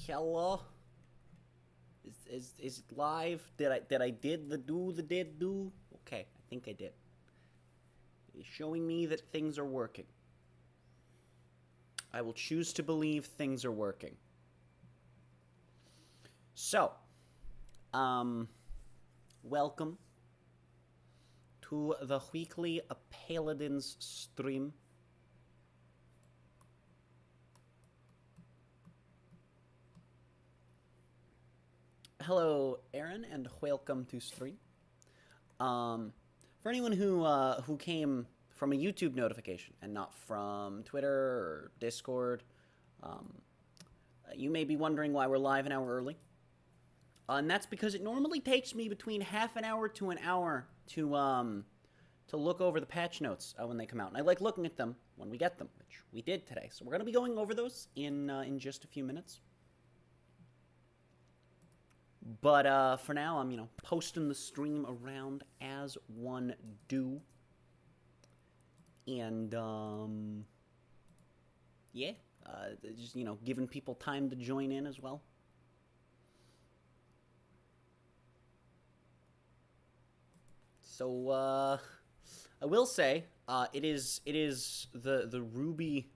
Hello? Is it live? Did do? Okay, I think I did. It's showing me that things are working. I will choose to believe things are working. So, welcome to the weekly Paladins stream. Hello, Aaron, and welcome to stream. For anyone who came from a YouTube notification and not from Twitter or Discord, you may be wondering why we're live an hour early. And that's because it normally takes me between half an hour to an hour to look over the patch notes when they come out. And I like looking at them when we get them, which we did today. So we're going to be going over those in just a few minutes. But for now, I'm, posting the stream around as one do. And, yeah, just, giving people time to join in as well. So, I will say, it is the Ruby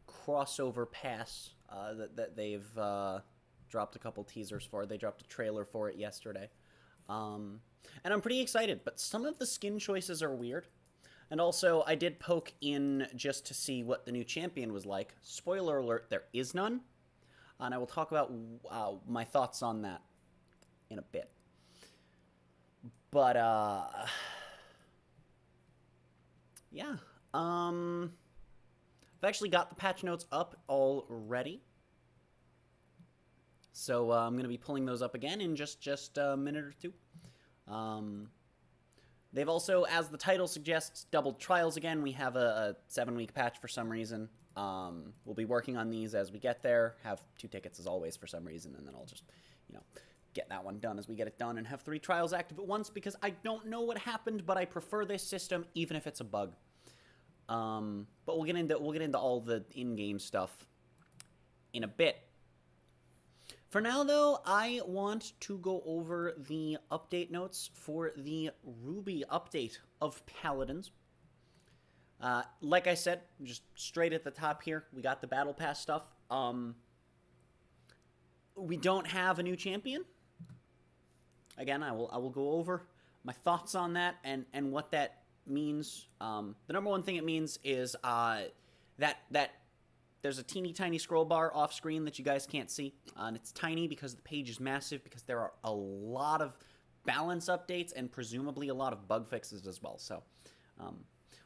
crossover pass that they've dropped a couple teasers for. They dropped a trailer for it yesterday. And I'm pretty excited, but some of the skin choices are weird. And also, I did poke in just to see what the new champion was like. Spoiler alert, there is none. And I will talk about my thoughts on that in a bit. But, yeah. I've actually got the patch notes up already. So I'm going to be pulling those up again in just a minute or two. They've also, as the title suggests, doubled trials again. We have a 7-week patch for some reason. We'll be working on these as we get there. Have 2 tickets as always for some reason, and then I'll just, get that one done as we get it done and have 3 trials active at once because I don't know what happened, but I prefer this system even if it's a bug. But we'll get into all the in-game stuff in a bit. For now, though, I want to go over the update notes for the Ruby update of Paladins. Like I said, just straight at the top here, we got the Battle Pass stuff. We don't have a new champion. Again, I will go over my thoughts on that and what that means. The number one thing it means is that there's a teeny tiny scroll bar off screen that you guys can't see, and it's tiny because the page is massive because there are a lot of balance updates and presumably a lot of bug fixes as well. So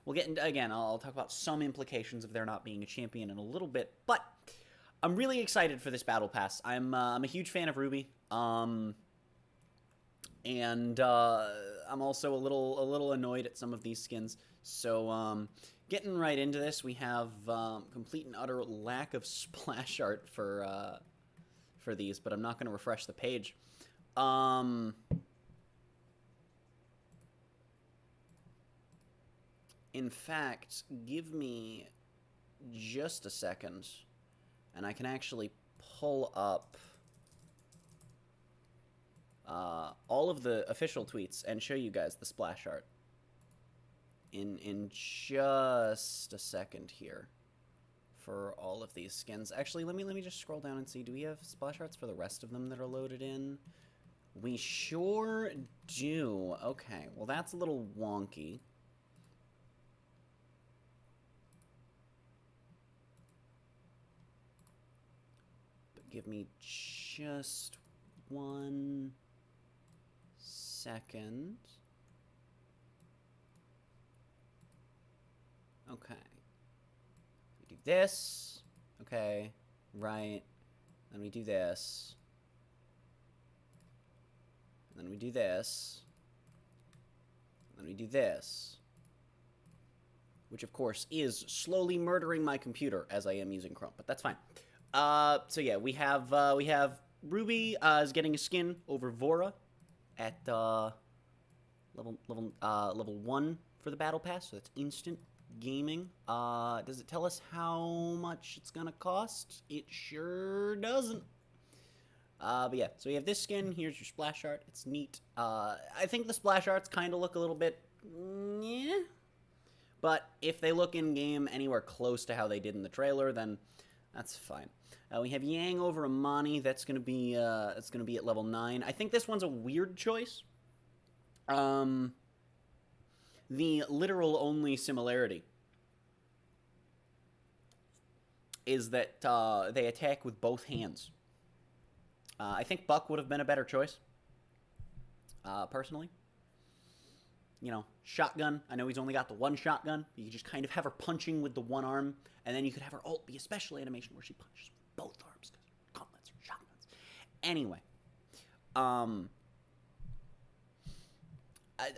we'll get into, again, I'll talk about some implications of there not being a champion in a little bit, but I'm really excited for this Battle Pass. I'm a huge fan of Ruby, and I'm also a little annoyed at some of these skins. So getting right into this, we have complete and utter lack of splash art for these, but I'm not going to refresh the page. In fact, give me just a second, and I can actually pull up all of the official tweets and show you guys the splash art in just a second here for all of these skins. Actually, let me just scroll down and see. Do we have splash arts for the rest of them that are loaded in? We sure do. Okay, well that's a little wonky. But give me just 1 second. Okay. We do this. Okay. Right. Then we do this. And then we do this. And then we do this. Which, of course, is slowly murdering my computer as I am using Chrome, but that's fine. So yeah, we have Ruby is getting a skin over Vora at level 1 for the Battle Pass, so that's instant. Gaming. Does it tell us how much it's gonna cost? It sure doesn't. But yeah, so you have this skin. Here's your splash art. It's neat. I think the splash arts kind of look a little bit, yeah. But if they look in game anywhere close to how they did in the trailer, then that's fine. We have Yang over Amani. That's gonna be at level 9. I think this one's a weird choice. The literal only similarity is that they attack with both hands. I think Buck would have been a better choice, personally. You know, shotgun. I know he's only got the one shotgun. You could just kind of have her punching with the one arm, and then you could have her ult be a special animation where she punches with both arms, because gauntlets are shotguns. Anyway.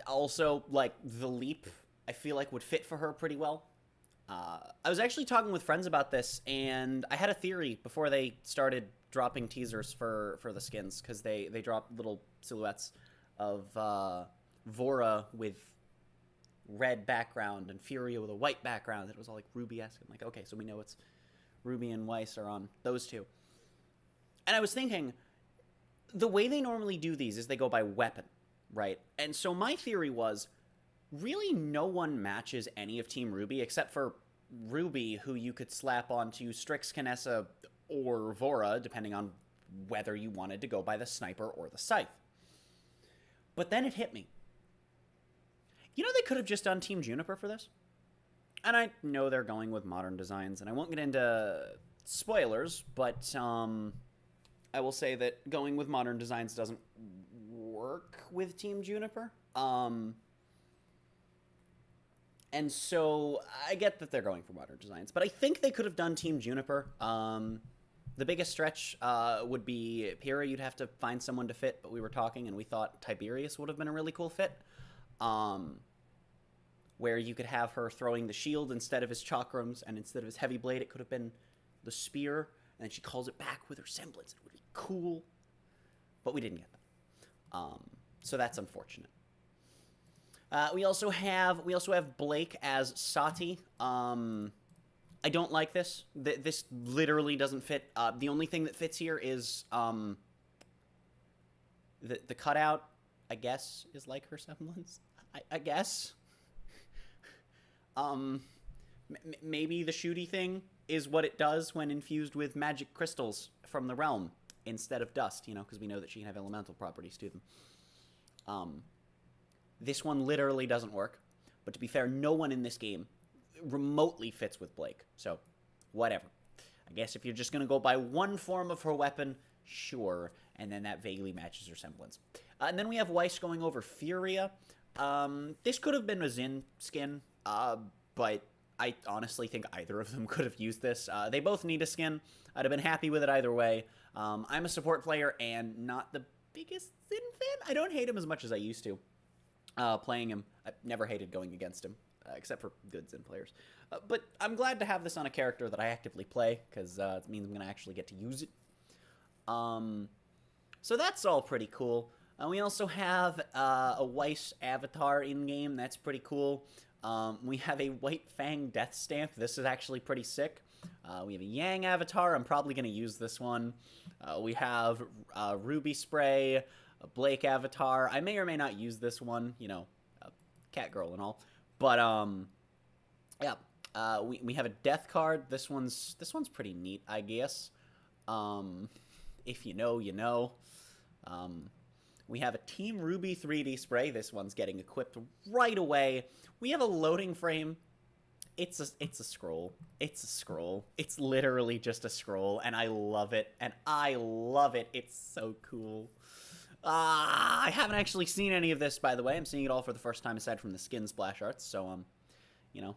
Also, like, the leap, I feel like would fit for her pretty well. I was actually talking with friends about this, and I had a theory before they started dropping teasers for the skins, because they dropped little silhouettes of Vora with red background and Furia with a white background. It was all like Ruby-esque. I'm like, okay, so we know it's Ruby and Weiss are on those two. And I was thinking, the way they normally do these is they go by weapon, right? And so my theory was, really no one matches any of Team Ruby except for Ruby, who you could slap onto Strix, Kinessa, or Vora, depending on whether you wanted to go by the Sniper or the Scythe. But then it hit me. You know, they could have just done Team Juniper for this. And I know they're going with modern designs, and I won't get into spoilers, but I will say that going with modern designs doesn't work with Team Juniper. And so I get that they're going for modern designs, but I think they could have done Team Juniper. The biggest stretch would be Pyrrha. You'd have to find someone to fit, but we were talking and we thought Tiberius would have been a really cool fit. Where you could have her throwing the shield instead of his chakrams, and instead of his heavy blade, it could have been the spear, and then she calls it back with her semblance. It would be cool, but we didn't get that. So that's unfortunate. We also have Blake as Sati. I don't like this. This literally doesn't fit. The only thing that fits here is the cutout, I guess, is like her semblance. I guess. Maybe the shooty thing is what it does when infused with magic crystals from the realm instead of dust, you know, because we know that she can have elemental properties to them. This one literally doesn't work, but to be fair, no one in this game remotely fits with Blake, so whatever. I guess if you're just going to go by one form of her weapon, sure, and then that vaguely matches her semblance. And then we have Weiss going over Furia. This could have been a Xin skin, but I honestly think either of them could have used this. They both need a skin. I'd have been happy with it either way. I'm a support player and not the biggest Xin fan. I don't hate him as much as I used to. Playing him, I've never hated going against him, except for good Xin players. But I'm glad to have this on a character that I actively play, because it means I'm going to actually get to use it. So that's all pretty cool. We also have a Weiss avatar in-game. That's pretty cool. We have a White Fang Death Stamp. This is actually pretty sick. We have a Yang avatar. I'm probably going to use this one. We have Ruby Spray, a Blake avatar. I may or may not use this one, you know, cat girl and all. But yeah, we have a death card. This one's pretty neat, I guess. If you know, you know. We have a Team Ruby 3D spray. This one's getting equipped right away. We have a loading frame. It's a scroll. It's a scroll. It's literally just a scroll, and I love it. And I love it. It's so cool. I haven't actually seen any of this, by the way. I'm seeing it all for the first time, aside from the skin splash arts, so, you know.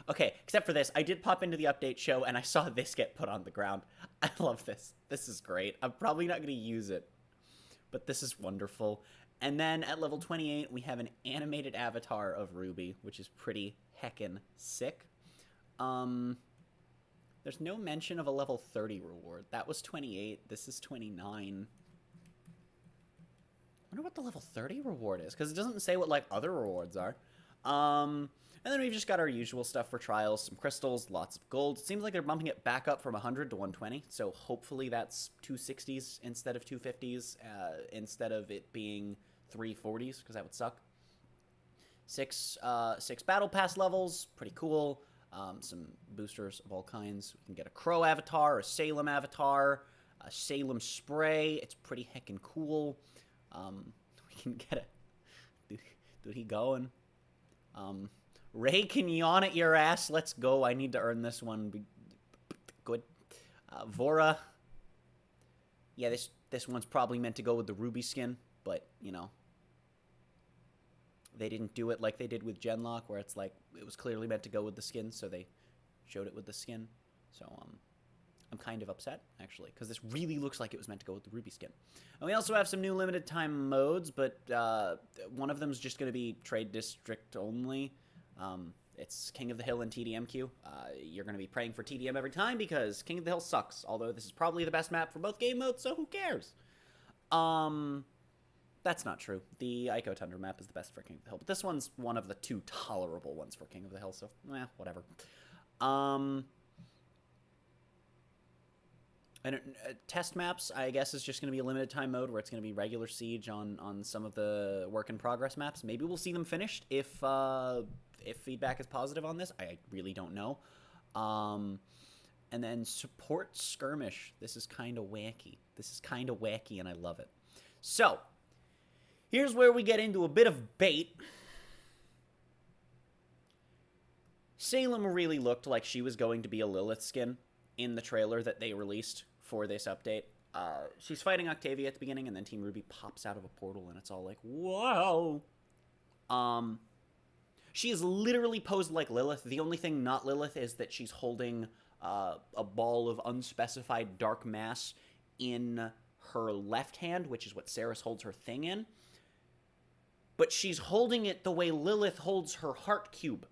Okay, except for this, I did pop into the update show, and I saw this get put on the ground. I love this. This is great. I'm probably not going to use it, but this is wonderful. And then at level 28, we have an animated avatar of Ruby, which is pretty heckin' sick. There's no mention of a level 30 reward. That was 28. This is 29. I wonder what the level 30 reward is, because it doesn't say what, like, other rewards are. And then we've just got our usual stuff for trials, some crystals, lots of gold. It seems like they're bumping it back up from 100 to 120, so hopefully that's 260s instead of 250s, instead of it being 340s, because that would suck. Six battle pass levels, pretty cool. Some boosters of all kinds. We can get a Crow avatar, a Salem avatar, a Salem spray. It's pretty heckin' cool. We can get a... Dude, he going? Ray can yawn at your ass. Let's go. I need to earn this one. Good. Vora. Yeah, this one's probably meant to go with the ruby skin, but, you know. They didn't do it like they did with Genlock, where it's like, it was clearly meant to go with the skin, so they showed it with the skin. So, I'm kind of upset, actually, because this really looks like it was meant to go with the ruby skin. And we also have some new limited time modes, but one of them is just going to be Trade District only. It's King of the Hill and TDMQ. You're going to be praying for TDM every time because King of the Hill sucks, although this is probably the best map for both game modes, so who cares? That's not true. The Ico Tundra map is the best for King of the Hill, but this one's one of the two tolerable ones for King of the Hill, so, whatever. And test maps, I guess, is just going to be a limited time mode where it's going to be regular Siege on some of the work in progress maps. Maybe we'll see them finished if feedback is positive on this. I really don't know. And then support skirmish. This is kind of wacky. And I love it. So, here's where we get into a bit of bait. Salem really looked like she was going to be a Lilith skin in the trailer that they released for this update. She's fighting Octavia at the beginning, and then Team Ruby pops out of a portal, and it's all like, whoa! She is literally posed like Lilith. The only thing not Lilith is that she's holding a ball of unspecified dark mass in her left hand, which is what Ceres holds her thing in. But she's holding it the way Lilith holds her heart cube.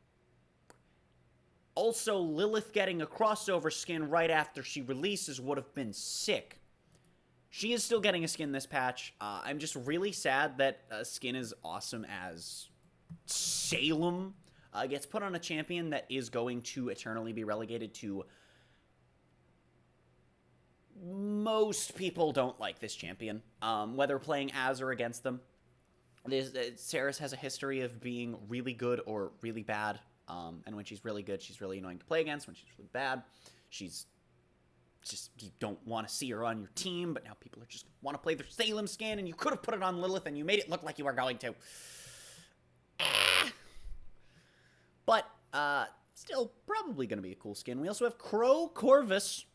Also, Lilith getting a crossover skin right after she releases would have been sick. She is still getting a skin this patch. I'm just really sad that a skin as awesome as Salem gets put on a champion that is going to eternally be relegated to... Most people don't like this champion, whether playing as or against them. Ceres has a history of being really good or really bad. And when she's really good, she's really annoying to play against. When she's really bad, she's just, you don't want to see her on your team, but now people are just want to play their Salem skin, and you could have put it on Lilith, and you made it look like you were going to. But, still probably going to be a cool skin. We also have Crow Corvus.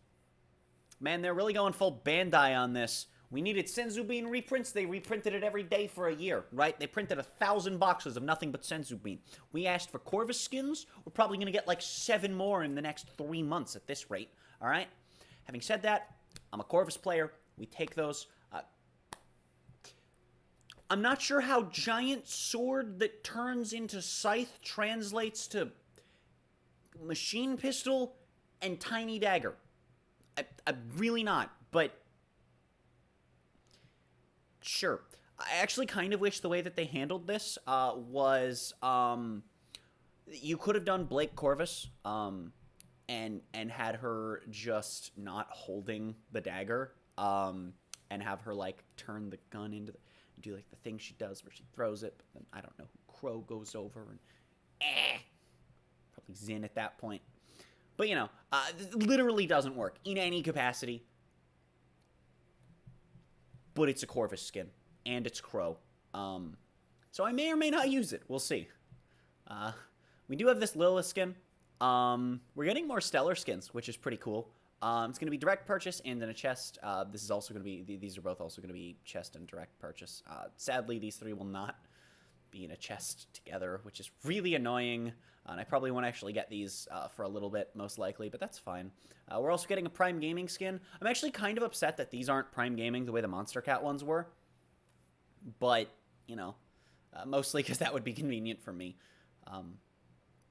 Man, they're really going full Bandai on this. We needed Senzu Bean reprints. They reprinted it every day for a year, right? They printed 1,000 boxes of nothing but Senzu Bean. We asked for Corvus skins. We're probably going to get like 7 more in the next 3 months at this rate, all right? Having said that, I'm a Corvus player. We take those. I'm not sure how Giant Sword that turns into Scythe translates to Machine Pistol and Tiny Dagger. I'm really not, but... Sure. I actually kind of wish the way that they handled this was you could have done Blake Corvus and had her just not holding the dagger and have her like turn the gun into do like the thing she does where she throws it, but then I don't know who Crow goes over and probably Zin at that point. But you know, it literally doesn't work in any capacity. But it's a Corvus skin, and it's Crow. So I may or may not use it. We'll see. We do have this Lilith skin. We're getting more Stellar skins, which is pretty cool. It's going to be direct purchase and in a chest. This is also going to be, these are both also going to be chest and direct purchase. Sadly, these three will not be in a chest together, which is really annoying. And I probably won't actually get these for a little bit, most likely, but that's fine. We're also getting a Prime Gaming skin. I'm actually kind of upset that these aren't Prime Gaming the way the Monster Cat ones were. But, you know, mostly because that would be convenient for me. But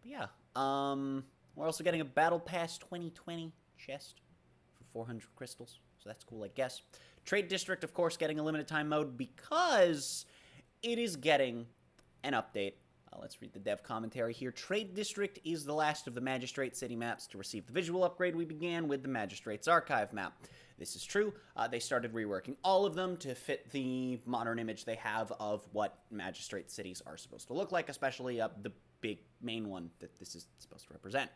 yeah. We're also getting a Battle Pass 2020 chest for 400 crystals. So that's cool, I guess. Trade District, of course, getting a limited time mode because it is getting an update. Let's read the dev commentary here. Trade District is the last of the Magistrate City maps to receive the visual upgrade we began with the Magistrate's Archive map. This is true. They started reworking all of them to fit the modern image they have of what Magistrate cities are supposed to look like, especially the big main one that this is supposed to represent.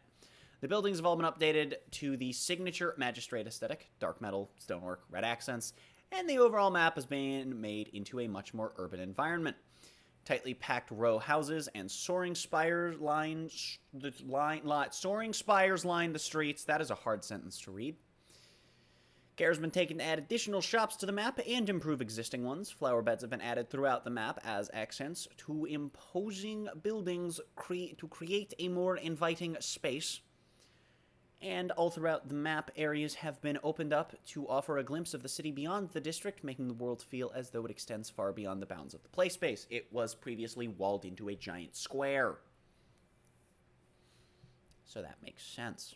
The buildings have all been updated to the signature Magistrate aesthetic, dark metal, stonework, red accents, and the overall map has been made into a much more urban environment. Tightly packed row houses and soaring spires line the streets. That is a hard sentence to read. Care has been taken to add additional shops to the map and improve existing ones. Flower beds have been added throughout the map as accents to imposing buildings to create a more inviting space. And all throughout the map, areas have been opened up to offer a glimpse of the city beyond the district, making the world feel as though it extends far beyond the bounds of the play space. It was previously walled into a giant square. So that makes sense.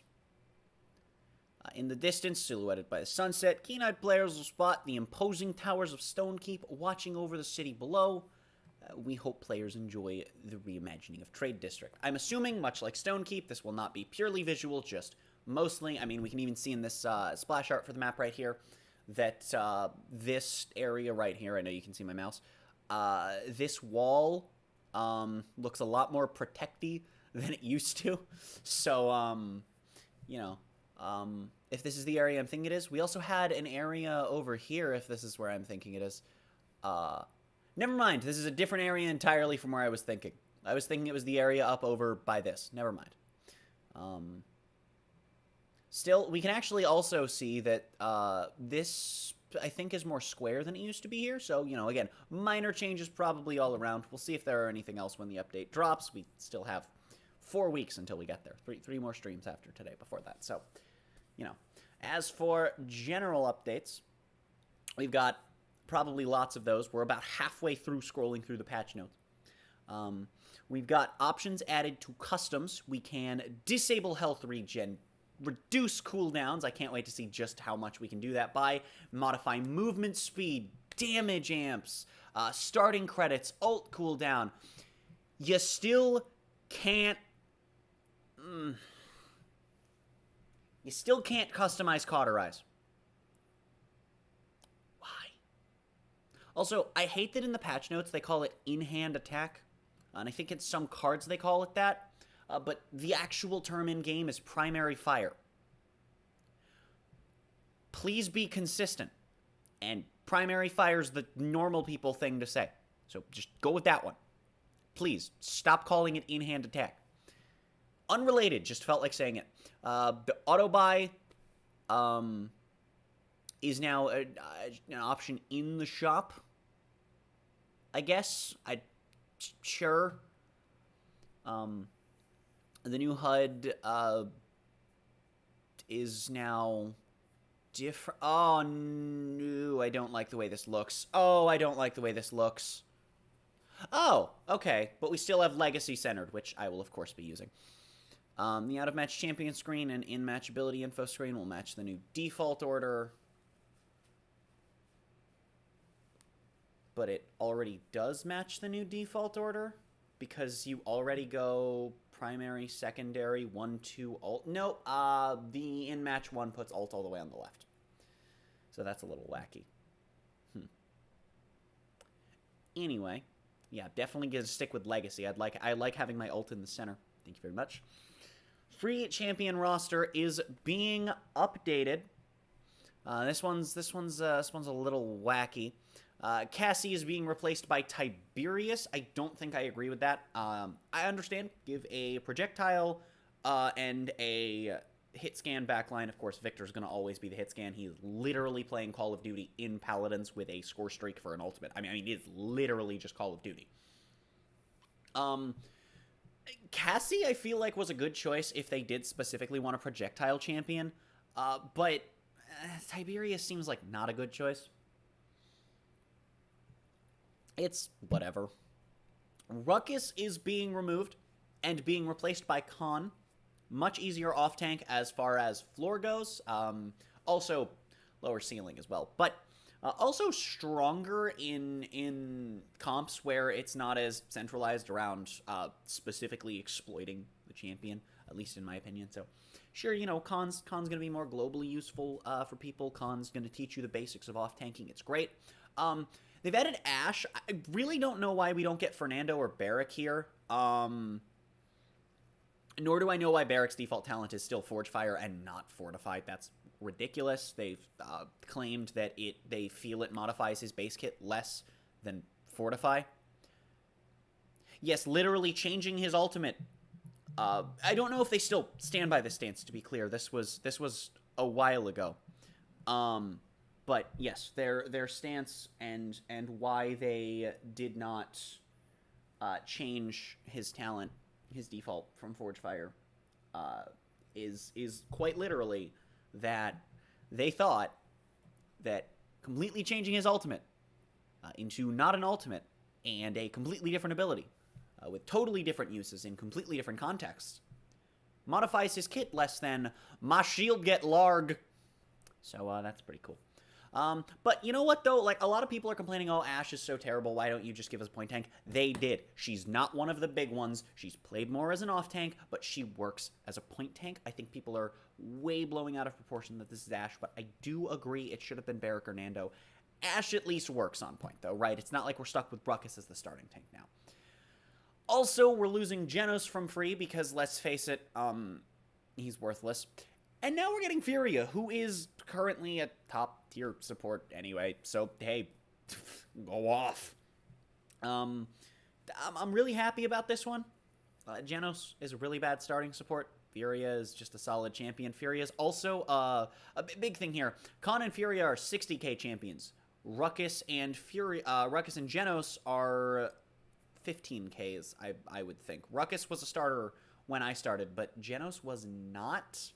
In the distance, silhouetted by the sunset, keen-eyed players will spot the imposing towers of Stonekeep watching over the city below. We hope players enjoy the reimagining of Trade District. I'm assuming, much like Stonekeep, this will not be purely visual, just mostly. I mean, we can even see in this splash art for the map right here that this area right here, I know you can see my mouse, this wall looks a lot more protecty than it used to. So, you know, if this is the area I'm thinking it is, we also had an area over here, if this is where I'm thinking it is. Never mind, this is a different area entirely from where I was thinking. I was thinking it was the area up over by this. Never mind. Still, we can actually also see that this, I think, is more square than it used to be here. So, you know, again, minor changes probably all around. We'll see if there are anything else when the update drops. We still have 4 weeks until we get there. Three more streams after today before that. So, you know, as for general updates, we've got probably lots of those. We're about halfway through scrolling through the patch notes. We've got options added to customs. We can disable health regen, reduce cooldowns. I can't wait to see just how much we can do that by. Modify movement speed, damage amps, starting credits, ult cooldown. You still can't... You still can't customize Cauterize. Why? Also, I hate that in the patch notes they call it in-hand attack. And I think in some cards they call it that. But the actual term in-game is primary fire. Please be consistent. And primary fire is the normal people thing to say. So just go with that one. Please, stop calling it in-hand attack. Unrelated, just felt like saying it. The auto-buy is now an option in the shop, I guess. Sure. The new HUD is now different. Oh, no, I don't like the way this looks. Oh, I don't like the way this looks. Oh, okay, but we still have Legacy Centered, which I will, of course, be using. The out-of-match champion screen and in-match ability info screen will match the new default order. But it already does match the new default order because you already go primary, secondary, 1, 2, ult. Nope, the in-match one puts ult all the way on the left. So that's a little wacky. Anyway, yeah, definitely gonna stick with Legacy. I like having my ult in the center. Thank you very much. Free champion roster is being updated. This one's a little wacky. Cassie is being replaced by Tiberius. I don't think I agree with that. I understand. Give a projectile and a hit scan backline. Of course, Victor's going to always be the hit scan. He's literally playing Call of Duty in Paladins with a score streak for an ultimate. I mean, it's literally just Call of Duty. Cassie, I feel like, was a good choice if they did specifically want a projectile champion. But Tiberius seems like not a good choice. It's whatever. Ruckus is being removed and being replaced by Khan. Much easier off-tank as far as floor goes. Also, lower ceiling as well. But Also stronger in comps where it's not as centralized around specifically exploiting the champion, at least in my opinion. So sure, you know, Khan's going to be more globally useful for people. Khan's going to teach you the basics of off-tanking. It's great. They've added Ashe. I really don't know why we don't get Fernando or Barrack here. Nor do I know why Barrack's default talent is still Forge Fire and not Fortified. That's ridiculous. They've claimed that they feel it modifies his base kit less than Fortify. Yes, literally changing his ultimate. I don't know if they still stand by this stance, to be clear. This was a while ago. But yes, their stance and why they did not change his talent, his default from Forge Fire, is quite literally that they thought that completely changing his ultimate into not an ultimate and a completely different ability with totally different uses in completely different contexts modifies his kit less than my shield get larg. So that's pretty cool. But you know what, though? Like, a lot of people are complaining, oh, Ashe is so terrible, why don't you just give us a point tank? They did. She's not one of the big ones. She's played more as an off tank, but she works as a point tank. I think people are way blowing out of proportion that this is Ashe, but I do agree it should have been Barrack or Nando. Ashe at least works on point, though, right? It's not like we're stuck with Ruckus as the starting tank now. Also, we're losing Genos from free because, let's face it, he's worthless. And now we're getting Furia, who is currently a top-tier support anyway, so, hey, go off. I'm really happy about this one. Genos is a really bad starting support. Furia is just a solid champion. Furia is also a big thing here. Khan and Furia are 60k champions. Ruckus and Genos are 15ks, I would think. Ruckus was a starter when I started, but Genos was not.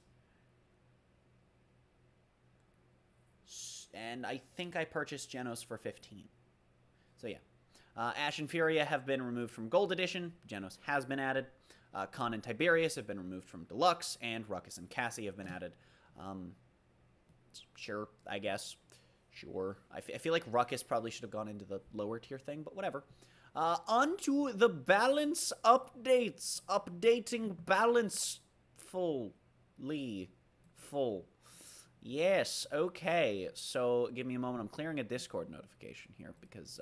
And I think I purchased Genos for 15. So yeah. Ashe and Furia have been removed from Gold Edition. Genos has been added. Khan and Tiberius have been removed from Deluxe. And Ruckus and Cassie have been added. Sure, I guess. Sure. I feel like Ruckus probably should have gone into the lower tier thing, but whatever. On to the balance updates. Updating balance fully. Full. Yes, okay. So, give me a moment. I'm clearing a Discord notification here because,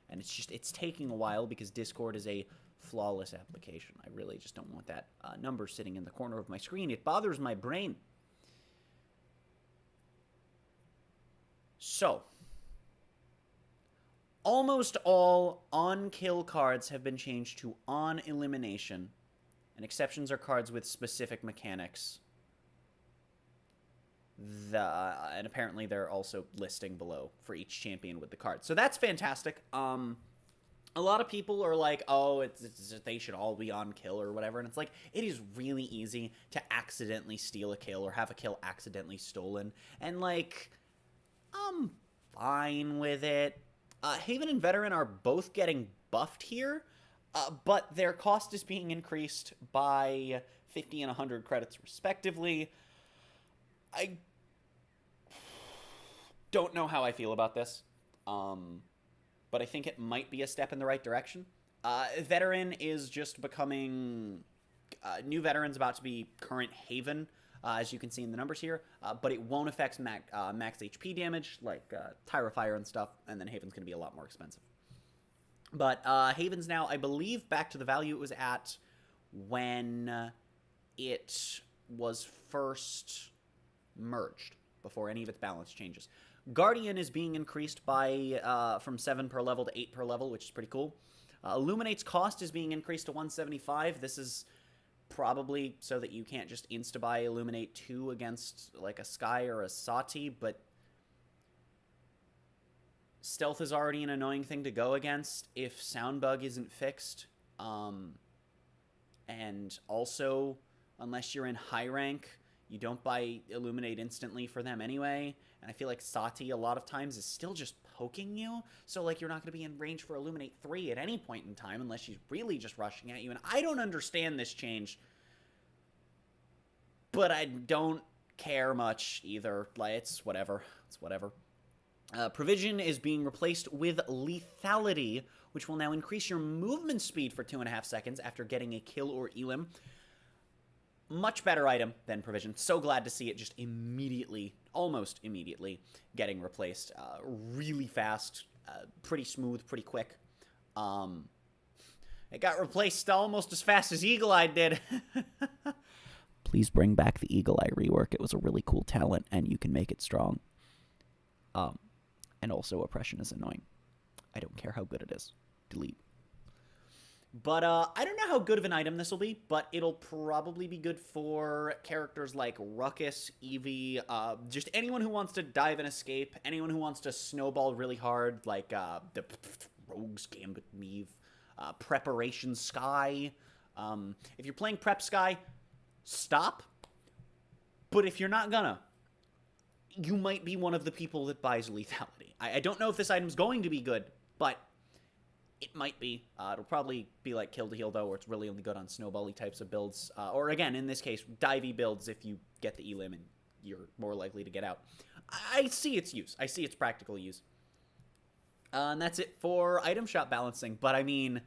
and it's taking a while because Discord is a flawless application. I really just don't want that number sitting in the corner of my screen. It bothers my brain. So, almost all on-kill cards have been changed to on-elimination, and exceptions are cards with specific mechanics. And apparently they're also listing below for each champion with the card. So that's fantastic. A lot of people are like, oh, they should all be on kill or whatever. And it's like, it is really easy to accidentally steal a kill or have a kill accidentally stolen. And like, I'm fine with it. Haven and Veteran are both getting buffed here, but their cost is being increased by 50 and 100 credits respectively. I don't know how I feel about this, but I think it might be a step in the right direction. Veteran is just becoming... new Veteran's about to be current Haven, as you can see in the numbers here, but it won't affect max HP damage, like Tyra Fire and stuff, and then Haven's going to be a lot more expensive. But Haven's now, I believe, back to the value it was at when it was first merged, before any of its balance changes. Guardian is being increased by from 7 per level to 8 per level, which is pretty cool. Illuminate's cost is being increased to 175. This is probably so that you can't just insta-buy Illuminate 2 against like a Sky or a Sati, but Stealth is already an annoying thing to go against if Soundbug isn't fixed. And also, unless you're in high rank, you don't buy Illuminate instantly for them anyway. And I feel like Sati a lot of times is still just poking you. So, like, you're not going to be in range for Illuminate 3 at any point in time unless she's really just rushing at you. And I don't understand this change. But I don't care much either. Like, it's whatever. It's whatever. Provision is being replaced with Lethality, which will now increase your movement speed for 2.5 seconds after getting a kill or elim. Much better item than Provision. So glad to see it just immediately, almost immediately, getting replaced. Really fast, pretty smooth, pretty quick. It got replaced almost as fast as Eagle Eye did. Please bring back the Eagle Eye rework. It was a really cool talent, and you can make it strong. And also, Oppression is annoying. I don't care how good it is. Delete. But I don't know how good of an item this will be, but it'll probably be good for characters like Ruckus, Eevee, just anyone who wants to dive and escape, anyone who wants to snowball really hard, like the Rogue's Gambit Meave, Preparation Sky. If you're playing Prep Sky, stop. But if you're not gonna, you might be one of the people that buys Lethality. I don't know if this item's going to be good, but it might be. It'll probably be like Kill to Heal, though, where it's really only good on snowbally types of builds. Or, again, in this case, divey builds if you get the elim and you're more likely to get out. I see its use. I see its practical use. And that's it for item shop balancing. But, I mean,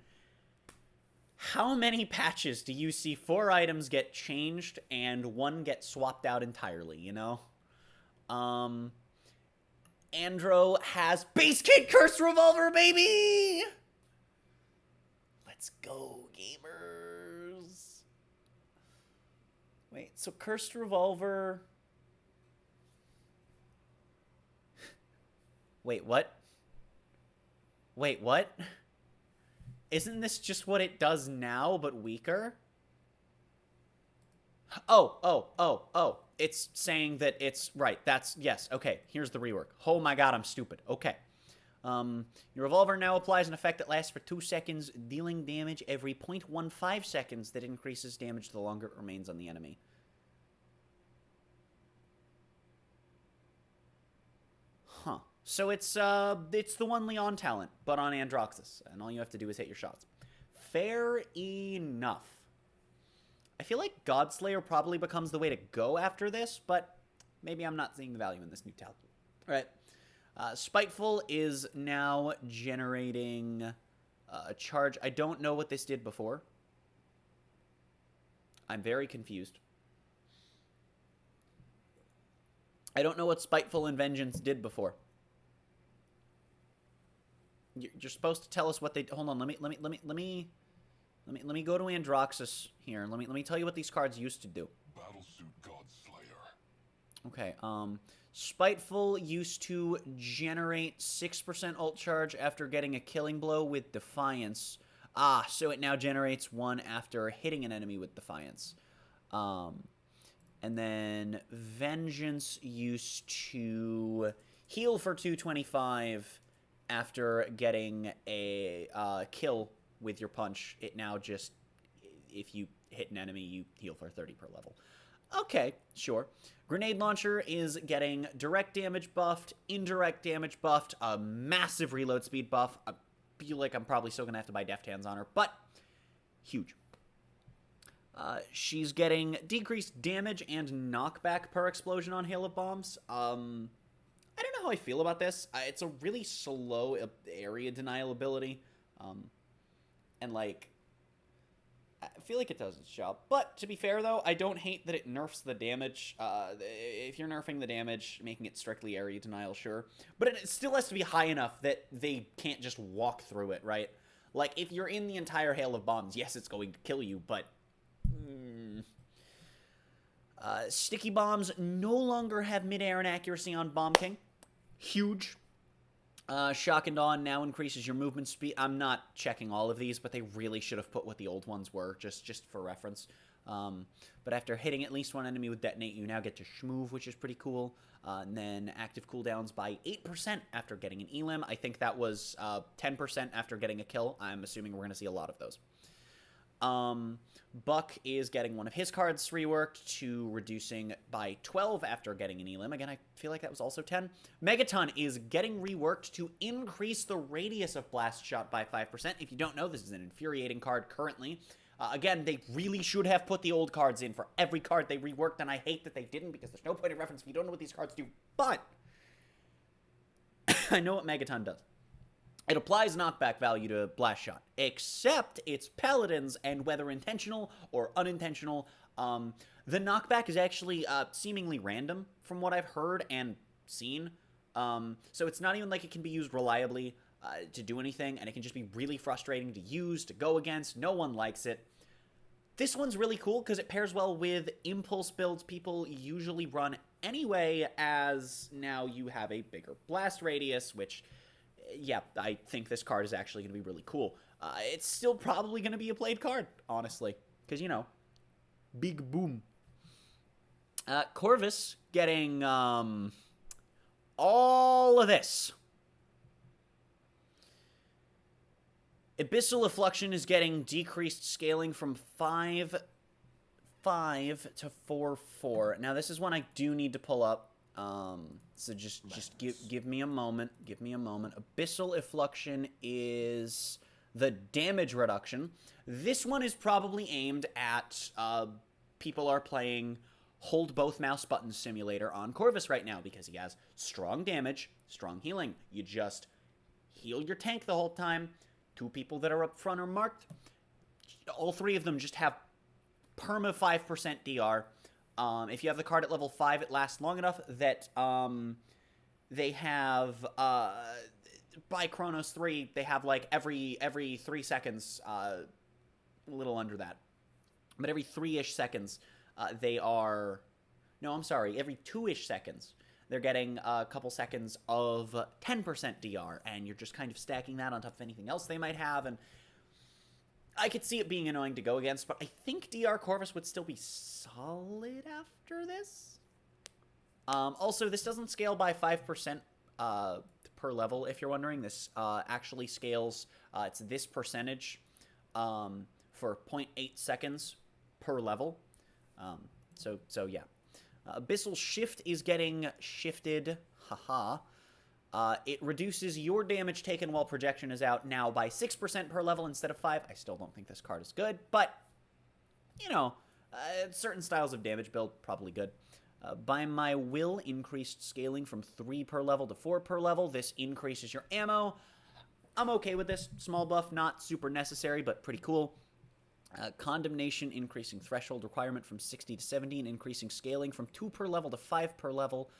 how many patches do you see 4 items get changed and 1 get swapped out entirely, you know? Andro has Base Kid Cursed Revolver, baby! Let's go, gamers. Wait, so Cursed Revolver... Wait, what? Wait, what? Isn't this just what it does now, but weaker? Oh. It's saying that it's... Right, that's... Yes, okay. Here's the rework. Oh my god, I'm stupid. Okay. Your revolver now applies an effect that lasts for 2 seconds, dealing damage every 0.15 seconds that increases damage the longer it remains on the enemy. Huh. So it's the one Leon talent, but on Androxus, and all you have to do is hit your shots. Fair enough. I feel like Godslayer probably becomes the way to go after this, but maybe I'm not seeing the value in this new talent. All right. Spiteful is now generating a charge. I don't know what this did before. I'm very confused. I don't know what Spiteful and Vengeance did before. You're supposed to tell us what they... Hold on, let me go to Androxus here. Let me tell you what these cards used to do. Battlesuit Godslayer. Okay, Spiteful used to generate 6% ult charge after getting a killing blow with Defiance. Ah, so it now generates 1 after hitting an enemy with Defiance. And then Vengeance used to heal for 225 after getting a kill with your punch. It now just, if you hit an enemy, you heal for 30 per level. Okay, sure. Grenade Launcher is getting direct damage buffed, indirect damage buffed, a massive reload speed buff. I feel like I'm probably still going to have to buy Deft Hands on her, but huge. She's getting decreased damage and knockback per explosion on Hail of Bombs. I don't know how I feel about this. It's a really slow area denial ability. And, like, I feel like it does its job. But, to be fair, though, I don't hate that it nerfs the damage. If you're nerfing the damage, making it strictly area denial, sure. But it still has to be high enough that they can't just walk through it, right? Like, if you're in the entire Hail of Bombs, yes, it's going to kill you, but... Sticky Bombs no longer have mid-air inaccuracy on Bomb King. Huge. Shock and Dawn now increases your movement speed. I'm not checking all of these, but they really should have put what the old ones were, just for reference. But after hitting at least one enemy with Detonate, you now get to Shmove, which is pretty cool. And then active cooldowns by 8% after getting an Elim. I think that was 10% after getting a kill. I'm assuming we're going to see a lot of those. Buck is getting one of his cards reworked to reducing by 12 after getting an Elim. Again, I feel like that was also 10. Megaton is getting reworked to increase the radius of Blast Shot by 5%. If you don't know, this is an infuriating card currently. Again, they really should have put the old cards in for every card they reworked, and I hate that they didn't because there's no point of reference if you don't know what these cards do. But I know what Megaton does. It applies knockback value to Blast Shot, except it's Paladins, and whether intentional or unintentional, the knockback is actually seemingly random from what I've heard and seen. So it's not even like it can be used reliably to do anything, and it can just be really frustrating to use, to go against. No one likes it. This one's really cool because it pairs well with impulse builds people usually run anyway, as now you have a bigger blast radius, which, yeah, I think this card is actually going to be really cool. It's still probably going to be a played card, honestly, because, you know, big boom. Corvus getting all of this. Abyssal Effluxion is getting decreased scaling from 5/5 to 4/4. Now, this is one I do need to pull up. So just give me a moment. Give me a moment. Abyssal Effluxion is the damage reduction. This one is probably aimed at people are playing Hold Both Mouse Buttons Simulator on Corvus right now because he has strong damage, strong healing. You just heal your tank the whole time. 2 people that are up front are marked. All 3 of them just have perma 5% DR. If you have the card at level 5, it lasts long enough that they have, by Chronos 3, they have like every 3 seconds, a little under that. But every 3-ish seconds, they are, no, I'm sorry, every 2-ish seconds, they're getting a couple seconds of 10% DR, and you're just kind of stacking that on top of anything else they might have, and I could see it being annoying to go against, but I think DR Corvus would still be solid after this. Also, this doesn't scale by 5% per level, if you're wondering. This actually scales, it's this percentage for 0.8 seconds per level. So yeah. Abyssal Shift is getting shifted. Haha. It reduces your damage taken while projection is out now by 6% per level instead of 5. I still don't think this card is good, but, you know, certain styles of damage build, probably good. By My Will, increased scaling from 3 per level to 4 per level. This increases your ammo. I'm okay with this. Small buff, not super necessary, but pretty cool. Condemnation, increasing threshold requirement from 60 to 70, and increasing scaling from 2 per level to 5 per level.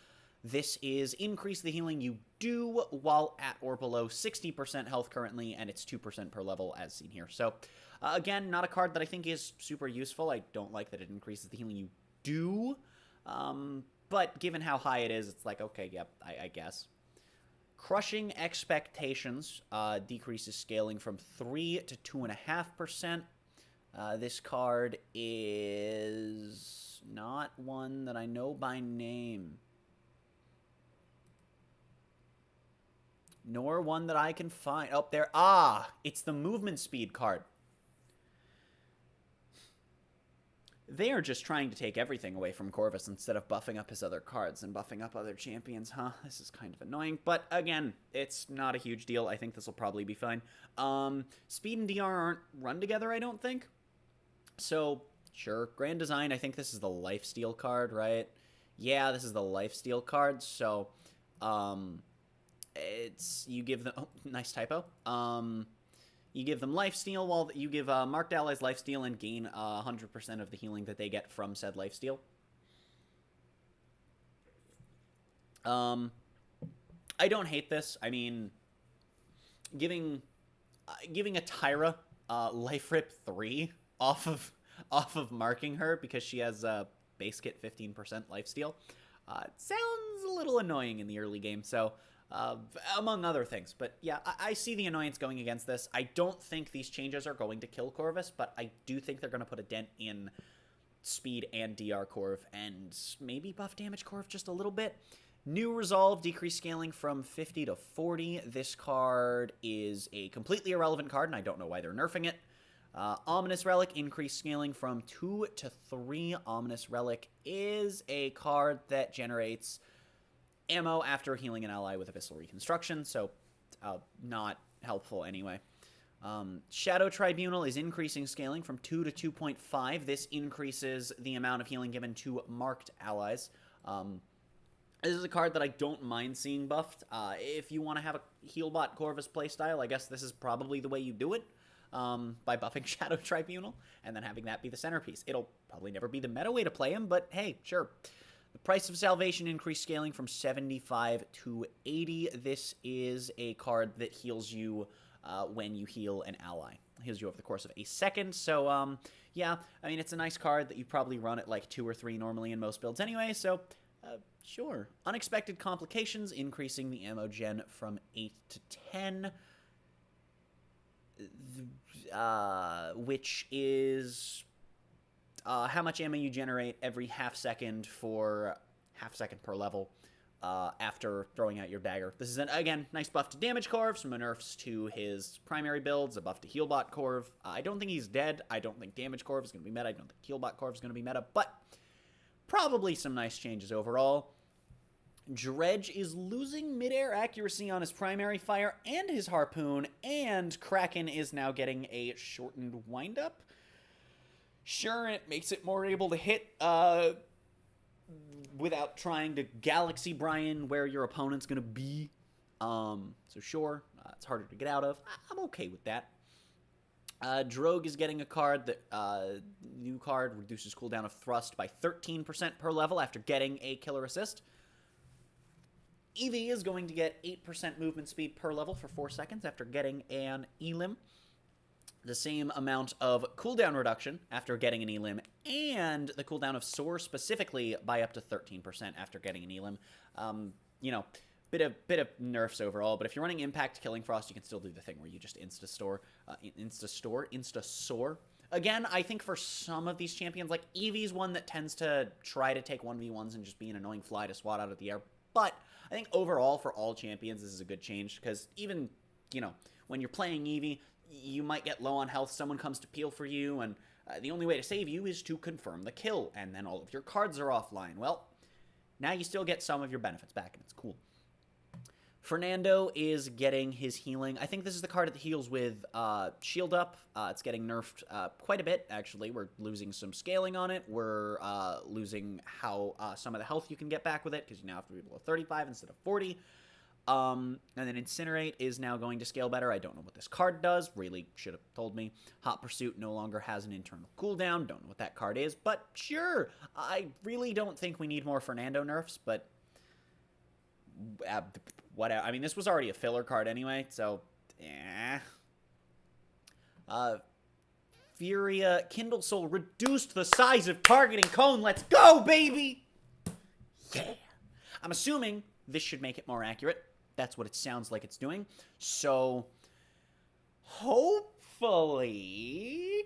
This is increase the healing you do while at or below 60% health currently, and it's 2% per level as seen here. So, again, not a card that I think is super useful. I don't like that it increases the healing you do, but given how high it is, it's like, okay, yep, I guess. Crushing Expectations decreases scaling from 3 to 2.5%. This card is not one that I know by name, nor one that I can find. Oh, there. Ah, it's the movement speed card. They are just trying to take everything away from Corvus instead of buffing up his other cards and buffing up other champions, huh? This is kind of annoying, but again, it's not a huge deal. I think this will probably be fine. Speed and DR aren't run together, I don't think. So, sure, Grand Design, I think this is the Lifesteal card, right? Yeah, this is the Lifesteal card, so, it's, you give them, oh, nice typo, you give them Lifesteal, while you give marked allies Lifesteal and gain 100% of the healing that they get from said Lifesteal. I don't hate this. I mean, giving a Tyra Life Rip 3 off of marking her because she has base kit 15% lifesteal sounds a little annoying in the early game, so among other things. But yeah, I see the annoyance going against this. I don't think these changes are going to kill Corvus, but I do think they're going to put a dent in speed and DR Corv, and maybe buff damage Corv just a little bit. New Resolve, decreased scaling from 50 to 40. This card is a completely irrelevant card, and I don't know why they're nerfing it. Ominous Relic, increased scaling from 2 to 3. Ominous Relic is a card that generates ammo after healing an ally with Abyssal Reconstruction, so not helpful anyway. Shadow Tribunal is increasing scaling from 2 to 2.5. This increases the amount of healing given to marked allies. This is a card that I don't mind seeing buffed. If you want to have a Healbot Corvus playstyle, I guess this is probably the way you do it. By buffing Shadow Tribunal, and then having that be the centerpiece. It'll probably never be the meta way to play him, but hey, sure. The Price of Salvation increased scaling from 75 to 80. This is a card that heals you when you heal an ally. It heals you over the course of a second, so, yeah, I mean, it's a nice card that you probably run at like 2 or 3 normally in most builds anyway, so, sure. Unexpected Complications, increasing the ammo gen from 8 to 10. Which is how much ammo you generate every half second for half second per level after throwing out your dagger. This is, again, nice buff to damage Corv, some nerfs to his primary builds, a buff to Healbot Corv. I don't think he's dead. I don't think damage Corv is going to be meta. I don't think Healbot Corv is going to be meta, but probably some nice changes overall. Dredge is losing midair accuracy on his primary fire and his harpoon, and Kraken is now getting a shortened windup. Sure, it makes it more able to hit without trying to Galaxy Brian where your opponent's going to be. So sure, it's harder to get out of. I'm okay with that. Drogue is getting a card that, new card, reduces cooldown of Thrust by 13% per level after getting a killer assist. Eevee is going to get 8% movement speed per level for 4 seconds after getting an Elim. The same amount of cooldown reduction after getting an Elim, and the cooldown of Soar specifically by up to 13% after getting an Elim. You know, bit of nerfs overall, but if you're running Impact Killing Frost, you can still do the thing where you just Insta-Soar. Again, I think for some of these champions, like Eevee's one that tends to try to take 1v1s and just be an annoying fly to swat out of the air, but I think overall for all champions this is a good change, because even, you know, when you're playing Eevee, you might get low on health, someone comes to peel for you, and the only way to save you is to confirm the kill, and then all of your cards are offline. Well, now you still get some of your benefits back, and it's cool. Fernando is getting his healing. I think this is the card that heals with Shield Up. It's getting nerfed quite a bit, actually. We're losing some scaling on it. We're losing how some of the health you can get back with it, because you now have to be below 35 instead of 40. And then Incinerate is now going to scale better. I don't know what this card does. Really should have told me. Hot Pursuit no longer has an internal cooldown. Don't know what that card is, but sure. I really don't think we need more Fernando nerfs, but whatever. I mean, this was already a filler card anyway, so Furia Kindle Soul reduced the size of targeting cone. Let's go, baby! Yeah. I'm assuming this should make it more accurate. That's what it sounds like it's doing. So hopefully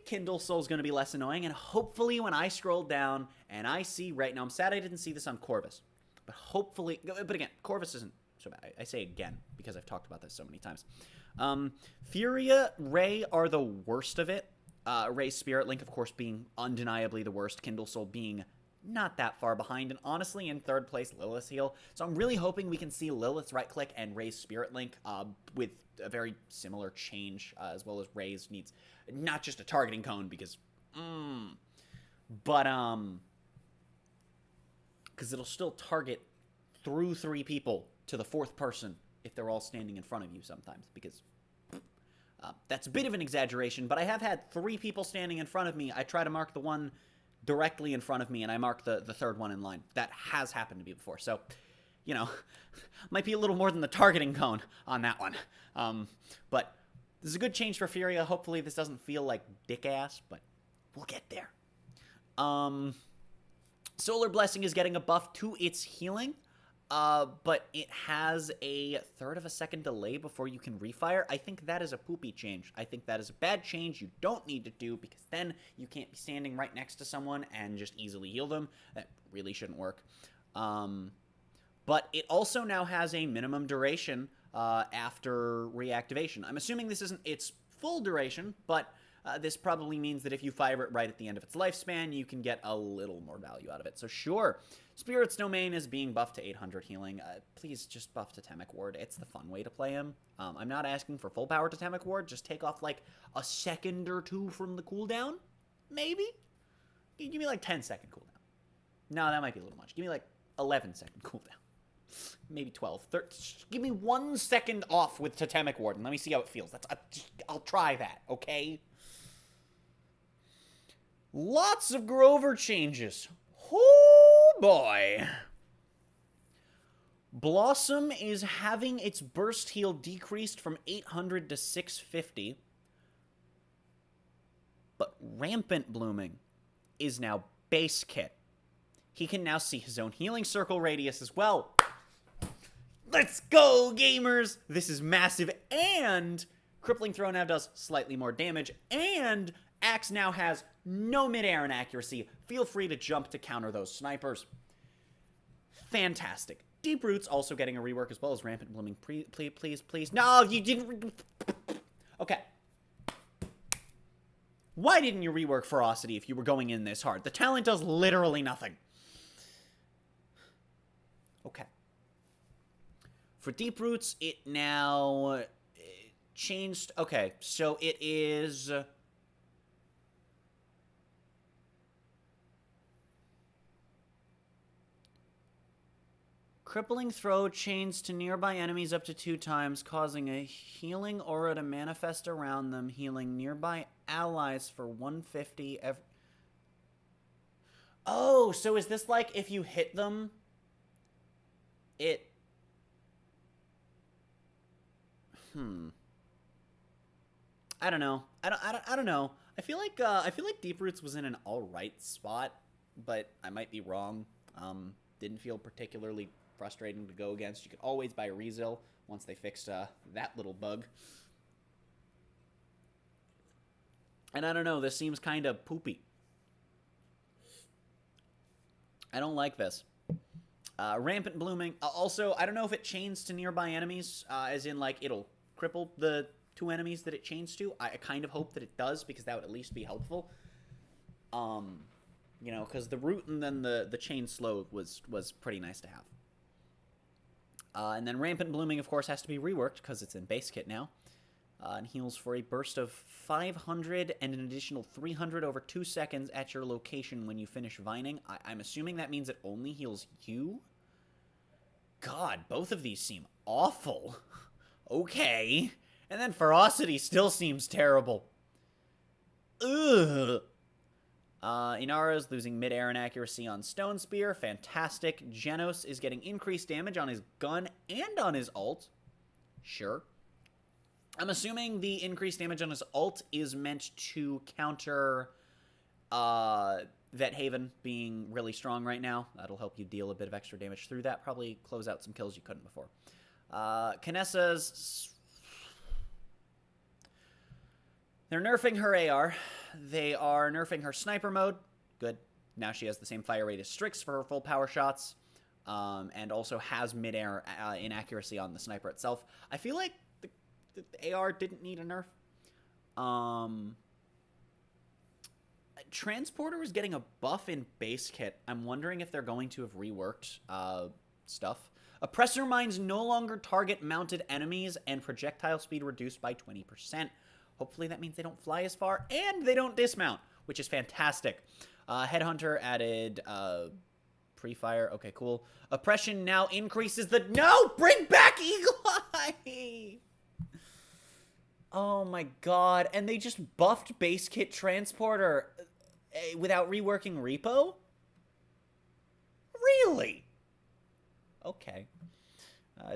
Kindle Soul's going to be less annoying, and hopefully when I scroll down and I see right now, I'm sad I didn't see this on Corvus, but hopefully, but again, Corvus isn't so bad. I say again because I've talked about this so many times. Furia, Ray are the worst of it. Ray's Spirit Link, of course, being undeniably the worst. Kindle Soul being not that far behind, and honestly, in third place, Lilith's Heal. So I'm really hoping we can see Lilith's Right Click and Ray's Spirit Link with a very similar change, as well as Ray's needs not just a targeting cone, because, but, because it'll still target through 3 people to the 4th person if they're all standing in front of you sometimes, because that's a bit of an exaggeration, but I have had 3 people standing in front of me. I try to mark the one directly in front of me, and I mark the 3rd one in line. That has happened to me before, so, you know, might be a little more than the targeting cone on that one. But this is a good change for Furia. Hopefully this doesn't feel like dick-ass, but we'll get there. Solar Blessing is getting a buff to its healing, but it has a 1/3 of a second delay before you can refire. I think that is a poopy change. I think that is a bad change you don't need to do, because then you can't be standing right next to someone and just easily heal them. That really shouldn't work. But it also now has a minimum duration after reactivation. I'm assuming this isn't its full duration, but this probably means that if you fire it right at the end of its lifespan, you can get a little more value out of it. So sure, Spirit's Domain is being buffed to 800 healing. Please just buff Totemic Ward. It's the fun way to play him. I'm not asking for full power Totemic Ward. Just take off like a second or 2 from the cooldown, maybe? Give me like 10-second cooldown. No, that might be a little much. Give me like 11-second cooldown. maybe 12. Give me 1 second off with Totemic Warden. Let me see how it feels. I'll try that, okay? Lots of Grover changes. Oh, boy. Blossom is having its burst heal decreased from 800 to 650. But Rampant Blooming is now base kit. He can now see his own healing circle radius as well. Let's go, gamers! This is massive, and Crippling Throw now does slightly more damage, and Axe now has no midair inaccuracy. Feel free to jump to counter those snipers. Fantastic. Deep Roots also getting a rework as well as Rampant Blooming. Please. No, you didn't. Okay. Why didn't you rework Ferocity if you were going in this hard? The talent does literally nothing. Okay. For Deep Roots, it now changed. Okay, so it is... Crippling Throw chains to nearby enemies up to 2 times, causing a healing aura to manifest around them, healing nearby allies for 150 every... Oh, so is this like if you hit them, it... I don't know. I don't know. I feel like Deep Roots was in an alright spot, but I might be wrong. Didn't feel particularly frustrating to go against. You could always buy Rezil once they fixed that little bug. And I don't know, this seems kind of poopy. I don't like this. Rampant Blooming. Also, I don't know if it chains to nearby enemies, as in, like, it'll cripple the 2 enemies that it chains to. I kind of hope that it does, because that would at least be helpful. You know, because the root and then the chain slow was pretty nice to have. And then Rampant Blooming, of course, has to be reworked, because it's in base kit now. And heals for a burst of 500 and an additional 300 over 2 seconds at your location when you finish vining. I'm assuming that means it only heals you? God, both of these seem awful. Okay. And then Ferocity still seems terrible. Ugh. Inara's losing mid-air inaccuracy on Stone Spear. Fantastic. Genos is getting increased damage on his gun and on his ult. Sure. I'm assuming the increased damage on his ult is meant to counter Vet Haven being really strong right now. That'll help you deal a bit of extra damage through that. Probably close out some kills you couldn't before. Kinessa's... They're nerfing her AR. They are nerfing her sniper mode. Good. Now she has the same fire rate as Strix for her full power shots. And also has mid-air inaccuracy on the sniper itself. I feel like the AR didn't need a nerf. Transporter is getting a buff in base kit. I'm wondering if they're going to have reworked stuff. Oppressor mines no longer target mounted enemies and projectile speed reduced by 20%. Hopefully that means they don't fly as far and they don't dismount, which is fantastic. Headhunter added pre-fire. Okay, cool. Oppression now increases the... No! Bring back Eagle Eye! Oh my god. And they just buffed base kit Transporter without reworking Repo? Really? Okay.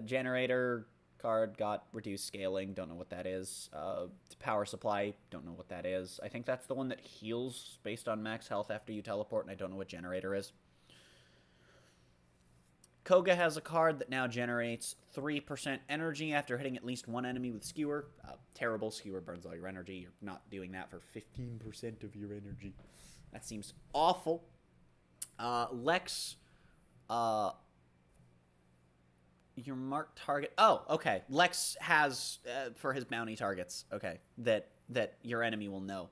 Generator card got reduced scaling. Don't know what that is. Power supply. Don't know what that is. I think that's the one that heals based on max health after you teleport, and I don't know what generator is. Koga has a card that now generates 3% energy after hitting at least one enemy with Skewer. Terrible. Skewer burns all your energy. You're not doing that for 15% of your energy. That seems awful. Lex, your marked target. Oh, okay. Lex has, for his bounty targets, okay, that your enemy will know.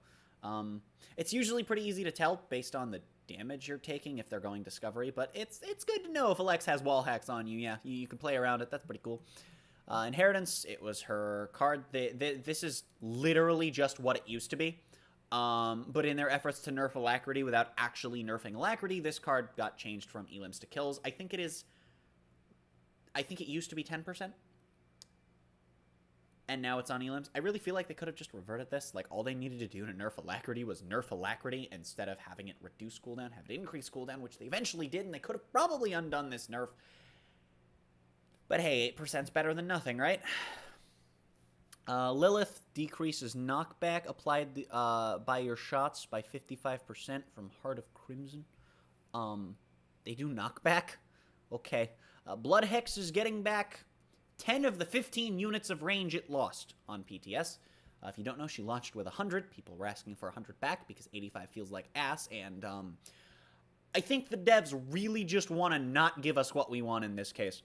It's usually pretty easy to tell based on the damage you're taking if they're going Discovery, but it's good to know if Alex has wall hacks on you. Yeah, you can play around it. That's pretty cool. Inheritance, it was her card. This is literally just what it used to be. But in their efforts to nerf Alacrity without actually nerfing Alacrity, this card got changed from elims to kills. I think it is I think it used to be 10%. And now it's on elims. I really feel like they could have just reverted this. Like, all they needed to do to nerf Alacrity was nerf Alacrity instead of having it reduce cooldown, have it increase cooldown, which they eventually did, and they could have probably undone this nerf. But hey, 8%'s better than nothing, right? Lilith decreases knockback applied by your shots by 55% from Heart of Crimson. They do knockback? Okay. Blood Hex is getting back 10 of the 15 units of range it lost on PTS. If you don't know, she launched with 100. People were asking for 100 back because 85 feels like ass, and I think the devs really just want to not give us what we want in this case.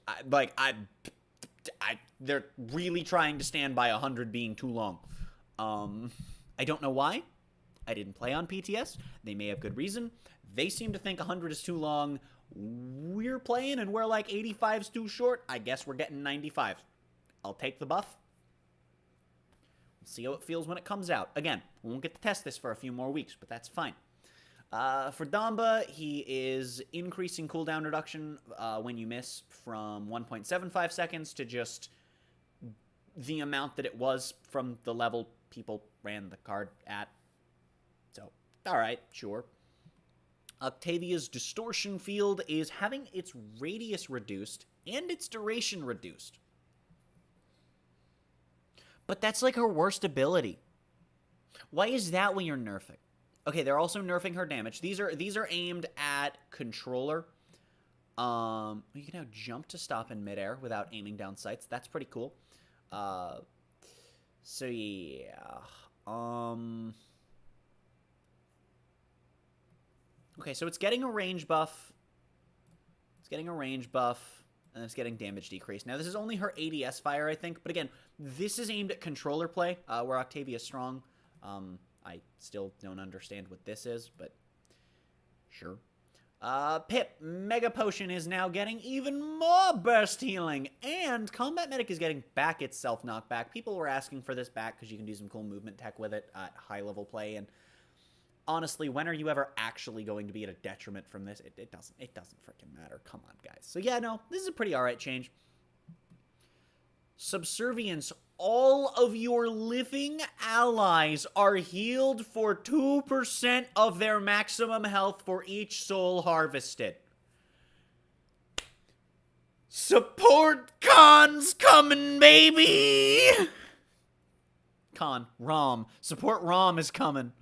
They're really trying to stand by 100 being too long. I don't know why. I didn't play on PTS. They may have good reason. They seem to think 100 is too long. We're playing and we're like 85's too short. I guess we're getting 95. I'll take the buff. We'll see how it feels when it comes out. Again, we won't get to test this for a few more weeks, but that's fine. For Damba, he is increasing cooldown reduction when you miss from 1.75 seconds to just the amount that it was from the level people ran the card at. So, alright, sure. Octavia's Distortion Field is having its radius reduced and its duration reduced. But that's like her worst ability. Why is that what you're nerfing? Okay, they're also nerfing her damage. These are aimed at controller. You can now jump to stop in midair without aiming down sights. That's pretty cool. So yeah. Okay, so it's getting a range buff. It's getting a range buff, and it's getting damage decrease. Now, this is only her ADS fire, I think. But again, this is aimed at controller play, where Octavia's strong. I still don't understand what this is, but sure. Pip, Mega Potion is now getting even more burst healing, and Combat Medic is getting back its self-knockback. People were asking for this back because you can do some cool movement tech with it at high-level play, and honestly, when are you ever actually going to be at a detriment from this? It doesn't freaking matter. Come on, guys. So yeah, no, this is a pretty alright change. Subservience. All of your living allies are healed for 2% of their maximum health for each soul harvested. Support Khan's coming, baby! Khan, Rom. Support Rom is coming.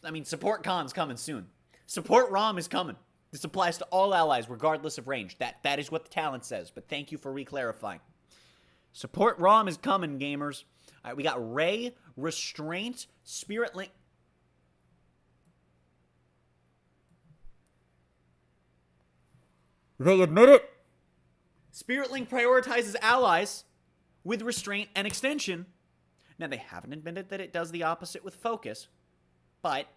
I mean, Support Khan's coming soon. Support Rom is coming. This applies to all allies, regardless of range. That is what the talent says, but thank you for re-clarifying. Support Rom is coming, gamers. All right, we got Ray, Restraint, Spirit Link. They admit it. Spirit Link prioritizes allies with Restraint and Extension. Now, they haven't admitted that it does the opposite with Focus, but...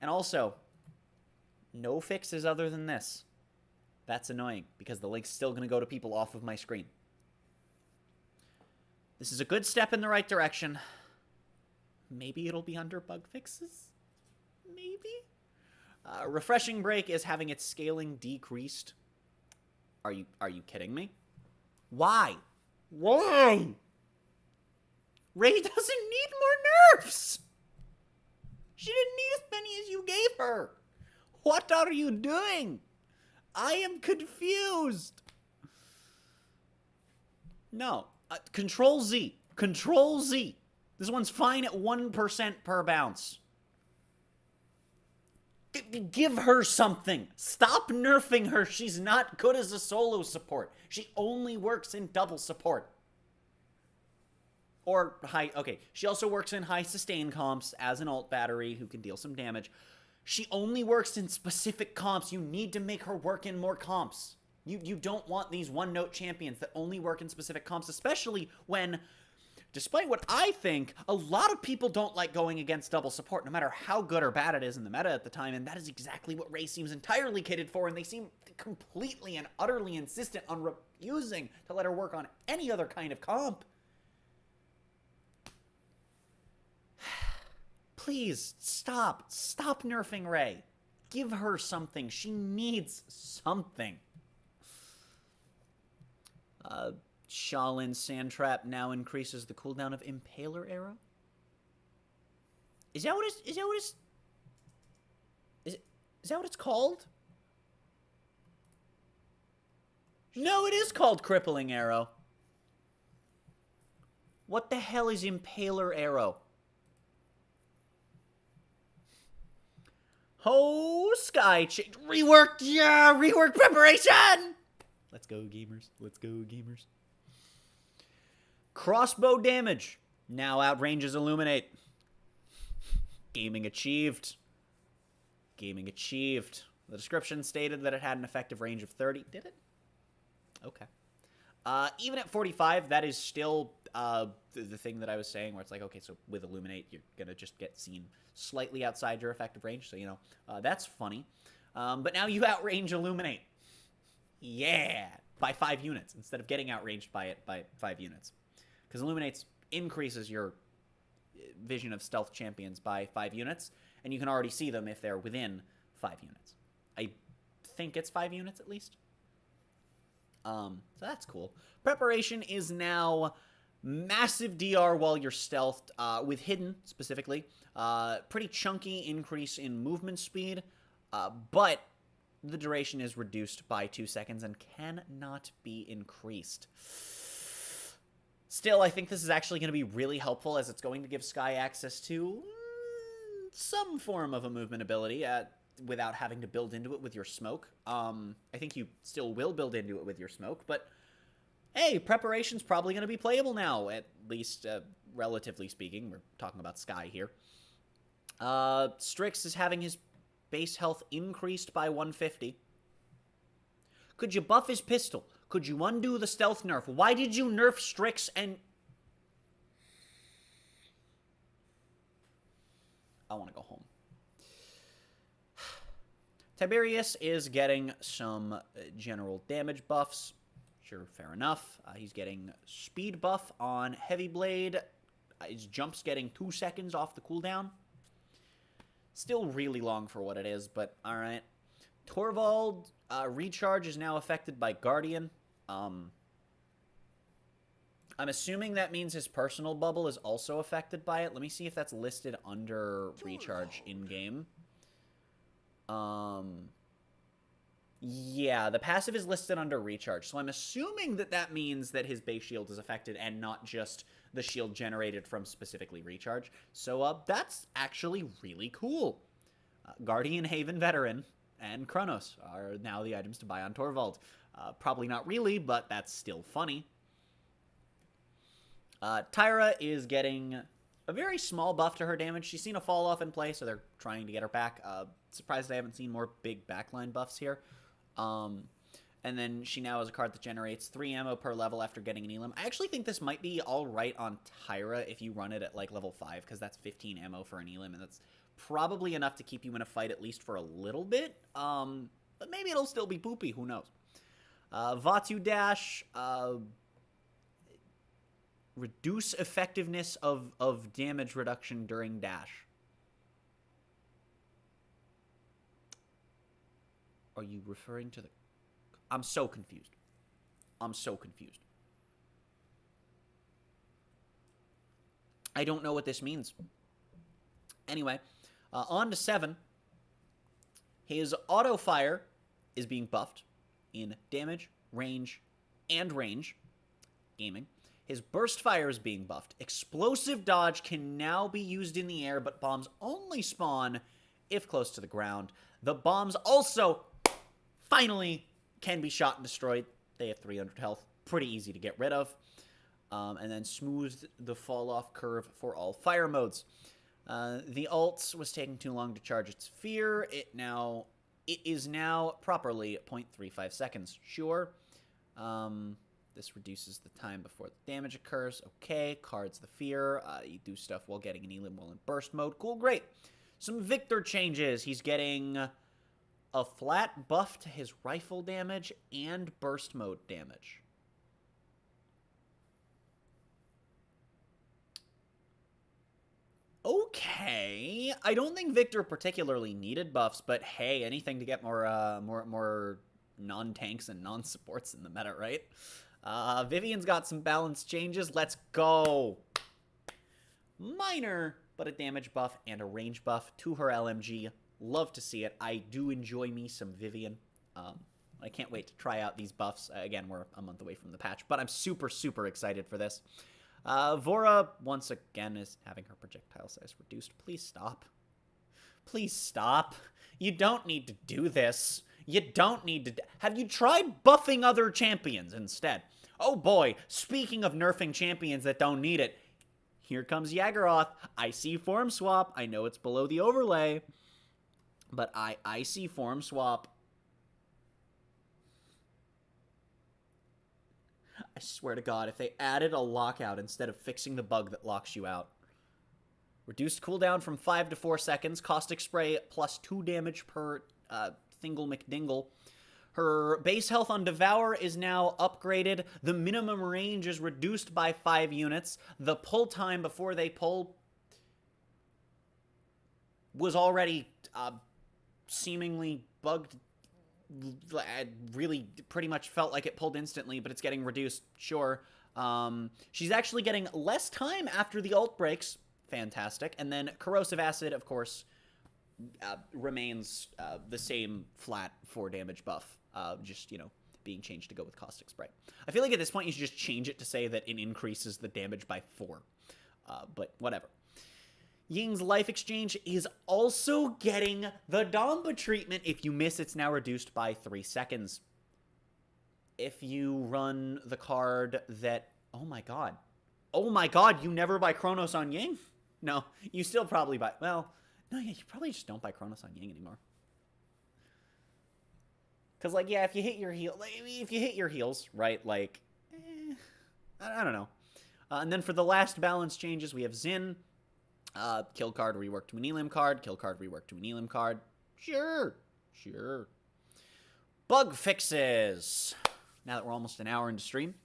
And also, no fixes other than this. That's annoying, because the link's still going to go to people off of my screen. This is a good step in the right direction. Maybe it'll be under bug fixes? Maybe? Refreshing Break is having its scaling decreased. Are you kidding me? Why? Why? Ray doesn't need more nerfs! She didn't need as many as you gave her! What are you doing? I am confused! No. Control Z. Control Z. This one's fine at 1% per bounce. Give her something. Stop nerfing her. She's not good as a solo support. She only works in double support. Or high... Okay, she also works in high sustain comps as an ult battery who can deal some damage. She only works in specific comps. You need to make her work in more comps. You don't want these one-note champions that only work in specific comps, especially when, despite what I think, a lot of people don't like going against double support, no matter how good or bad it is in the meta at the time, and that is exactly what Ray seems entirely kitted for, and they seem completely and utterly insistent on refusing to let her work on any other kind of comp. Please, stop. Stop nerfing Ray. Give her something. She needs something. Shaolin Sand Trap now increases the cooldown of Impaler Arrow. Is that what it's called? No, it is called Crippling Arrow. What the hell is Impaler Arrow? Oh, rework, yeah, rework preparation! Let's go, gamers. Let's go, gamers. Crossbow damage now outranges Illuminate. Gaming achieved. Gaming achieved. The description stated that it had an effective range of 30. Did it? Okay. Even at 45, that is still the thing that I was saying, where it's like, okay, so with Illuminate, you're going to just get seen slightly outside your effective range. So, you know, that's funny. But now you outrange Illuminate. Yeah! By 5 units, instead of getting outranged by it by 5 units. Because Illuminates increases your vision of stealth champions by 5 units, and you can already see them if they're within 5 units. I think it's 5 units at least. So that's cool. Preparation is now massive DR while you're stealthed, with Hidden specifically. Pretty chunky increase in movement speed, but the duration is reduced by 2 seconds and cannot be increased. Still, I think this is actually going to be really helpful, as it's going to give Skye access to some form of a movement ability without having to build into it with your smoke. I think you still will build into it with your smoke, but hey, Preparation's probably going to be playable now, at least relatively speaking. We're talking about Skye here. Strix is having his base health increased by 150. Could you buff his pistol? Could you undo the stealth nerf? Why did you nerf Strix and... I want to go home. Tiberius is getting some general damage buffs. Sure, fair enough. He's getting speed buff on Heavy Blade. His jump's getting 2 seconds off the cooldown. Still really long for what it is, but alright. Torvald, recharge is now affected by Guardian. I'm assuming that means his personal bubble is also affected by it. Let me see if that's listed under recharge in-game. Yeah, the passive is listed under recharge, so I'm assuming that that means that his base shield is affected and not just the shield generated from specifically recharge. So, that's actually really cool. Guardian, Haven, Veteran, and Kronos are now the items to buy on Torvald. Probably not really, but that's still funny. Tyra is getting a very small buff to her damage. She's seen a fall off in play, so they're trying to get her back. Surprised I haven't seen more big backline buffs here. And then she now has a card that generates 3 ammo per level after getting an elim. I actually think this might be alright on Tyra if you run it at like level 5, because that's 15 ammo for an elim, and that's probably enough to keep you in a fight at least for a little bit. But maybe it'll still be poopy, who knows. Vatu Dash, reduce effectiveness of damage reduction during dash. Are you referring to the... I'm so confused. I'm so confused. I don't know what this means. Anyway, on to 7. His auto fire is being buffed in damage, range, and range. Gaming. His burst fire is being buffed. Explosive dodge can now be used in the air, but bombs only spawn if close to the ground. The bombs also, finally, can be shot and destroyed. They have 300 health. Pretty easy to get rid of. And then smoothed the fall-off curve for all fire modes. The ult was taking too long to charge its fear. It is now properly 0.35 seconds. Sure. This reduces the time before the damage occurs. Okay, cards the fear. You do stuff while getting an elim while in burst mode. Cool, great. Some Victor changes. He's getting a flat buff to his rifle damage and burst mode damage. Okay. I don't think Victor particularly needed buffs, but hey, anything to get more non-tanks and non-supports in the meta, right? Vivian's got some balance changes. Let's go. Minor, but a damage buff and a range buff to her LMG. Love to see it. I do enjoy me some Vivian. I can't wait to try out these buffs. Again, we're a month away from the patch, but I'm super, super excited for this. Vora, once again, is having her projectile size reduced. Please stop. Please stop. You don't need to do this. You don't need to... Have you tried buffing other champions instead? Oh boy, speaking of nerfing champions that don't need it, here comes Yagharoth. I see form swap. I know it's below the overlay, but I see form swap. I swear to God, if they added a lockout instead of fixing the bug that locks you out. Reduced cooldown from 5 to 4 seconds. Caustic Spray plus 2 damage per Thingle McDingle. Her base health on Devour is now upgraded. The minimum range is reduced by 5 units. The pull time before they pull was already seemingly bugged. I really pretty much felt like it pulled instantly, but it's getting reduced. Sure. She's actually getting less time after the ult breaks. Fantastic. And then Corrosive Acid, of course, remains the same flat 4 damage buff. Just, you know, being changed to go with Caustic Spray. I feel like at this point you should just change it to say that it increases the damage by 4. But whatever. Ying's Life Exchange is also getting the Damba treatment. If you miss, it's now reduced by 3 seconds. If you run the card that... Oh my god. Oh my god, you never buy Chronos on Ying? No, you still probably buy... Well, no, yeah, you probably just don't buy Chronos on Ying anymore. Because, like, yeah, if you hit your heel... Like, if you hit your heels, right, like... I don't know. And then for the last balance changes, we have Xin... kill card rework to an Elim card. Kill card rework to an Elim card. Sure. Sure. Bug fixes. Now that we're almost an hour into stream.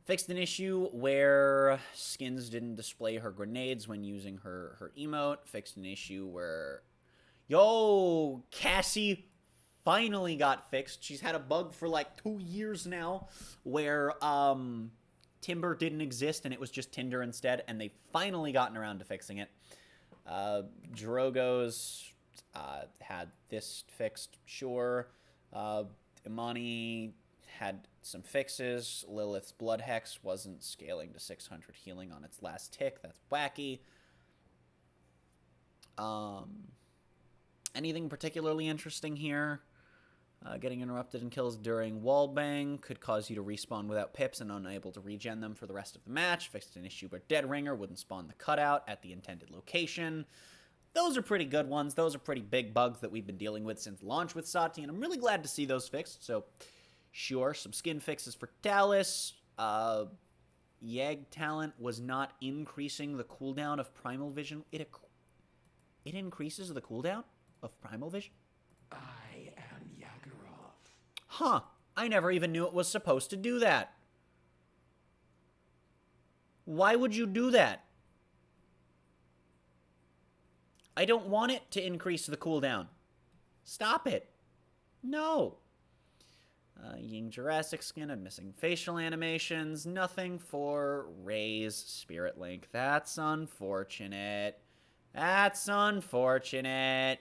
Fixed an issue where skins didn't display her grenades when using her emote. Fixed an issue where... Yo! Cassie finally got fixed. She's had a bug for like 2 years now where, Timber didn't exist, and it was just Tinder instead, and they've finally gotten around to fixing it. Drogo's had this fixed, sure. Imani had some fixes. Lilith's Blood Hex wasn't scaling to 600 healing on its last tick. That's wacky. Anything particularly interesting here? Getting interrupted in kills during wallbang could cause you to respawn without pips and unable to regen them for the rest of the match. Fixed an issue where Dead Ringer wouldn't spawn the cutout at the intended location. Those are pretty good ones. Those are pretty big bugs that we've been dealing with since launch with Sati, and I'm really glad to see those fixed. So, sure, some skin fixes for Dallas. Yeg talent was not increasing the cooldown of Primal Vision. It increases the cooldown of Primal Vision? I am Yagharoth. Huh. I never even knew it was supposed to do that. Why would you do that? I don't want it to increase the cooldown. Stop it. No. Ying Jurassic skin and missing facial animations. Nothing for Ray's Spirit Link. That's unfortunate. That's unfortunate.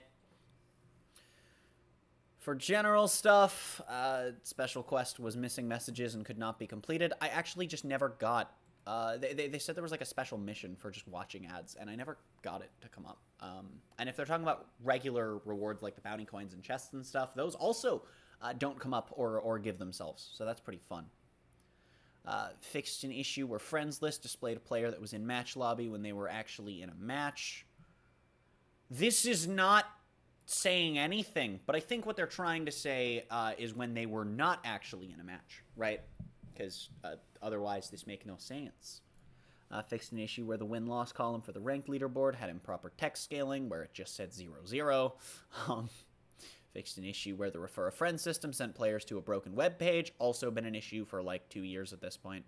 For general stuff, Special Quest was missing messages and could not be completed. I actually just never got... They said there was like a special mission for just watching ads, and I never got it to come up. And if they're talking about regular rewards like the bounty coins and chests and stuff, those also don't come up or give themselves, so that's pretty fun. Fixed an issue where friends list displayed a player that was in match lobby when they were actually in a match. This is not saying anything, but I think what they're trying to say is when they were not actually in a match, right? Because otherwise this makes no sense. Fixed an issue where the win-loss column for the ranked leaderboard had improper text scaling, where it just said 0-0. Fixed an issue where the refer a friend system sent players to a broken web page, also been an issue for like 2 years at this point.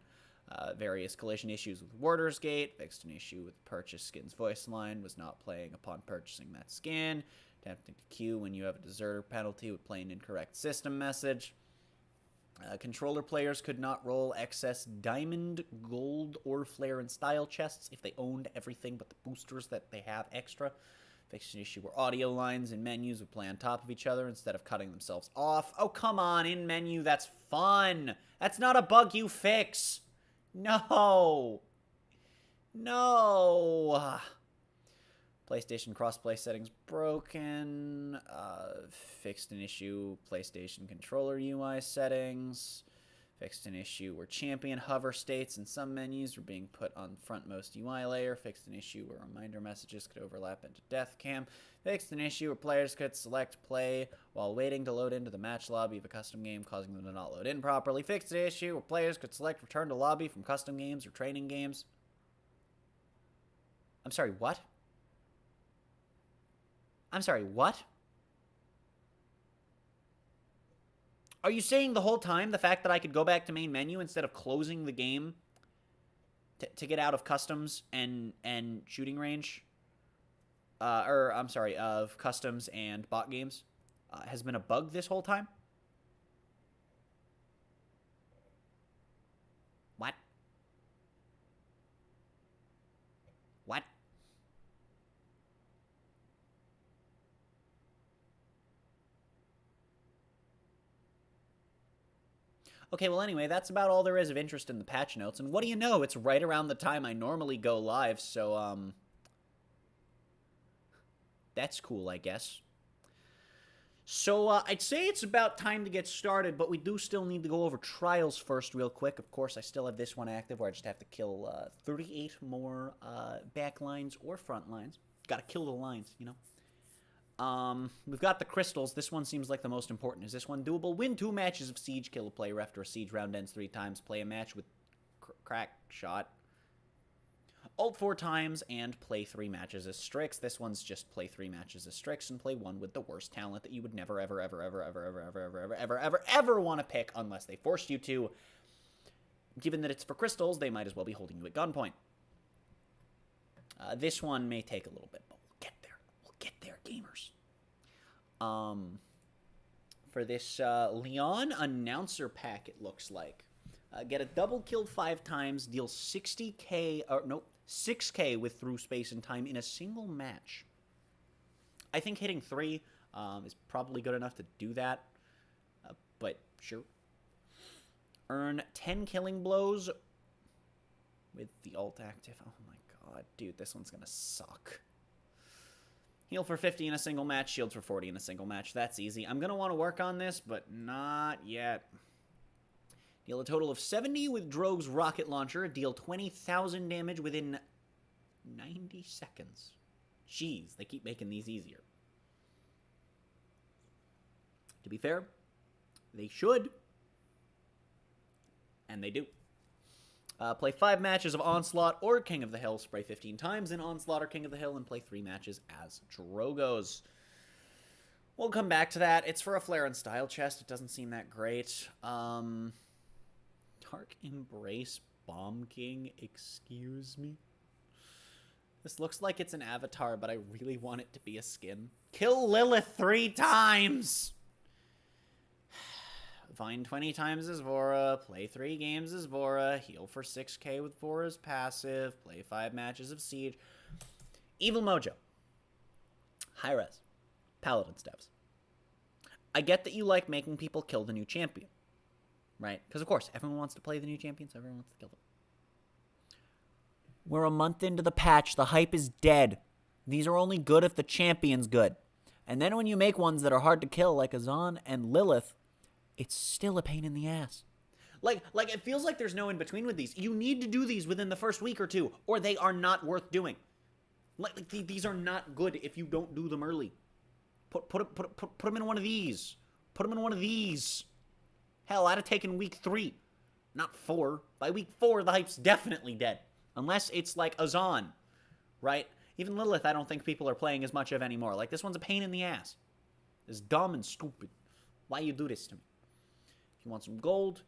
Various collision issues with Warder's Gate. Fixed an issue with purchase skin's voice line, was not playing upon purchasing that skin. Attempting to queue when you have a deserter penalty would play an incorrect system message. Controller players could not roll excess diamond, gold, or flare and style chests if they owned everything but the boosters that they have extra. Fixed an issue where audio lines and menus would play on top of each other instead of cutting themselves off. Oh, come on, in menu, that's fun. That's not a bug you fix. No. No. PlayStation crossplay settings broken. Fixed an issue, PlayStation controller UI settings. Fixed an issue where champion hover states in some menus were being put on frontmost UI layer. Fixed an issue where reminder messages could overlap into death cam. Fixed an issue where players could select play while waiting to load into the match lobby of a custom game, causing them to not load in properly. Fixed an issue where players could select return to lobby from custom games or training games. I'm sorry, what? I'm sorry, what? Are you saying the whole time the fact that I could go back to main menu instead of closing the game to get out of customs and shooting range? I'm sorry, of customs and bot games has been a bug this whole time? What? What? Okay, well, anyway, that's about all there is of interest in the patch notes. And what do you know? It's right around the time I normally go live, so, that's cool, I guess. So, I'd say it's about time to get started, but we do still need to go over trials first real quick. Of course, I still have this one active where I just have to kill 38 more back lines or front lines. Gotta kill the lines, you know? We've got the crystals. This one seems like the most important. Is this one doable? Win 2 matches of siege, kill a player after a siege round ends 3 times, play a match with crack shot, ult 4 times, and play 3 matches as Strix. This one's just play 3 matches as Strix and play 1 with the worst talent that you would never, ever, ever, ever, ever, ever, ever, ever, ever, ever, ever, ever want to pick unless they forced you to. Given that it's for crystals, they might as well be holding you at gunpoint. This one may take a little bit, but we'll get there. We'll get there, gamers. For this Leon announcer pack, it looks like. Get a double kill 5 times, deal 60k, or no, 6k with through space and time in a single match. I think hitting 3 is probably good enough to do that, but sure. Earn 10 killing blows with the ult active. Oh my god, dude, this one's gonna suck. Heal for 50 in a single match, shield for 40 in a single match. That's easy. I'm going to want to work on this, but not yet. Deal a total of 70 with Drogue's rocket launcher. Deal 20,000 damage within 90 seconds. Jeez, they keep making these easier. To be fair, they should. And they do. Play 5 matches of Onslaught or King of the Hill. Spray 15 times in Onslaught or King of the Hill and play 3 matches as Drogos. We'll come back to that. It's for a flare and style chest. It doesn't seem that great. Dark Embrace Bomb King. Excuse me. This looks like it's an avatar, but I really want it to be a skin. Kill Lilith 3 times! Find 20 times as Vora, play 3 games as Vora, heal for 6k with Vora's passive, play 5 matches of Siege. Evil Mojo. High res. Paladins devs. I get that you like making people kill the new champion. Right? Because of course, everyone wants to play the new champion, so everyone wants to kill them. We're a month into the patch, the hype is dead. These are only good if the champion's good. And then when you make ones that are hard to kill, like Azan and Lilith, it's still a pain in the ass. Like it feels like there's no in-between with these. You need to do these within the first week or 2, or they are not worth doing. Like these are not good if you don't do them early. Put them in one of these. Put them in one of these. Hell, I'd have taken week 3, not 4. By week 4, the hype's definitely dead. Unless it's like Azan, right? Even Lilith, I don't think people are playing as much of anymore. Like, this one's a pain in the ass. It's dumb and stupid. Why you do this to me? If you want some gold,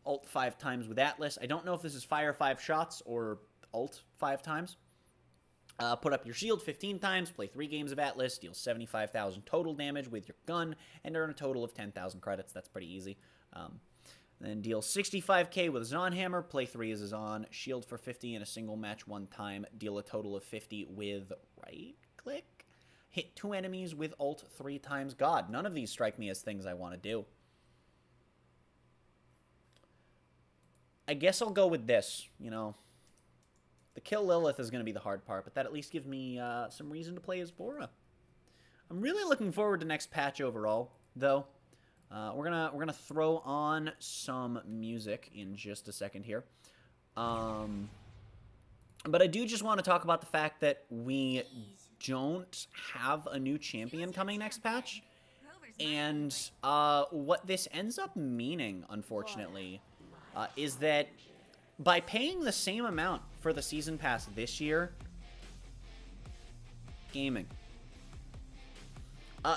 ult 5 times with Atlas. I don't know if this is fire 5 shots or ult 5 times. Put up your shield 15 times, play 3 games of Atlas, deal 75,000 total damage with your gun, and earn a total of 10,000 credits. That's pretty easy. Then deal 65k with Zon Hammer, play 3 as a Zon, shield for 50 in a single match 1 time, deal a total of 50 with right-click, hit 2 enemies with ult 3 times. God, none of these strike me as things I want to do. I guess I'll go with this, you know. The kill Lilith is going to be the hard part, but that at least gives me some reason to play as Vora. I'm really looking forward to next patch overall, though. We're gonna throw on some music in just a second here. But I do just want to talk about the fact that we don't have a new champion coming next patch. And what this ends up meaning, unfortunately, is that by paying the same amount for the Season Pass this year, gaming.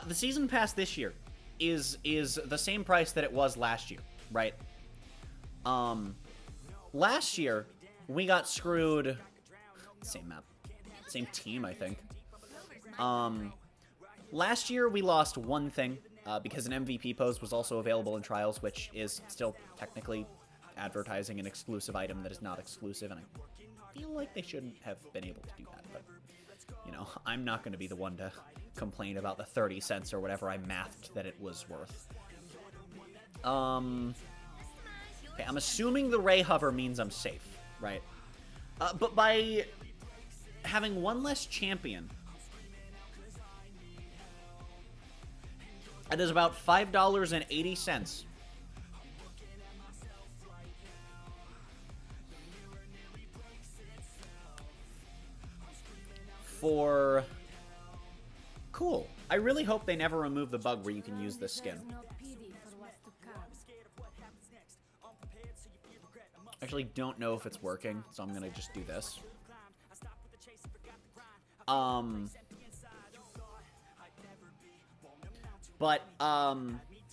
The Season Pass this year is the same price that it was last year, right? Last year, we got screwed... Same map. Same team, I think. Last year, we lost one thing, because an MVP pose was also available in Trials, which is still technically advertising an exclusive item that is not exclusive, and I feel like they shouldn't have been able to do that, but, you know, I'm not going to be the one to complain about the 30 cents or whatever I mathed that it was worth. Okay, I'm assuming the Ray Hover means I'm safe, right? But by having one less champion, it is about $5.80 for... Cool. I really hope they never remove the bug where you can use this skin. Actually, don't know if it's working, so I'm gonna just do this.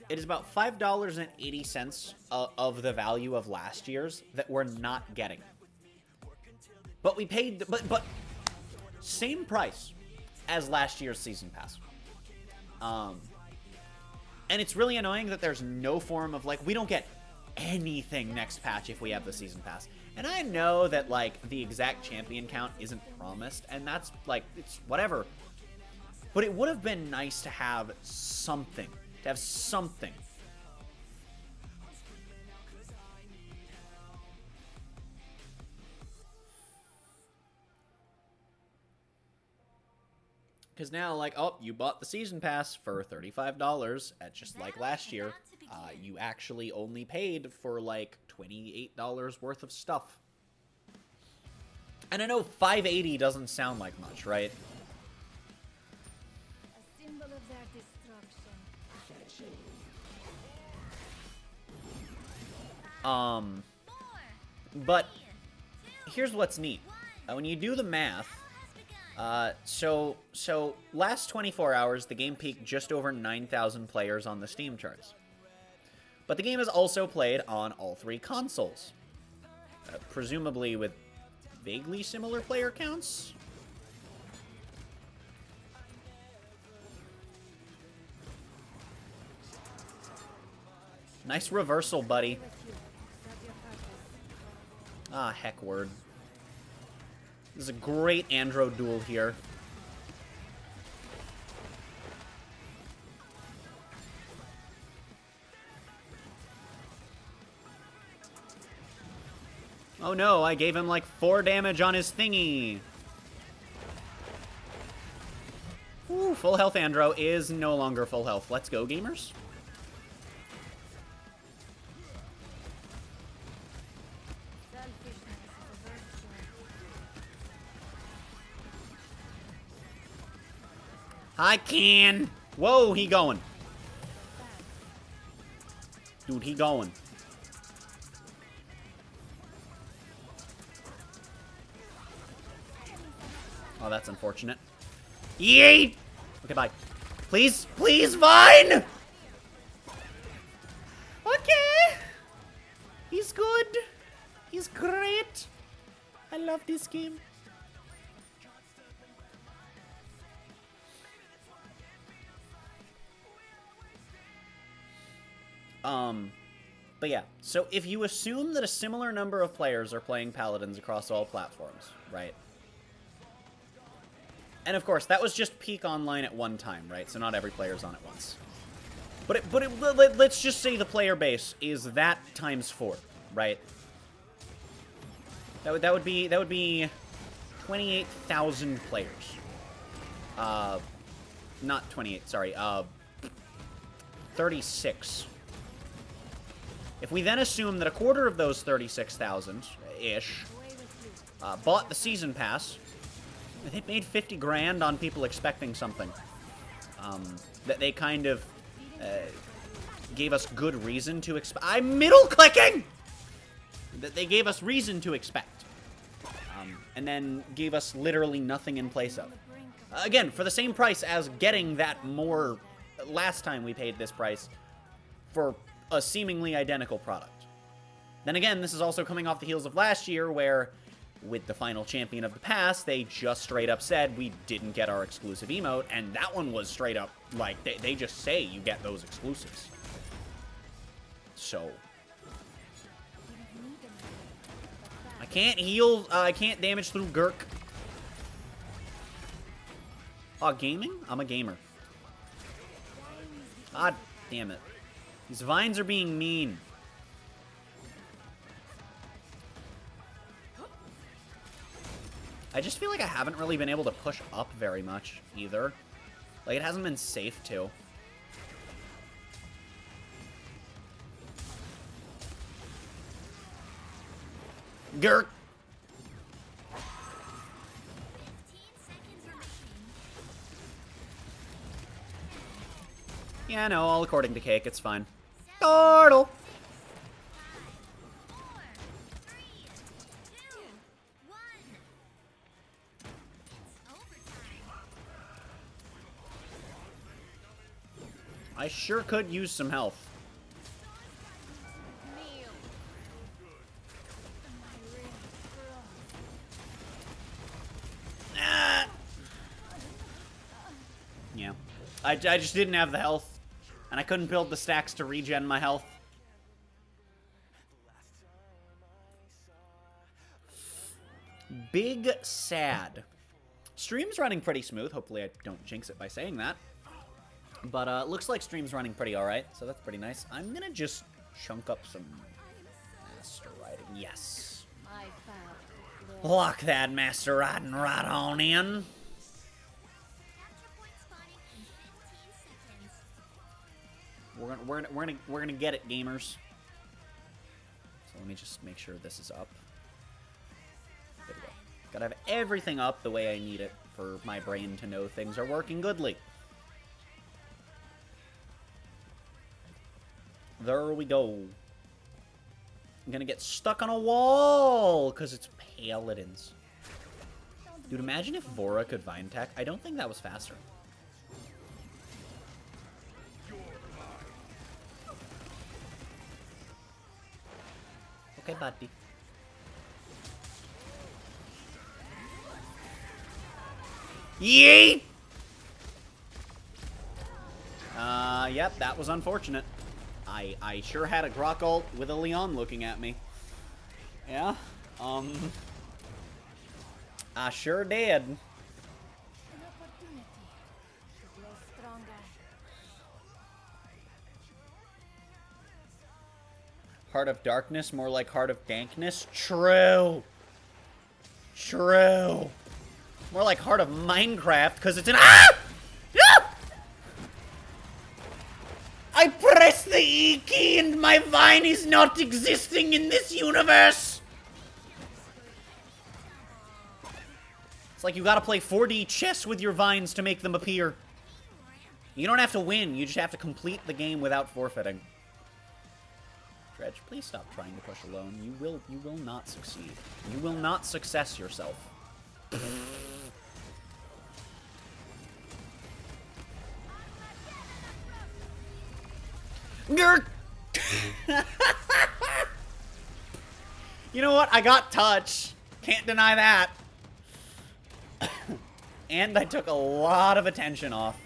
It is about $5.80 of the value of last year's that we're not getting. But we paid, but same price as last year's Season Pass. And it's really annoying that there's no form of, like, we don't get anything next patch if we have the Season Pass. And I know that, like, the exact champion count isn't promised, and that's, like, it's whatever. But it would have been nice to have something. To have something. Because now, like, oh, you bought the Season Pass for $35 at just like last year. You actually only paid for, like, $28 worth of stuff. And I know $5.80 doesn't sound like much, right? A symbol of their destruction. But here's what's neat. When you do the math, so last 24 hours, the game peaked just over 9,000 players on the Steam charts. But the game is also played on all 3 consoles, presumably with vaguely similar player counts. Nice reversal, buddy. Ah, heck word. This is a great Andro duel here. Oh no, I gave him like 4 damage on his thingy. Ooh, full health Andro is no longer full health. Let's go, gamers. I can. Whoa, he going. Dude, he going. Oh, that's unfortunate. Yeet! Okay, bye. Please, please, Vine! Okay. He's good. He's great. I love this game. But yeah, so if you assume that a similar number of players are playing Paladins across all platforms, right? And of course, that was just peak online at one time, right? So not every player's on at once. Let's just say the player base is that times 4, right? That would be 28,000 players. Not 28, sorry. 36. If we then assume that a quarter of those 36,000-ish bought the season pass, they made 50 grand on people expecting something. That they kind of gave us good reason to expect. I'm middle clicking! That they gave us reason to expect. And then gave us literally nothing in place of. Again, for the same price as getting that more last time we paid this price for a seemingly identical product. Then again, this is also coming off the heels of last year where, with the final champion of the pass, they just straight up said we didn't get our exclusive emote, and that one was straight up, like, they just say you get those exclusives. So... I can't heal, I can't damage through Gurk. Oh, gaming? I'm a gamer. God damn it. These vines are being mean. I just feel like I haven't really been able to push up very much, either. Like, it hasn't been safe to. Gurk! Yeah, no, all according to Cake, it's fine. Turtle! I sure could use some health. Ah. Yeah. I just didn't have the health. And I couldn't build the stacks to regen my health. Big sad. Stream's running pretty smooth. Hopefully I don't jinx it by saying that. But it looks like stream's running pretty alright, so that's pretty nice. I'm gonna just chunk up some master riding. Yes. Lock that master riding right on in. We're gonna get it, gamers. So let me just make sure this is up. There we go. Gotta have everything up the way I need it for my brain to know things are working goodly. There we go. I'm gonna get stuck on a wall because it's Paladins. Dude, imagine if Vora could Vine Tech. I don't think that was faster. Okay, buddy. Yeet! Yep, that was unfortunate. I sure had a Grok ult with a Leon looking at me. Yeah, I sure did. Heart of Darkness, more like Heart of Dankness? True. True. More like Heart of Minecraft, because it's an— Ah! Ah! I press the E key and my vine is not existing in this universe! It's like you gotta play 4D chess with your vines to make them appear. You don't have to win, you just have to complete the game without forfeiting. Dredge, please stop trying to push alone. You will not succeed. You will not success yourself. Gurk! You know what? I got touch. Can't deny that. And I took a lot of attention off.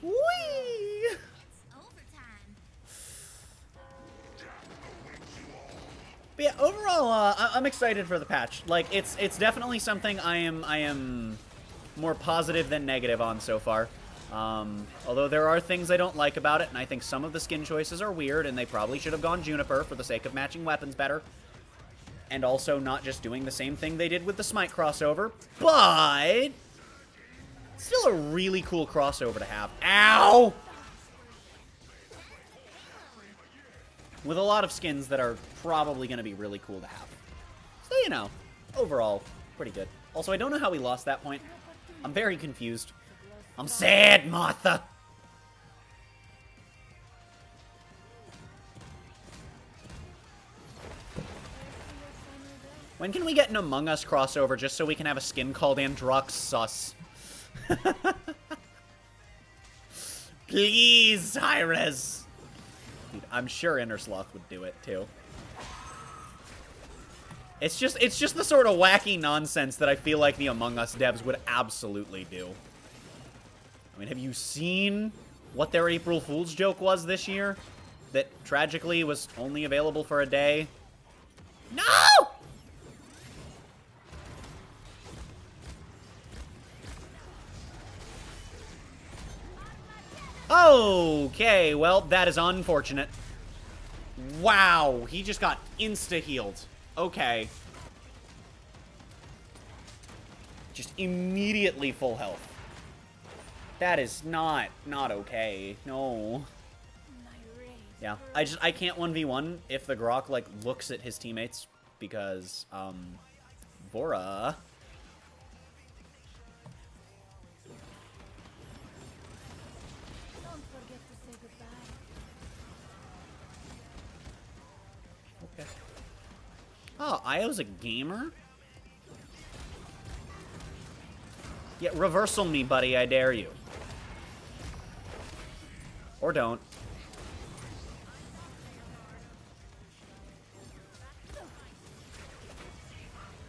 Whee! I'm excited for the patch. Like, it's definitely something I am more positive than negative on so far. Although there are things I don't like about it, and I think some of the skin choices are weird, and they probably should have gone Juniper for the sake of matching weapons better. And also not just doing the same thing they did with the Smite crossover. But still a really cool crossover to have. Ow! With a lot of skins that are probably going to be really cool to have. So, you know, overall, pretty good. Also, I don't know how we lost that point. I'm very confused. I'm sad, Martha! When can we get an Among Us crossover just so we can have a skin called Androx Sus? Please, Hi-Rez! Dude, I'm sure Innersloth would do it, too. It's just the sort of wacky nonsense that I feel like the Among Us devs would absolutely do. I mean, have you seen what their April Fool's joke was this year? That tragically was only available for a day? No! Okay, well, that is unfortunate. Wow, he just got insta-healed. Okay. Just immediately full health. That is not okay. No. Yeah, I can't 1v1 if the Grok, like, looks at his teammates, because, Vora... Oh, Io's a gamer? Yeah, reversal me, buddy, I dare you. Or don't.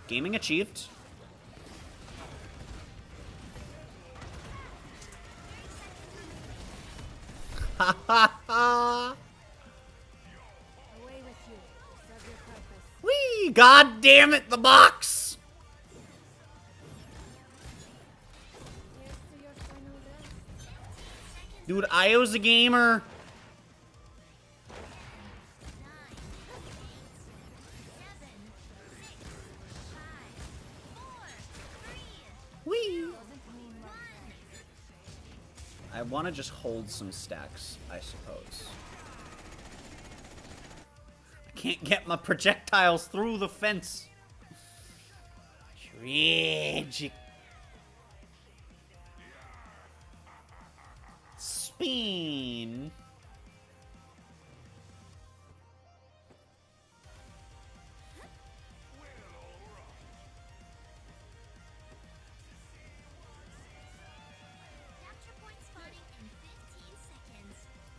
Gaming achieved. Ha ha ha! Whee! God damn it, the box! Dude, Io's a gamer. Whee! I want to just hold some stacks, I suppose. Can't get my projectiles through the fence. Tragic. Spin.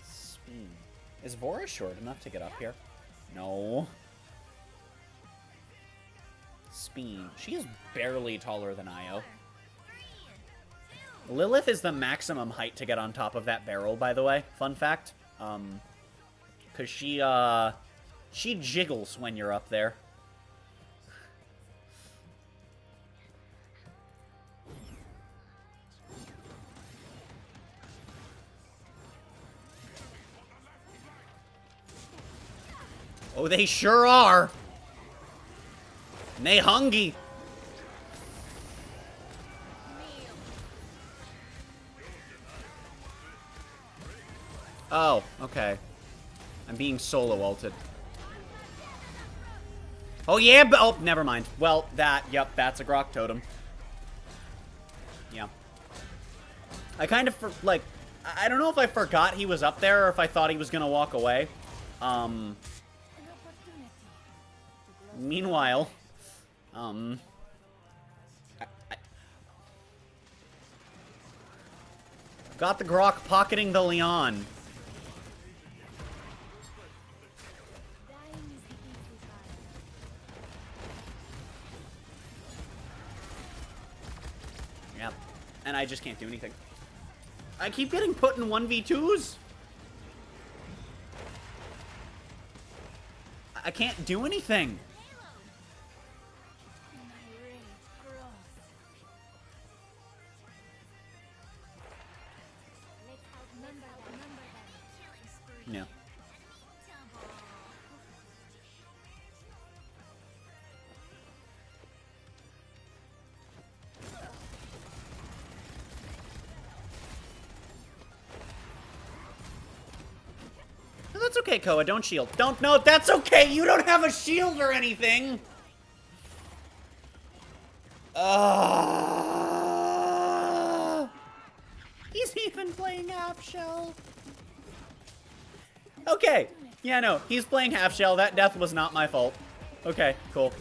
Spin. Is Vora short enough to get up here? No. Spin. She is barely taller than Io. Lilith is the maximum height to get on top of that barrel, by the way. Fun fact. Because she jiggles when you're up there. Oh, they sure are. And they hungry. Oh, okay. I'm being solo ulted. Oh, yeah, but... Oh, never mind. Well, yep, that's a Grok totem. Yeah. I kind of, like... I don't know if I forgot he was up there or if I thought he was gonna walk away. Meanwhile... got the Grok pocketing the Leon. Yep. And I just can't do anything. I keep getting put in 1v2s. I can't do anything. That's okay, Koa. Don't shield. Don't. No, that's okay. You don't have a shield or anything. He's even playing half shell. Okay. Yeah, no. He's playing half shell. That death was not my fault. Okay, cool.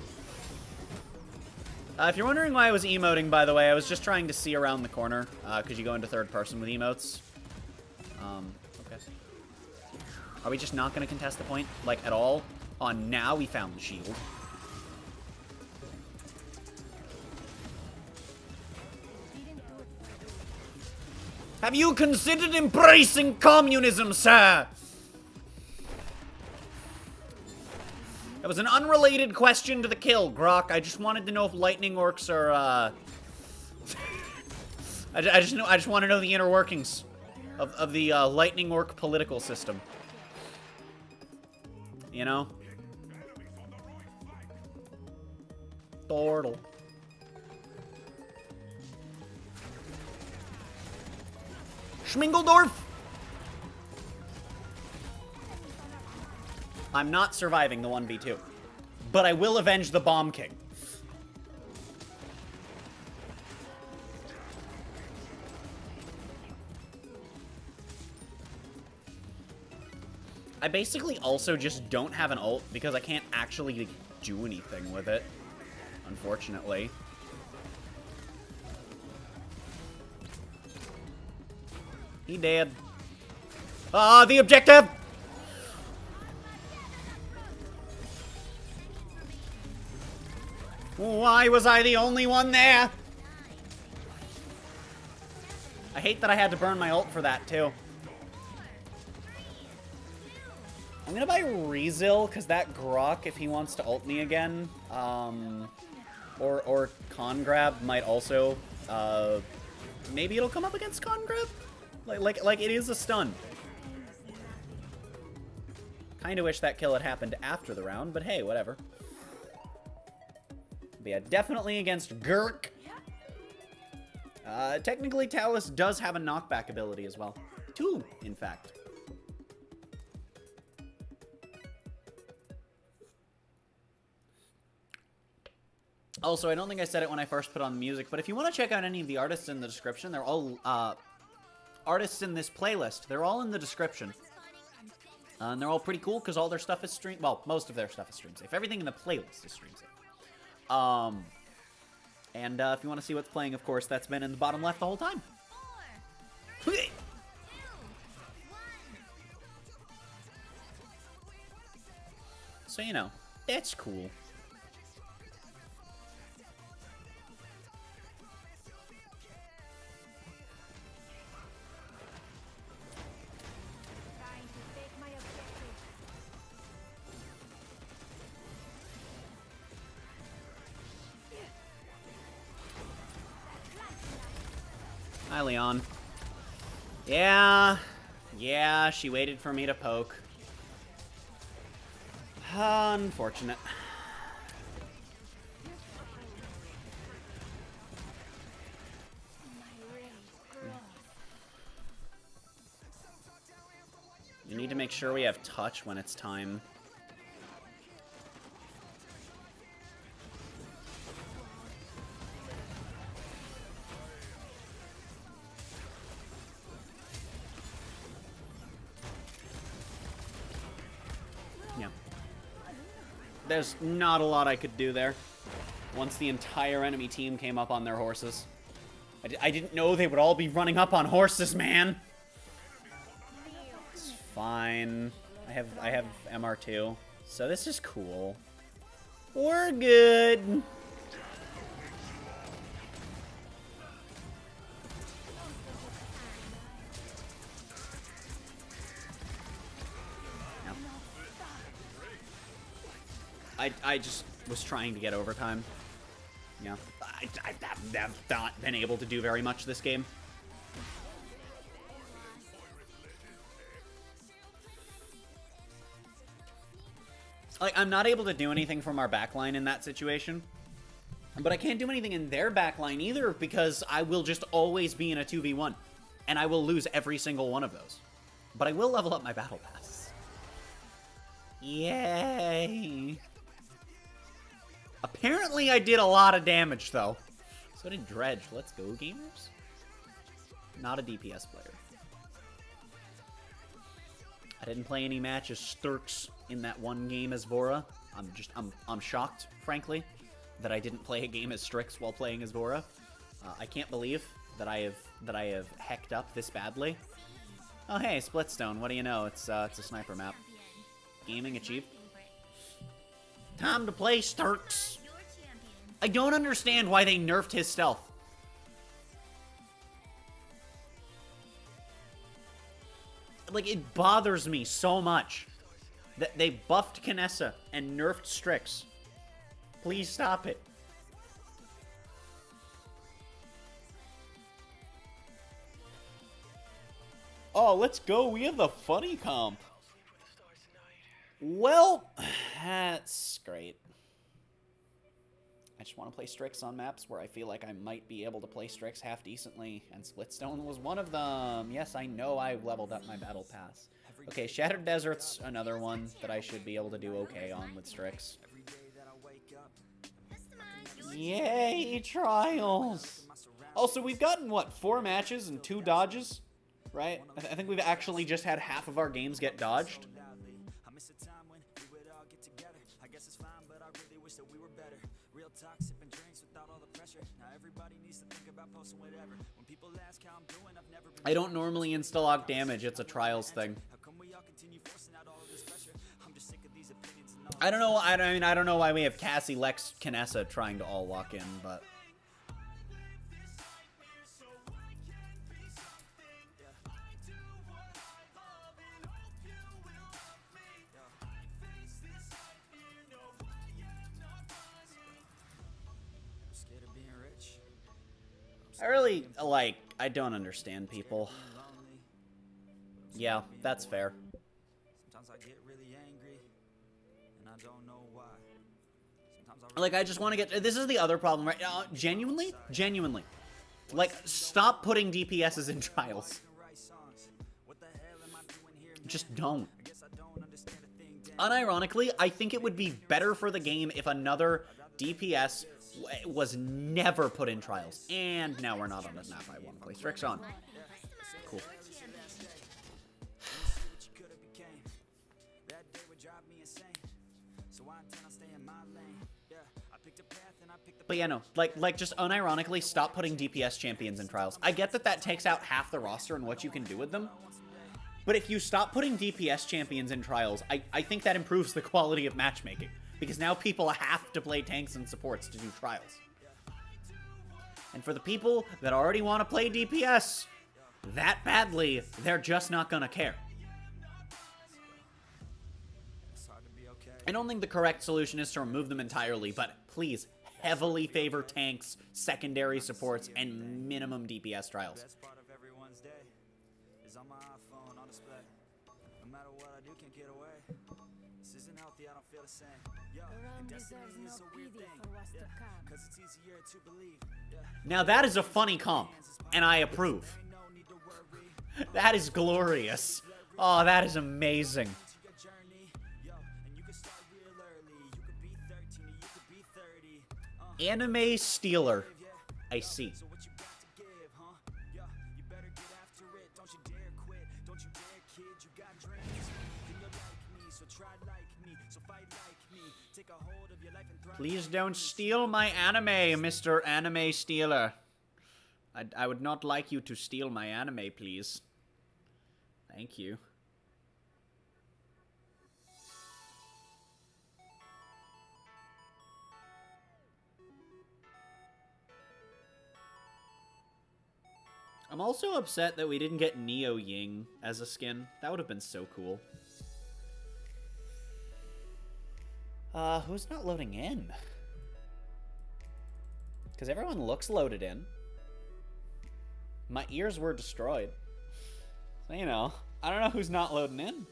If you're wondering why I was emoting, by the way, I was just trying to see around the corner, because you go into third person with emotes. Okay. Are we just not going to contest the point, like, at all? Oh, now we found the shield. Have you considered embracing communism, sir? That was an unrelated question to the kill, Grok. I just wanted to know if lightning orcs are, I just want to know the inner workings of the lightning orc political system. You know? Torvald. Schmingeldorf! I'm not surviving the 1v2. But I will avenge the Bomb King. I basically also just don't have an ult because I can't actually do anything with it. Unfortunately. He dead. Ah, the objective! Why was I the only one there? I hate that I had to burn my ult for that, too. I'm gonna buy Rezil, because that Grok, if he wants to ult me again, or Congrab might also, maybe it'll come up against Congrab? Like it is a stun. Kinda wish that kill had happened after the round, but hey, whatever. But yeah, definitely against Gurk. Technically, Talus does have a knockback ability as well. 2, in fact. Also, I don't think I said it when I first put on the music, but if you want to check out any of the artists in the description, they're all, artists in this playlist. They're all in the description. And they're all pretty cool, because all their stuff is stream... Well, most of their stuff is stream safe. Everything in the playlist is stream safe. And if you want to see what's playing, of course, that's been in the bottom left the whole time. So, you know, that's cool. Hi, Leon. Yeah, she waited for me to poke. Unfortunate. You need to make sure we have touch when it's time. There's not a lot I could do there. Once the entire enemy team came up on their horses. I didn't know they would all be running up on horses, man. It's fine. I have MR2. So this is cool. We're good. I just was trying to get overtime. Yeah. I've not been able to do very much this game. Like, I'm not able to do anything from our backline in that situation. But I can't do anything in their backline either because I will just always be in a 2v1. And I will lose every single one of those. But I will level up my battle pass. Yay! Apparently I did a lot of damage, though. So did Dredge. Let's go, gamers. Not a DPS player. I didn't play any match as Sturks in that one game as Vora. I'm shocked, frankly, that I didn't play a game as Strix while playing as Vora. I can't believe that I have hecked up this badly. Oh hey, Splitstone. What do you know? It's a sniper map. Gaming achieved. Time to play Sturks. I don't understand why they nerfed his stealth. Like, it bothers me so much that they buffed Kinessa and nerfed Strix. Please stop it. Oh, let's go. We have the funny comp. Well, that's great. I just want to play Strix on maps where I feel like I might be able to play Strix half decently, and Splitstone was one of them. Yes, I know I leveled up my battle pass. Okay, Shattered Desert's another one that I should be able to do okay on with Strix. Yay, trials! Also, we've gotten, what, 4 matches and 2 dodges? Right? I think we've actually just had half of our games get dodged. I don't normally insta-log damage, it's a trials thing. I don't know, I don't know why we have Cassie, Lex, Kinessa trying to all walk in, but... I really, like, I don't understand people. Yeah, that's fair. Sometimes I get really angry, and I don't know why. Like, I just want to get... This is the other problem, right? Genuinely? Genuinely. Like, stop putting DPSs in trials. Just don't. Unironically, I think it would be better for the game if another DPS was never put in trials. And now we're not on this map. I want to play Strix on. Cool. But yeah, no, like just unironically stop putting DPS champions in trials. I get that that takes out half the roster and what you can do with them. But if you stop putting DPS champions in trials, I think that improves the quality of matchmaking. Because now people have to play tanks and supports to do trials. And for the people that already want to play DPS that badly, they're just not gonna care. I don't think the correct solution is to remove them entirely, but please heavily favor tanks, secondary supports, and minimum DPS trials. Now that is a funny comp, and I approve. That is glorious. Oh, that is amazing. Anime Stealer. I see. Please don't steal my anime, Mr. Anime Stealer. I would not like you to steal my anime, please. Thank you. I'm also upset that we didn't get Neo Ying as a skin. That would have been so cool. Who's not loading in? Because everyone looks loaded in. My ears were destroyed. So, you know, I don't know who's not loading in.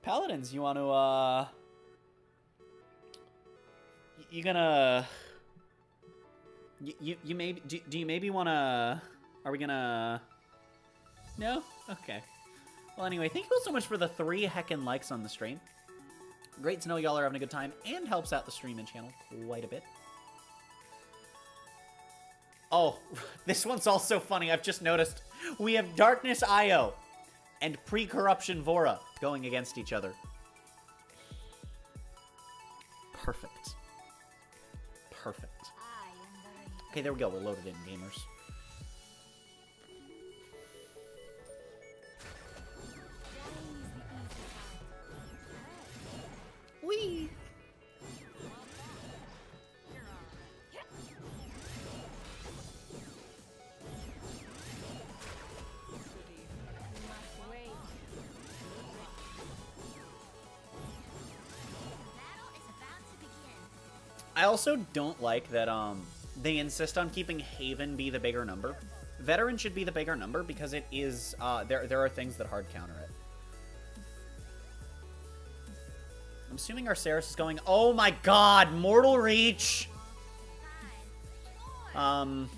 Paladins, you want to, You gonna... You maybe... Do you maybe want to... Are we gonna... No? Okay. Well, anyway, thank you all so much for the 3 heckin' likes on the stream. Great to know y'all are having a good time and helps out the stream and channel quite a bit. Oh, this one's also funny. I've just noticed we have Darkness Io and Pre-Corruption Vora going against each other. Perfect. Perfect. I am the reaper. Okay, there we go. We're loaded in, gamers. Whee! I also don't like that they insist on keeping Haven be the bigger number. Veteran should be the bigger number because it is there are things that hard counter it. I'm assuming our Saris is going. Oh my God, Mortal Reach. Hot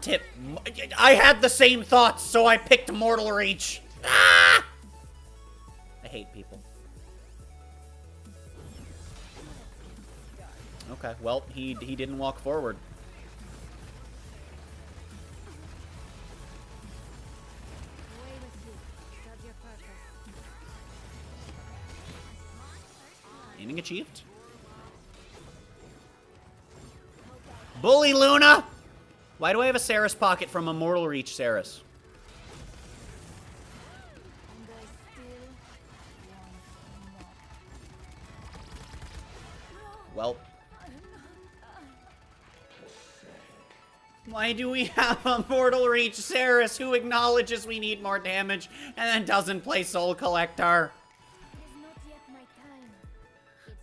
tip. I had the same thoughts, so I picked Mortal Reach. Ah! I hate people. Okay, well, he didn't walk forward. Away with you. Serve your purpose. Aiming achieved. Bully Luna! Why do I have a Saris pocket from a Mortal Reach Saris? And I still want more. Well. Why do we have a Mortal Reach Saris who acknowledges we need more damage and then doesn't play Soul Collector? It is not yet my time. It's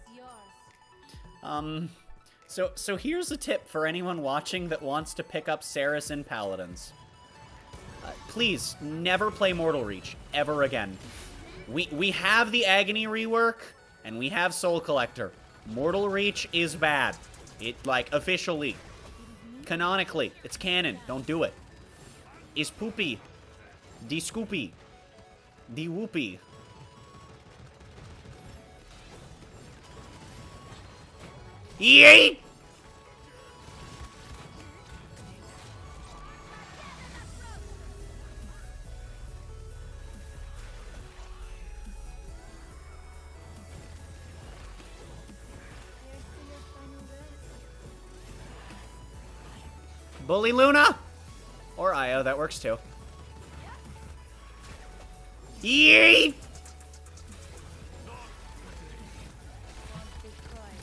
yours. So here's a tip for anyone watching that wants to pick up Saris and Paladins. Please, never play Mortal Reach, ever again. We have the Agony rework, and we have Soul Collector. Mortal Reach is bad. It, like, officially. Canonically. It's canon. Don't do it. Is poopy. De scoopy. De whoopy. Yeet! Here's to your final breath. Bully Luna! Or Io, that works too. Yeet!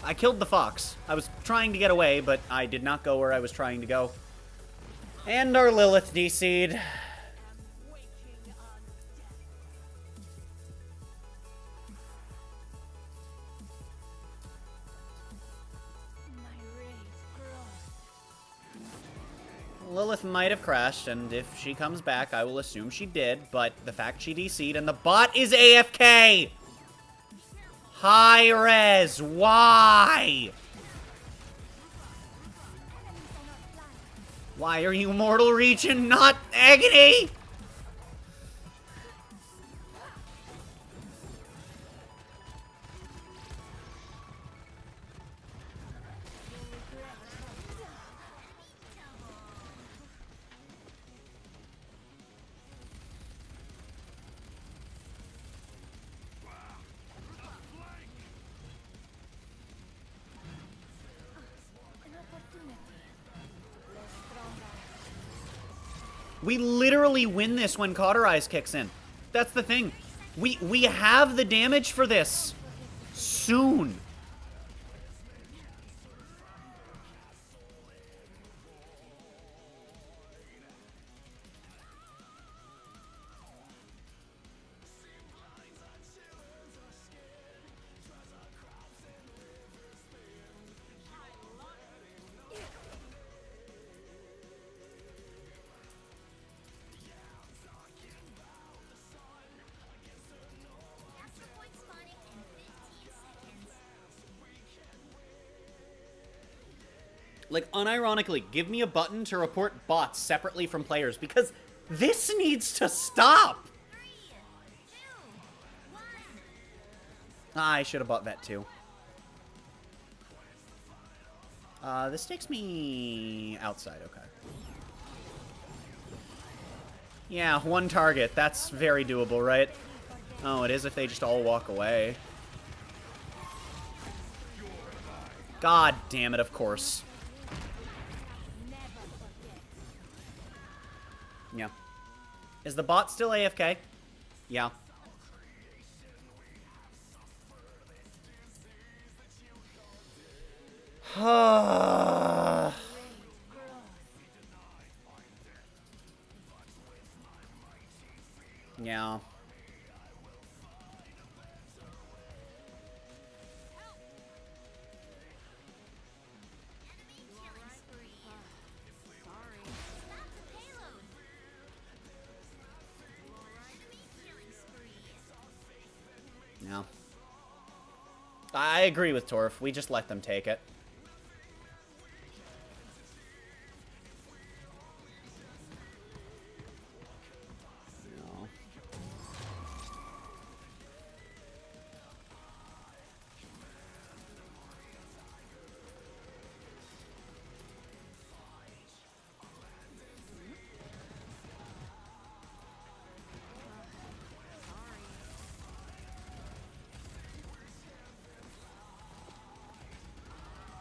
I killed the fox. I was trying to get away, but I did not go where I was trying to go. And our Lilith DC'd. My rage grows. Lilith might have crashed, and if she comes back, I will assume she did, but the fact she DC'd and the bot is AFK! High res, why? Why are you Mortal Reach and not Agony? An opportunity. Less stronger. We literally win this when Cauterize kicks in. That's the thing. We have the damage for this. Soon. Like, unironically, give me a button to report bots separately from players, because This needs to stop! I should have bought Vet too. This takes me outside, okay. Yeah, one target. That's very doable, right? Oh, it is if they just all walk away. God damn it, of course. Yeah. Is the bot still AFK? Yeah. Yeah. Yeah. I agree with Torf. We just let them take it. No.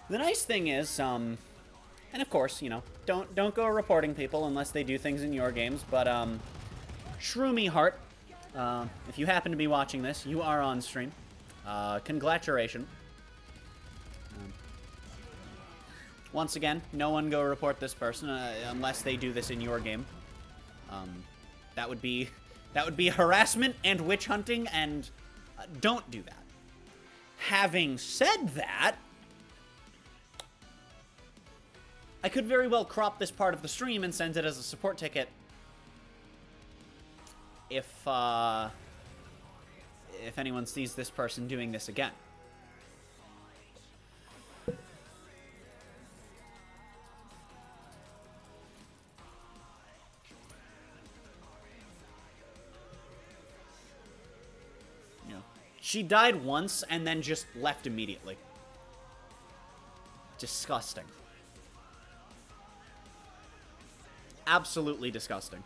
The nice thing is, and of course, you know, don't go reporting people unless they do things in your games, but, Shroomy Heart, if you happen to be watching this, you are on stream. Congratulations. Once again, no one go report this person, unless they do this in your game. That would be harassment and witch hunting, and don't do that. Having said that, I could very well crop this part of the stream and send it as a support ticket if anyone sees this person doing this again. You know, she died once and then just left immediately. Disgusting. Absolutely disgusting.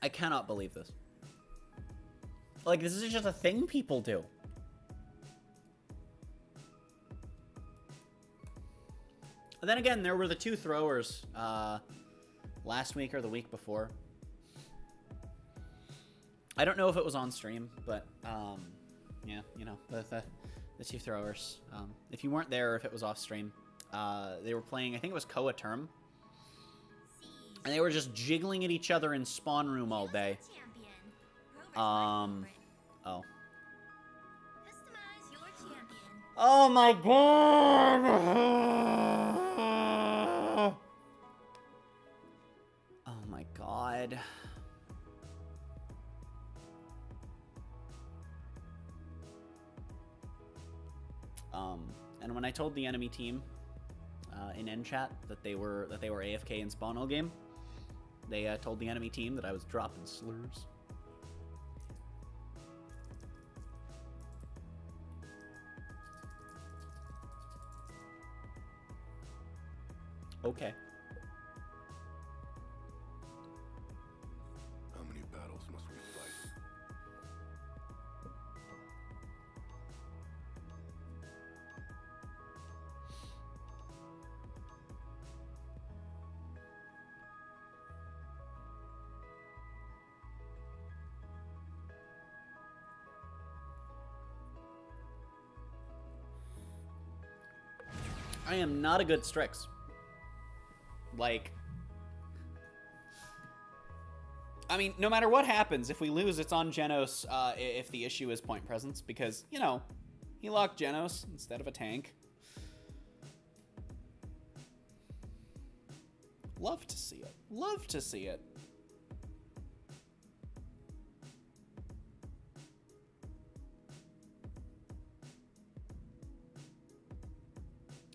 I cannot believe this. Like, this is just a thing people do. And then again, there were the two throwers last week or the week before. I don't know if it was on stream, but yeah, you know, the two throwers. If you weren't there or if it was off stream, they were playing, I think it was Koa Term. And they were just jiggling at each other in spawn room all day. Oh. Oh my god! Oh my god. And when I told the enemy team in end chat that they were AFK in spawn all game, they told the enemy team that I was dropping slurs. Okay. How many battles must we fight? I am not a good Strix. Like, I mean, no matter what happens, if we lose, it's on Genos if the issue is point presence, because, you know, he locked Genos instead of a tank. Love to see it. Love to see it.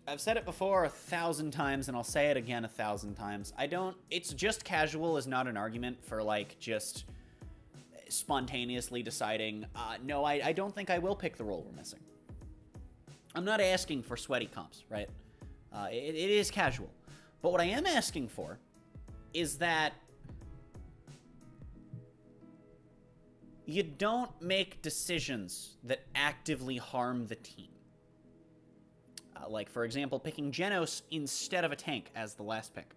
I've said it before 1,000 times, and I'll say it again 1,000 times. It's just casual is not an argument for, like, just spontaneously deciding, no, I don't think I will pick the role we're missing. I'm not asking for sweaty comps, right? It is casual. But what I am asking for is that you don't make decisions that actively harm the team. Like, for example, picking Genos instead of a tank as the last pick.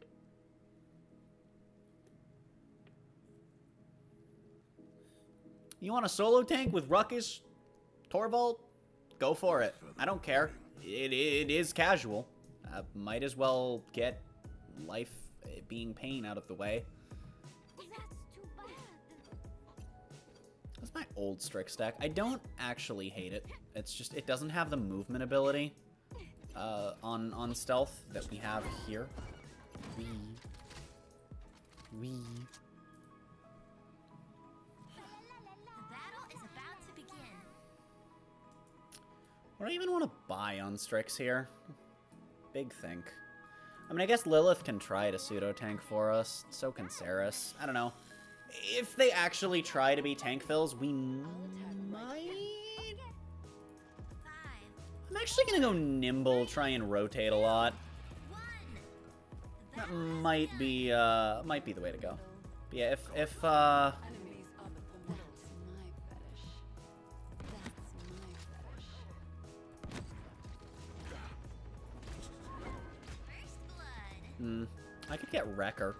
You want a solo tank with Ruckus, Torvald? Go for it. I don't care. It is casual. Might as well get life being pain out of the way. That's too bad. That's my old Strix deck. I don't actually hate it. It's just, it doesn't have the movement ability on stealth that we have here. Wee. The battle is about to begin. What do I even want to buy on Strix here? Big think. I mean, I guess Lilith can try to pseudo-tank for us. So can Saris. I don't know. If they actually try to be tank fills, we might... I'm actually gonna go Nimble, try and rotate a lot. That might be the way to go. But yeah, if Enemies are the that's my fetish. That's my fetish. First blood. I could get Wrecker.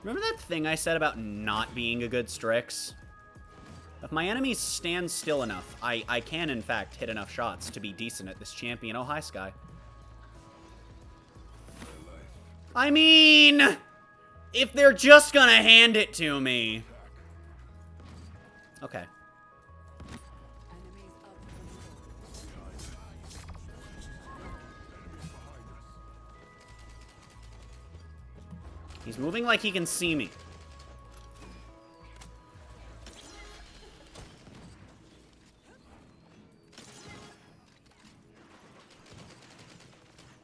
Remember that thing I said about not being a good Strix? If my enemies stand still enough, I can, in fact, hit enough shots to be decent at this champion. Oh, hi, Sky. I mean, if they're just gonna hand it to me. Okay. Enemies up He's moving like he can see me.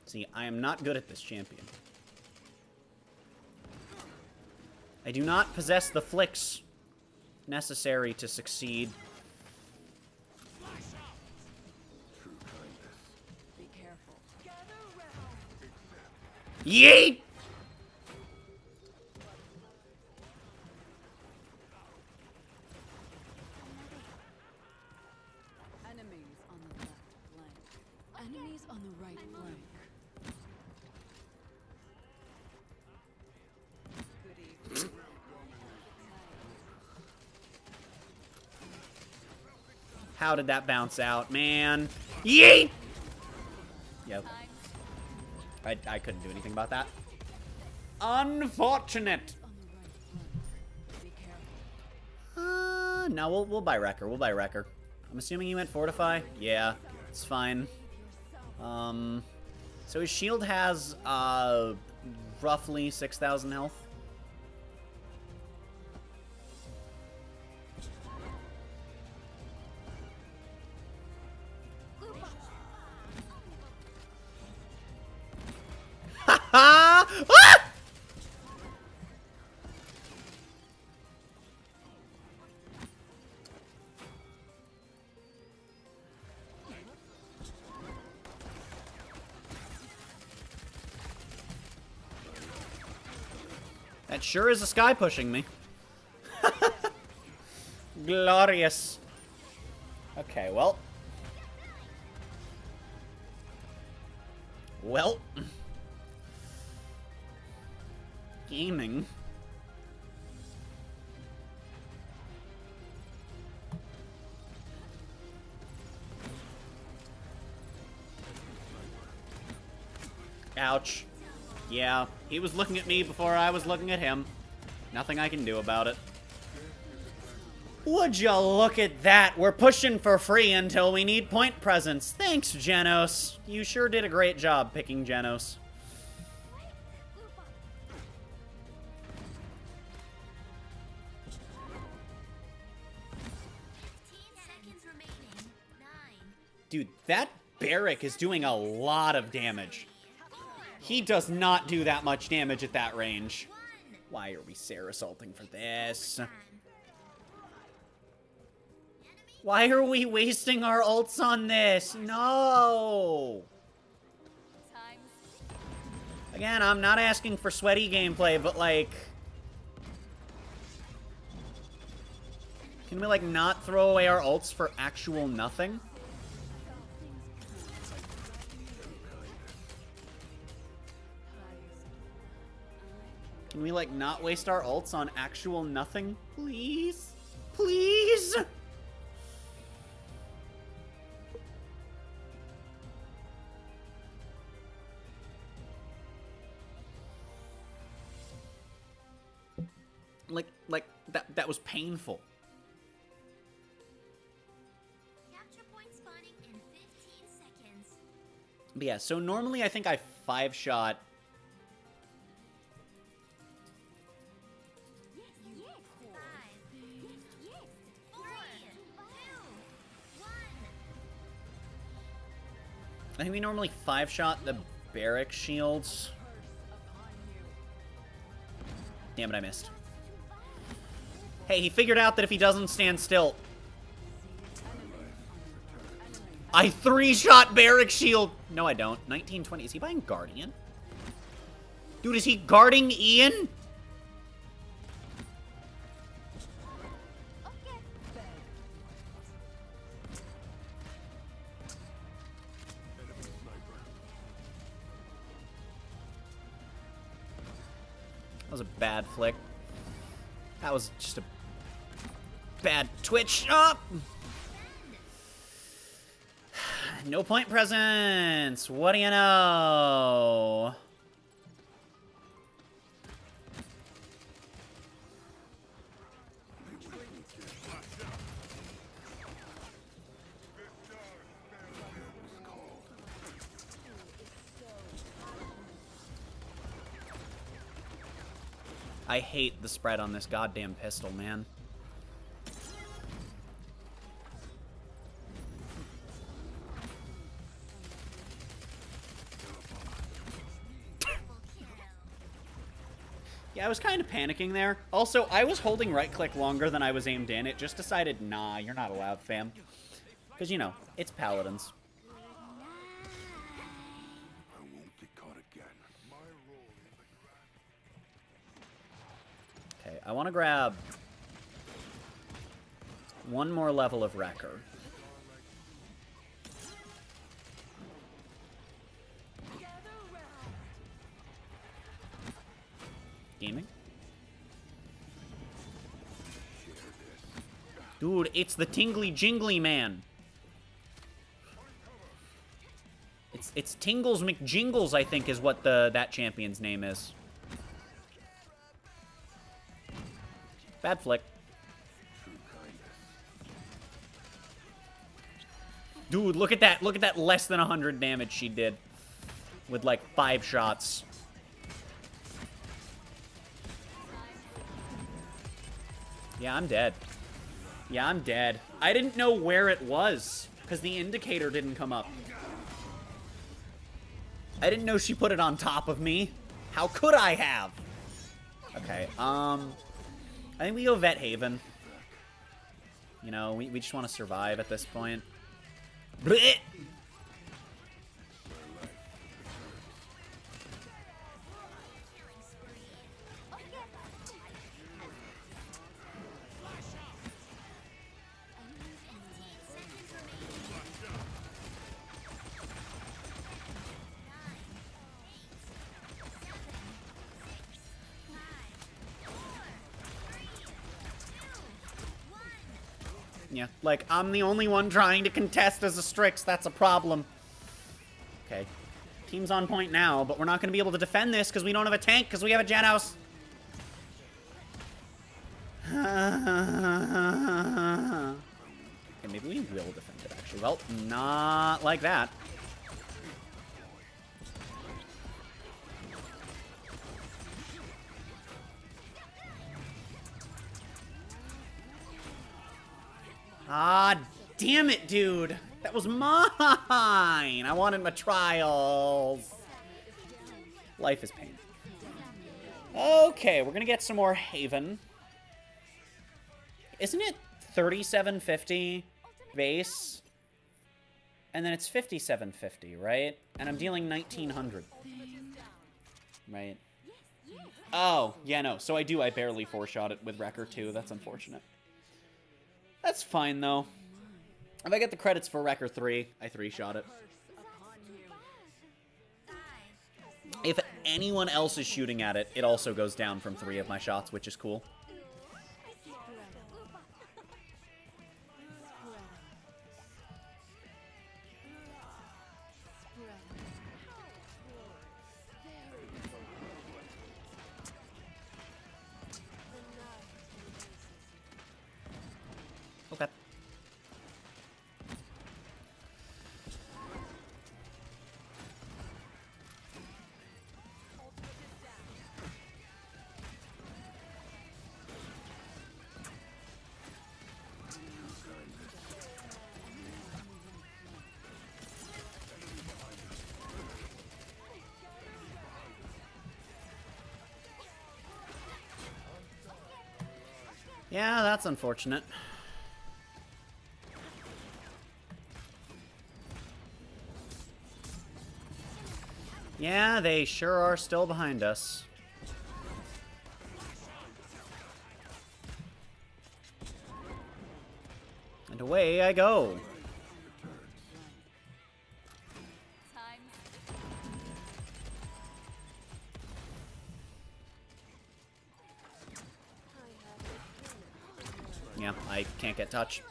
See, I am not good at this champion. I do not possess the flicks necessary to succeed. Be careful. Yeet! Enemies on the left flank. Enemies on the right flank. Good evening. How did that bounce out, man? Yeet! Yep. I couldn't do anything about that. Unfortunate. On the right flank. Be careful. No, we'll buy Wrecker. We'll buy Wrecker. I'm assuming you went Fortify? Yeah, it's fine. So his shield has, roughly 6,000 health. Ha ha! Ah! That sure is a Sky pushing me. Glorious. Okay, well. Well. Gaming. Ouch. Yeah, he was looking at me before I was looking at him. Nothing I can do about it. Would you look at that? We're pushing for free until we need point presence. Thanks, Genos. You sure did a great job picking Genos. Dude, that Barrack is doing a lot of damage. He does not do that much damage at that range. Why are we Sarah salting for this? Why are we wasting our ults on this? No! Again, I'm not asking for sweaty gameplay, but like... Can we like not throw away our ults for actual nothing? Can we, like, not waste our ults on actual nothing? Please? Please? Like, that was painful. Capture point spawning in 15 seconds. But yeah, so normally I think I 5-shot... I think we normally 5-shot the barrack shields. Damn it, I missed. Hey, he figured out that if he doesn't stand still... I 3-shot barrack shield! No, I don't. 1920. Is he buying Guardian? Dude, is he guarding Ian? That was a bad flick. That was just a bad twitch. Up. No point presence. What do you know? I hate the spread on this goddamn pistol, man. Yeah, I was kind of panicking there. Also, I was holding right-click longer than I was aimed in. It just decided, nah, you're not allowed, fam. Because, you know, it's Paladins. I won't get caught again. Okay, I want to grab one more level of Wrecker. Gaming? Dude, it's the Tingly Jingly Man. It's Tingles McJingles, I think, is what that champion's name is. Bad flick. Dude, look at that. Look at that less than 100 damage she did. With like 5 shots. Yeah, I'm dead. Yeah, I'm dead. I didn't know where it was, because the indicator didn't come up. I didn't know she put it on top of me. How could I have? Okay, I think we go Vet Haven. You know, we just want to survive at this point. Blech! Yeah, like, I'm the only one trying to contest as a Strix. That's a problem. Okay. Team's on point now, but we're not going to be able to defend this because we don't have a tank because we have a Genos. Okay, maybe we will defend it, actually. Well, not like that. Ah, damn it, dude. That was mine. I wanted my trials. Life is pain. Okay, we're going to get some more Haven. Isn't it 3750 base? And then it's 5750, right? And I'm dealing 1900. Right? Oh, yeah, no. So I barely four-shot it with Wrecker, too. That's unfortunate. That's fine, though. If I get the credits for Wrecker 3, I three-shot it. If anyone else is shooting at it, it also goes down from 3 of my shots, which is cool. Okay. Yeah, that's unfortunate. Yeah, they sure are still behind us. And away I go. Yeah, I can't get touch.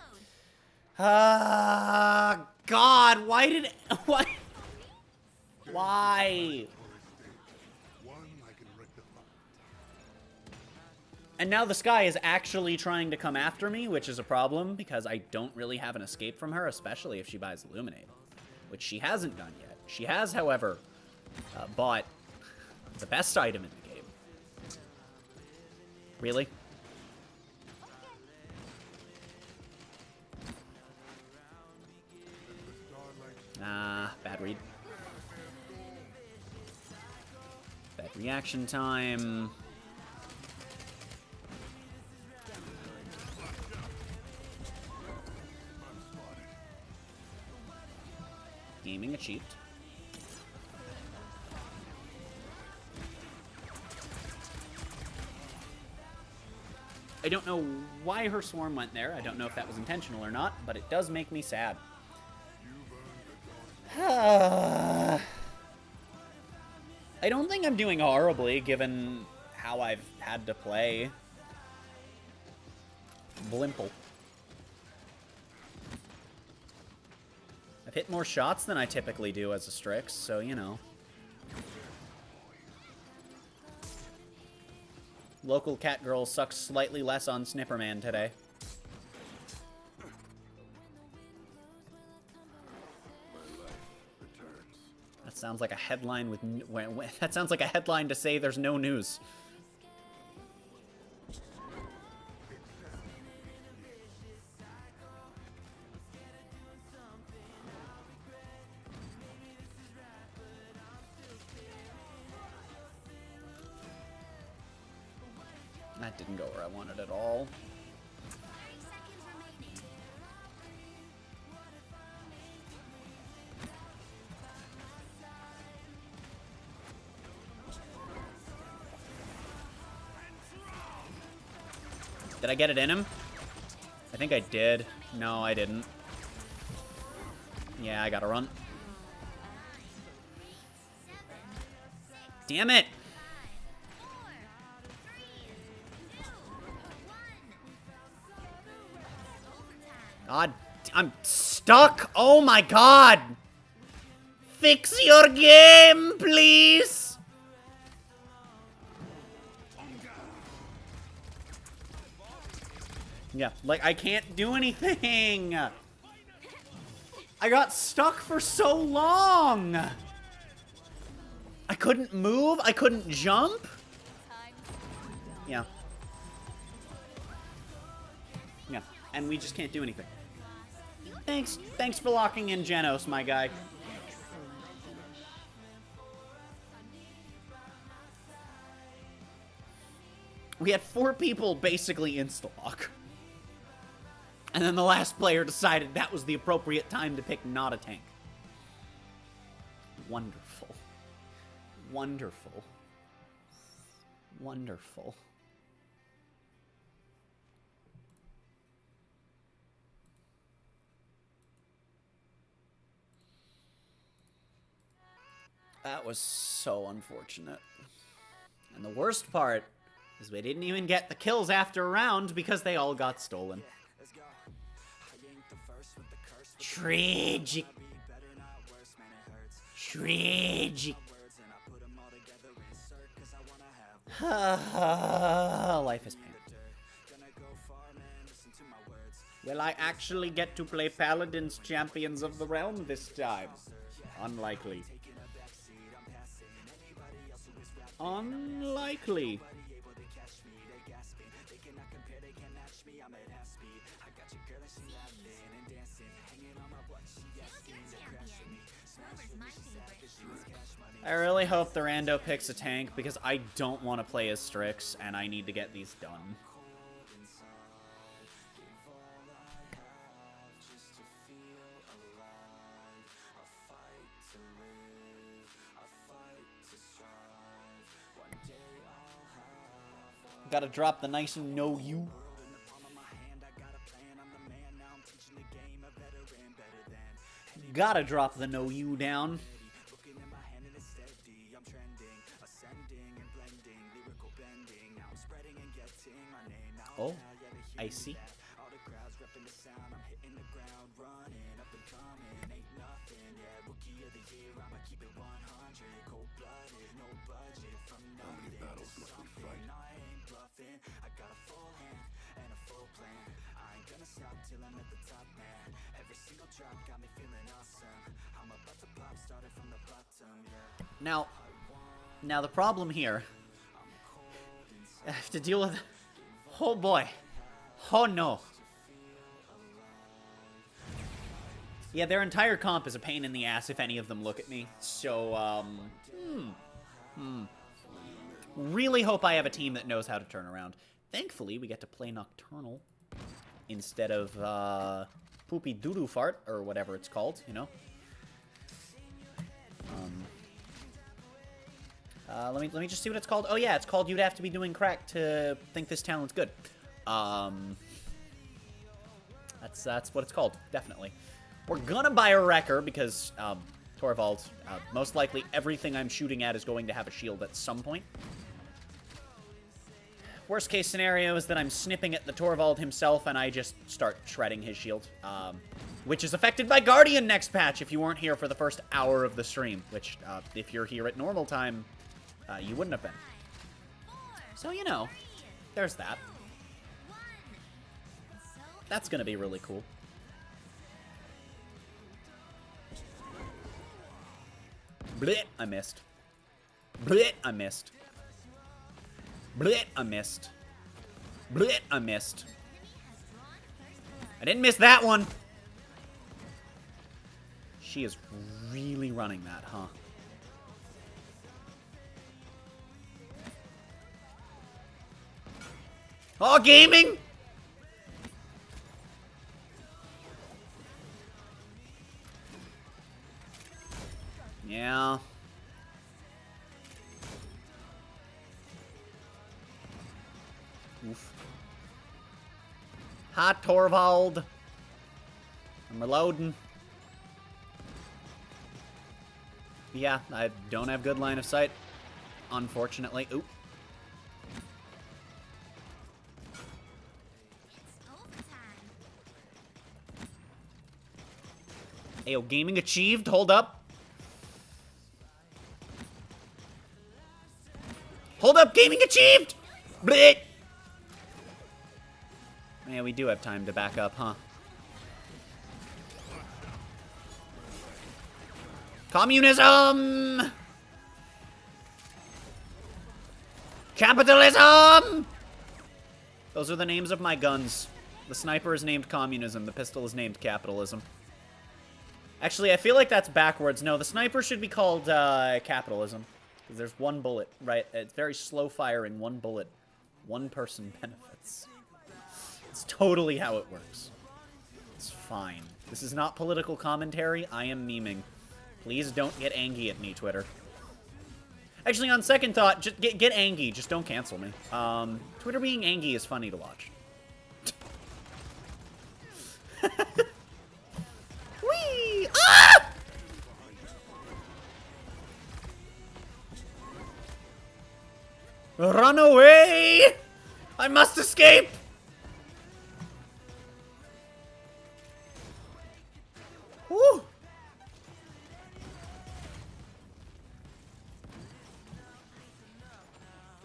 Ah, God, why did... Why? Why? And now the Sky is actually trying to come after me, which is a problem, because I don't really have an escape from her, especially if she buys Illuminate, which she hasn't done yet. She has, however, bought the best item in the game. Really? Ah, bad read. Bad reaction time. Gaming achieved. I don't know why her swarm went there. I don't know if that was intentional or not, but it does make me sad. I don't think I'm doing horribly, given how I've had to play. Blimple. I've hit more shots than I typically do as a Strix, so, you know. Local cat girl sucks slightly less on Snipperman today. That sounds like a headline with... That sounds like a headline to say there's no news. That didn't go where I wanted at all. Did I get it in him? I think I did. No, I didn't. Yeah, I gotta run. Damn it! God, I'm stuck! Oh my god! Fix your game, please! Yeah, like, I can't do anything! I got stuck for so long! I couldn't move, I couldn't jump? Yeah. Yeah, and we just can't do anything. Thanks for locking in Genos, my guy. We had 4 people basically insta-lock. And then the last player decided that was the appropriate time to pick not a tank. Wonderful. Wonderful. Wonderful. That was so unfortunate. And the worst part is we didn't even get the kills after a round because they all got stolen. Tragic. Tragic. Life is pain. Will I actually get to play Paladins Champions of the Realm this time? Unlikely. Unlikely. I really hope the rando picks a tank because I don't want to play as Strix and I need to get these done. Gotta drop the nice and know you. Gotta drop the know you down. Oh, I see. Now the problem here, I have to deal with, oh boy, oh no. Yeah, their entire comp is a pain in the ass if any of them look at me, so, really hope I have a team that knows how to turn around. Thankfully, we get to play Nocturnal instead of, Poopy Doodoo Fart, or whatever it's called, you know? Let me just see what it's called. Oh yeah, it's called You'd Have to Be Doing Crack to Think This Talent's Good. That's what it's called, definitely. We're gonna buy a wrecker because, Torvald, most likely everything I'm shooting at is going to have a shield at some point. Worst case scenario is that I'm snipping at the Torvald himself and I just start shredding his shield. Which is affected by Guardian next patch if you weren't here for the first hour of the stream. Which, if you're here at normal time, you wouldn't have been. So, you know, there's that. That's gonna be really cool. Blech, I missed. Blech, I missed. Blech, I missed. Blech, I missed. I didn't miss that one! She is really running that, huh? Oh, gaming! Yeah. Oof. Hi, Torvald. I'm reloading. Yeah, I don't have good line of sight, unfortunately. Oop. Ayo, gaming achieved. Hold up. Hold up, gaming achieved! Bleh! Yeah, we do have time to back up, huh? Communism! Capitalism! Those are the names of my guns. The sniper is named Communism. The pistol is named Capitalism. Actually, I feel like that's backwards. No, the sniper should be called Capitalism. Because there's one bullet, right? It's very slow firing. One bullet. One person benefits. It's totally how it works. It's fine. This is not political commentary. I am memeing. Please don't get angry at me, Twitter. Actually, on second thought, just get angry. Just don't cancel me. Twitter being angry is funny to watch. Whee! Ah! Run away! I must escape! Woo!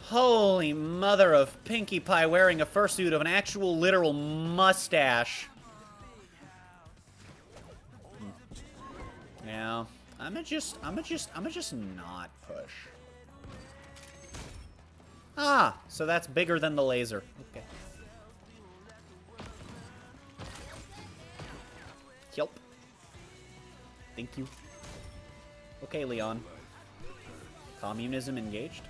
Holy mother of Pinkie Pie wearing a fursuit of an actual literal mustache. Yeah, I'ma just not push. Ah, so that's bigger than the laser. Okay. Yelp. Thank you. Okay, Leon. Communism engaged.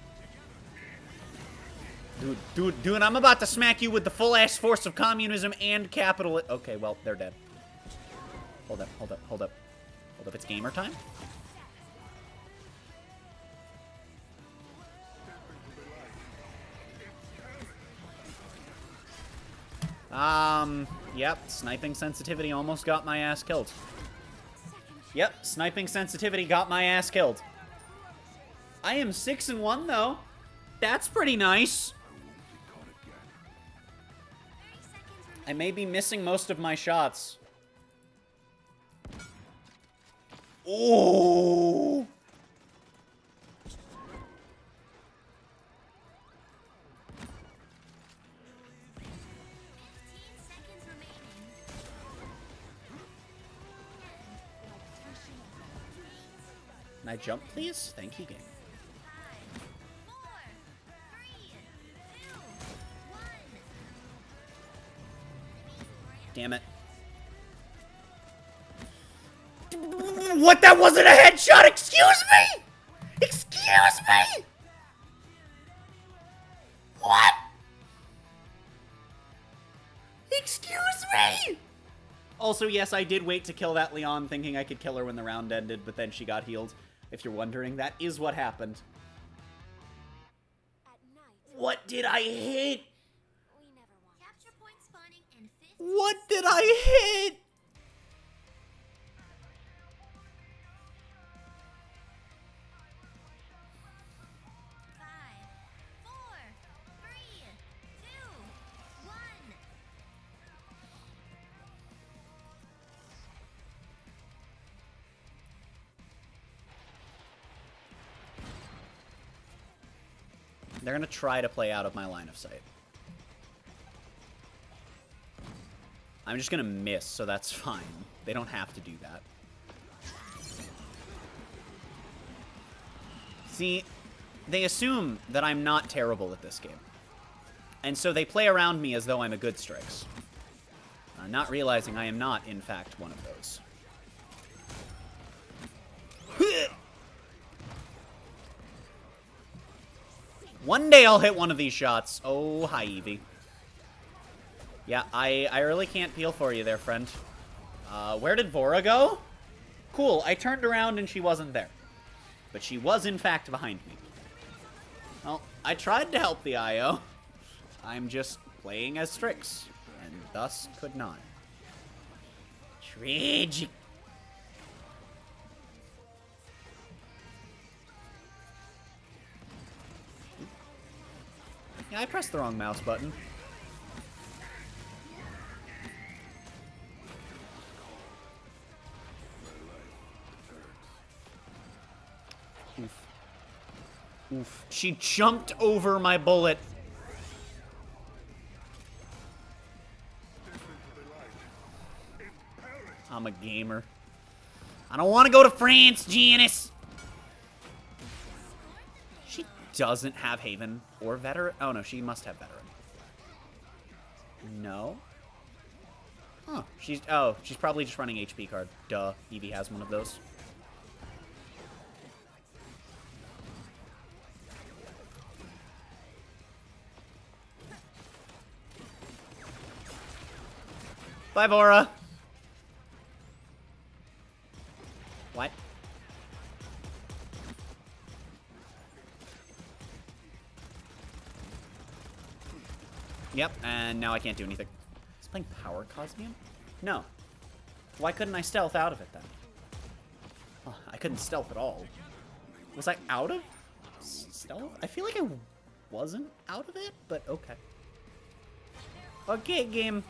Dude, I'm about to smack you with the full-ass force of communism and capital. Okay, well, they're dead. Hold up. Hold up, it's gamer time? Yep, sniping sensitivity almost got my ass killed. Yep, sniping sensitivity got my ass killed. I am 6-1, though. That's pretty nice. I may be missing most of my shots. Ooh! Can I jump, please? Thank you, game. Damn it. What? That wasn't a headshot! Excuse me! Excuse me! What? Excuse me! Also, yes, I did wait to kill that Leon, thinking I could kill her when the round ended, but then she got healed. If you're wondering, that is what happened. What did I hit? What did I hit? They're gonna try to play out of my line of sight. I'm just gonna miss, so that's fine. They don't have to do that. See, they assume that I'm not terrible at this game. And so they play around me as though I'm a good Strix. Not realizing I am not, in fact, one of those. One day I'll hit one of these shots. Oh, hi, Evie. Yeah, I really can't peel for you there, friend. Where did Vora go? Cool, I turned around and she wasn't there. But she was, in fact, behind me. Well, I tried to help the IO. I'm just playing as Strix, and thus could not. Tragic. Yeah, I pressed the wrong mouse button. Oof. Oof. She jumped over my bullet. I'm a gamer. I don't want to go to France, Janice. She doesn't have Haven or Veteran. Oh, no, she must have Veteran. No. Huh. She's probably just running HP card. Duh. Eevee has one of those. Bye, Vora. What? Yep, and now I can't do anything. Is playing Power Cosmium? No. Why couldn't I stealth out of it then? Oh, I couldn't stealth at all. Was I out of stealth? I feel like I wasn't out of it, but okay. Okay, game.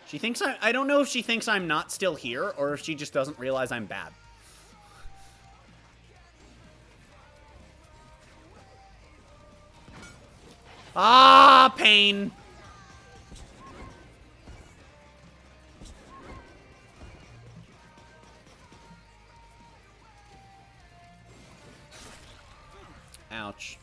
She thinks I don't know if she thinks I'm not still here or if she just doesn't realize I'm bad. Ah, pain. Ouch.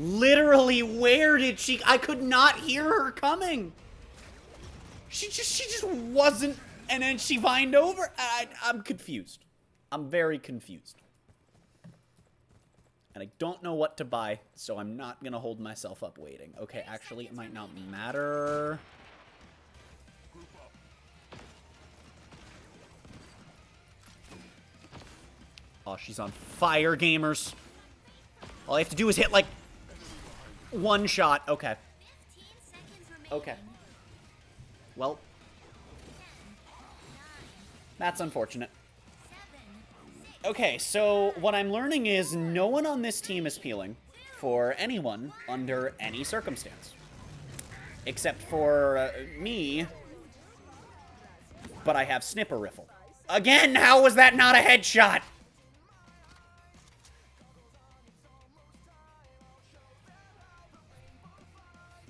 Literally, where did she... I could not hear her coming. She just wasn't... And then she vined over. I'm confused. I'm very confused. And I don't know what to buy, so I'm not going to hold myself up waiting. Okay, actually, it might not matter. Oh, she's on fire, gamers. All I have to do is hit, like... one shot. Okay. Okay. Well. That's unfortunate. Okay, so what I'm learning is no one on this team is peeling for anyone under any circumstance. Except for me. But I have Snipper Riffle. Again, how was that not a headshot?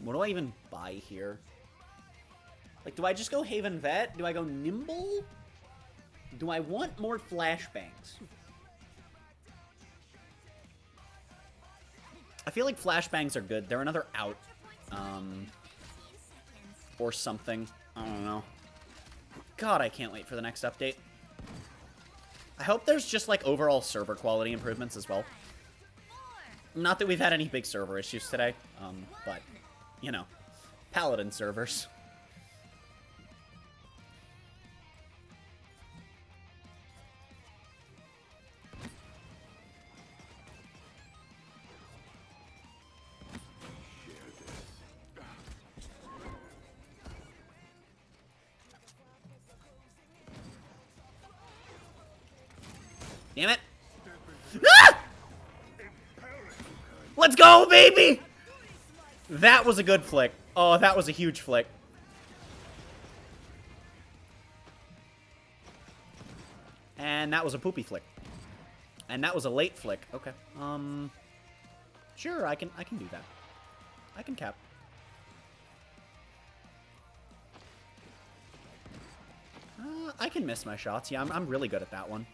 What do I even buy here? Like, do I just go Haven Vet? Do I go Nimble? Do I want more flashbangs? I feel like flashbangs are good. They're another out. Or something. I don't know. God, I can't wait for the next update. I hope there's just, like, overall server quality improvements as well. Not that we've had any big server issues today, but... you know, Paladin servers. Damn it. Ah! Let's go, baby! That was a good flick. Oh, that was a huge flick. And that was a poopy flick. And that was a late flick. Okay. Sure, I can do that. I can cap. I can miss my shots. Yeah, I'm really good at that one.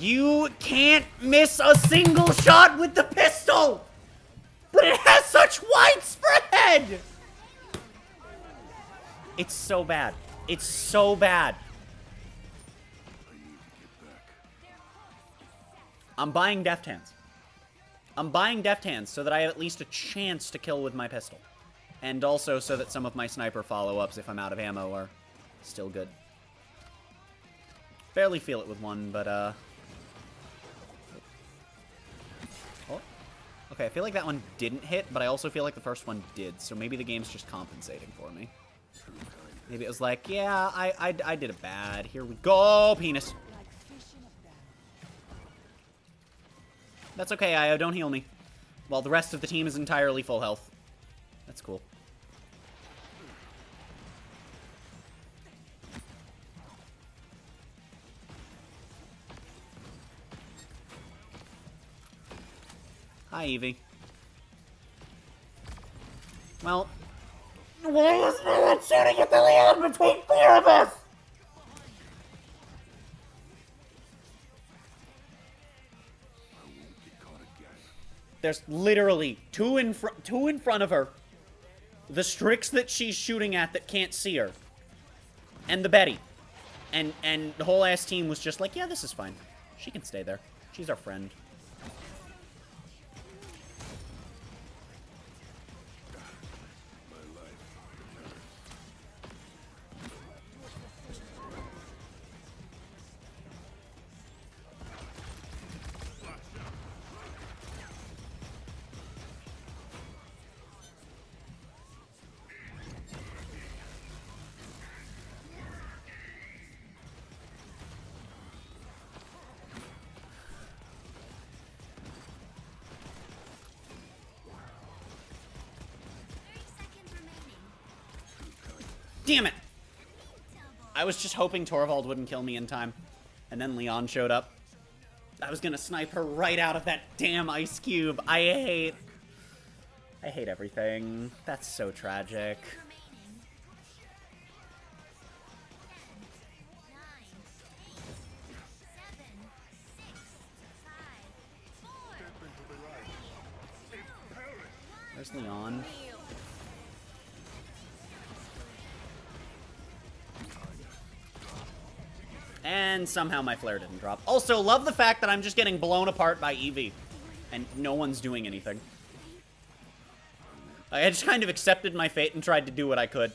You can't miss a single shot with the pistol! But it has such widespread! It's so bad. It's so bad. I'm buying Deft Hands. I'm buying Deft Hands so that I have at least a chance to kill with my pistol. And also so that some of my sniper follow-ups, if I'm out of ammo, are still good. Barely feel it with one, but, Oh. Okay, I feel like that one didn't hit, but I also feel like the first one did, so maybe the game's just compensating for me. Maybe it was like, yeah, I did it bad. Here we go, penis. That's okay, Io, don't heal me. While the rest of the team is entirely full health. That's cool. Hi, Evie. Well, why is no one shooting at the land between four of us? There's literally two in front of her. The Strix that she's shooting at that can't see her. And the Betty. And the whole ass team was just like, yeah, this is fine. She can stay there. She's our friend. Damn it! I was just hoping Torvald wouldn't kill me in time. And then Leon showed up. I was gonna snipe her right out of that damn ice cube. I hate everything. That's so tragic. Where's Leon? And somehow my flare didn't drop. Also, love the fact that I'm just getting blown apart by Eevee. And no one's doing anything. I just kind of accepted my fate and tried to do what I could.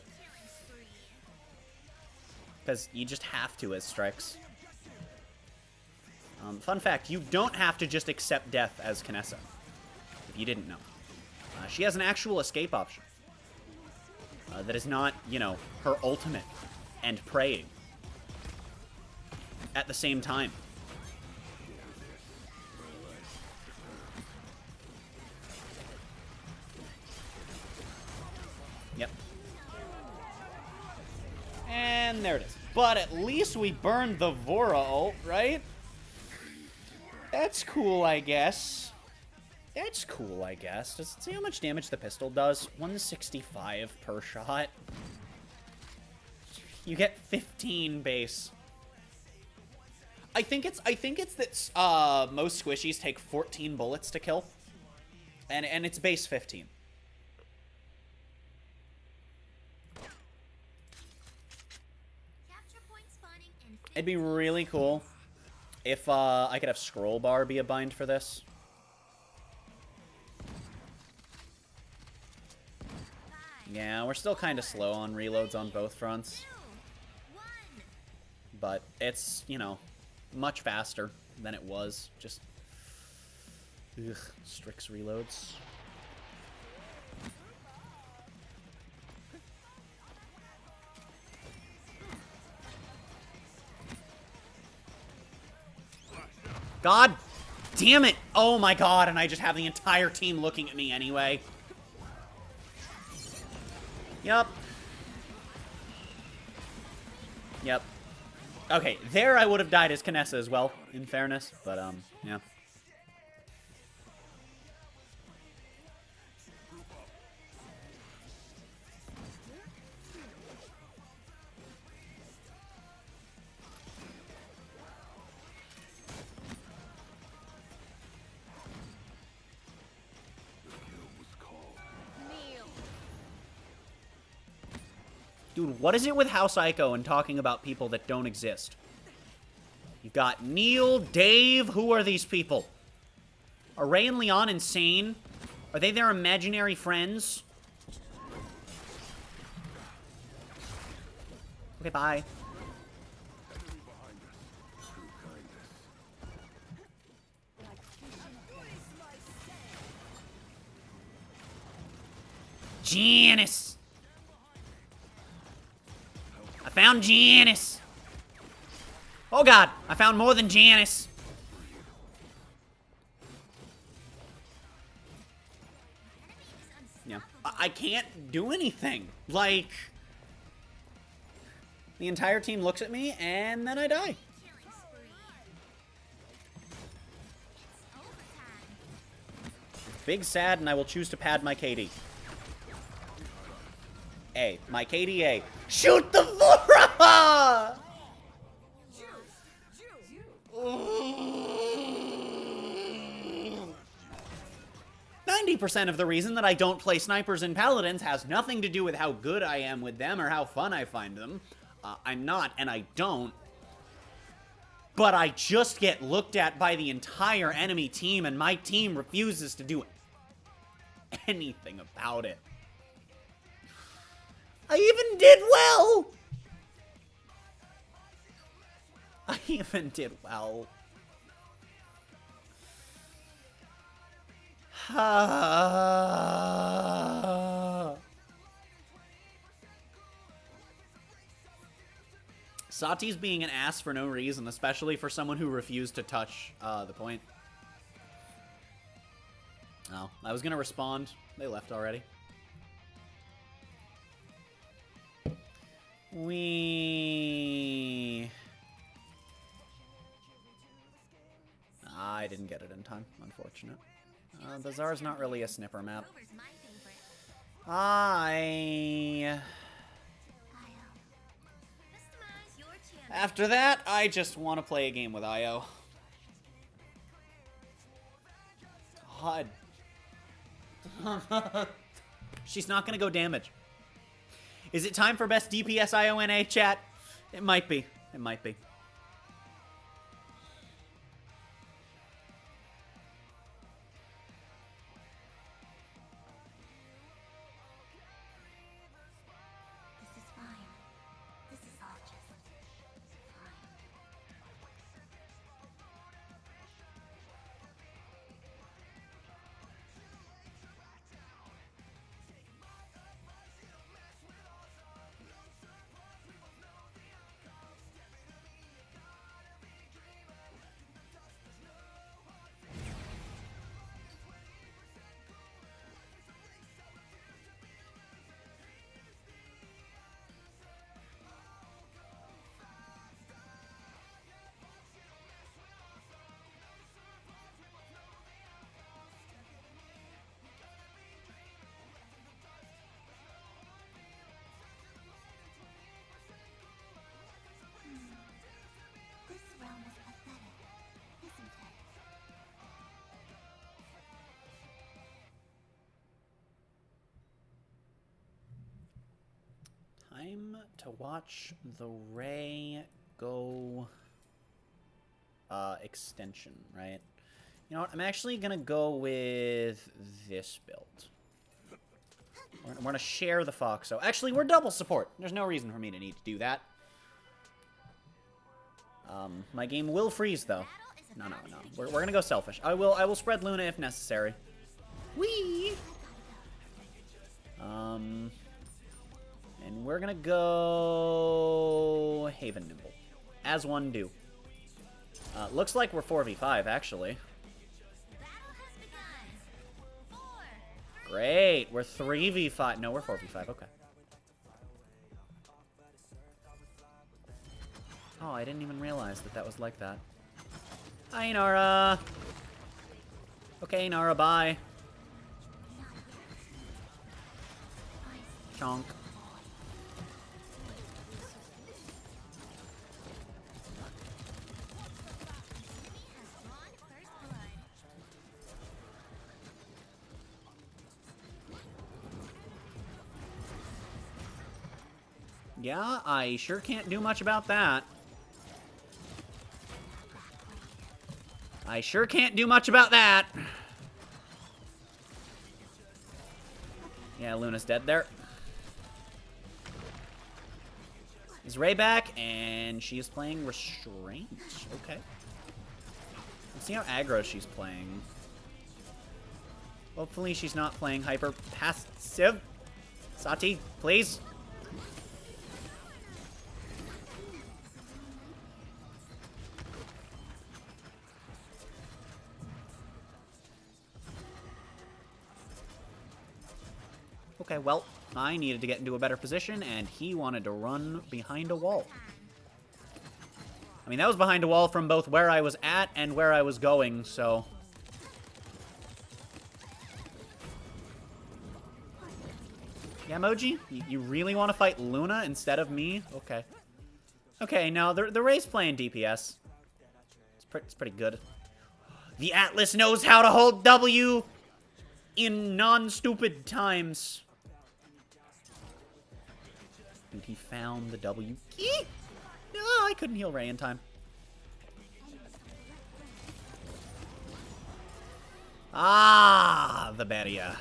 Because you just have to as Strix. Fun fact, you don't have to just accept death as Kinessa. If you didn't know. She has an actual escape option. That is not, you know, her ultimate and praying. At the same time. Yep. And there it is. But at least we burned the Vora ult, right? That's cool, I guess. That's cool, I guess. Does it see how much damage the pistol does? 165 per shot. You get 15 base. I think it's that most squishies take 14 bullets to kill, and it's base 15. It'd be really cool if I could have scroll bar be a bind for this. Yeah, we're still kind of slow on reloads on both fronts, but it's, you know, much faster than it was. Just Strix reloads. God damn it! Oh my god, and I just have the entire team looking at me anyway. Yup. Yep. Okay, there I would have died as Kinessa as well, in fairness, but, yeah. Dude, what is it with House Ico and talking about people that don't exist? You've got Neil, Dave, who are these people? Are Ray and Leon insane? Are they their imaginary friends? Okay, bye. Janice! I found Janice! Oh god, I found more than Janice! Yeah, I can't do anything. Like, the entire team looks at me, and then I die. Big sad, and I will choose to pad my KD. A. My KDA. Shoot the Vora! 90% of the reason that I don't play snipers in Paladins has nothing to do with how good I am with them or how fun I find them. I'm not, and I don't. But I just get looked at by the entire enemy team, and my team refuses to do anything about it. I even did well! I even did well. Sati's being an ass for no reason, especially for someone who refused to touch the point. Oh, I was gonna respond. They left already. I didn't get it in time, unfortunate. Bazaar's not really a snipper map. After that, I just want to play a game with IO. God. She's not gonna go damage. Is it time for best DPS IONA, chat? It might be. It might be. This is fine. This is all just fine. This realm was pathetic, isn't it? Time to watch the Ray go extension, right? You know what? I'm actually gonna go with this build. We're gonna share the Foxo. Actually, we're double support. There's no reason for me to need to do that. My game will freeze though. No. We're gonna go selfish. I will spread Luna if necessary. Whee! And we're gonna go Haven Nimble. As one do. Looks like we're 4v5 actually. Great. We're 3v5. No, we're 4v5. Okay. Oh, I didn't even realize that that was like that. Hi, Nara. Okay, Nara, bye. Chonk. Yeah, I sure can't do much about that. I sure can't do much about that. Yeah, Luna's dead there. Is Ray back? And she is playing Restraint. Okay. Let's see how aggro she's playing. Hopefully she's not playing hyper passive. Sati, please. Okay, well, I needed to get into a better position, and he wanted to run behind a wall. I mean, that was behind a wall from both where I was at and where I was going, so... Yeah, Moji? You really want to fight Luna instead of me? Okay. Okay, now the Ray's playing DPS. It's pretty good. The Atlas knows how to hold W in non-stupid times. Dude, he found the W key? No, I couldn't heal Ray in time. Ah, the barrier.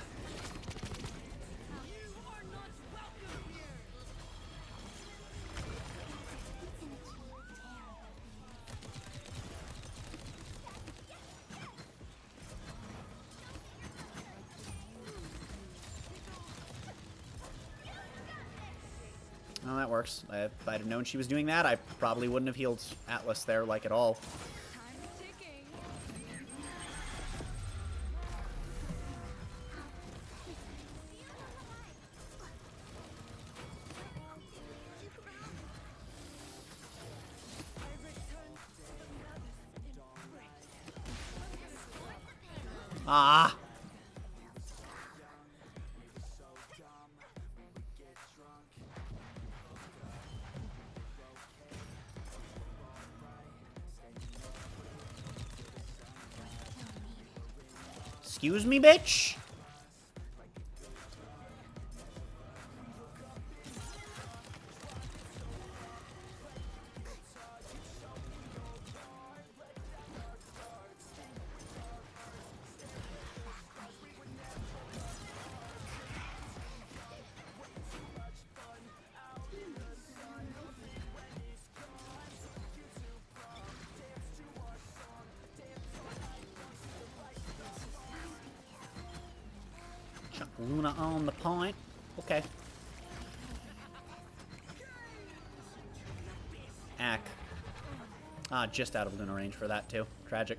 Oh, that works. If I'd have known she was doing that, I probably wouldn't have healed Atlas there, like, at all. Ah! Excuse me, bitch? Luna on the point. Okay. Ack. Ah, just out of Luna range for that, too. Tragic.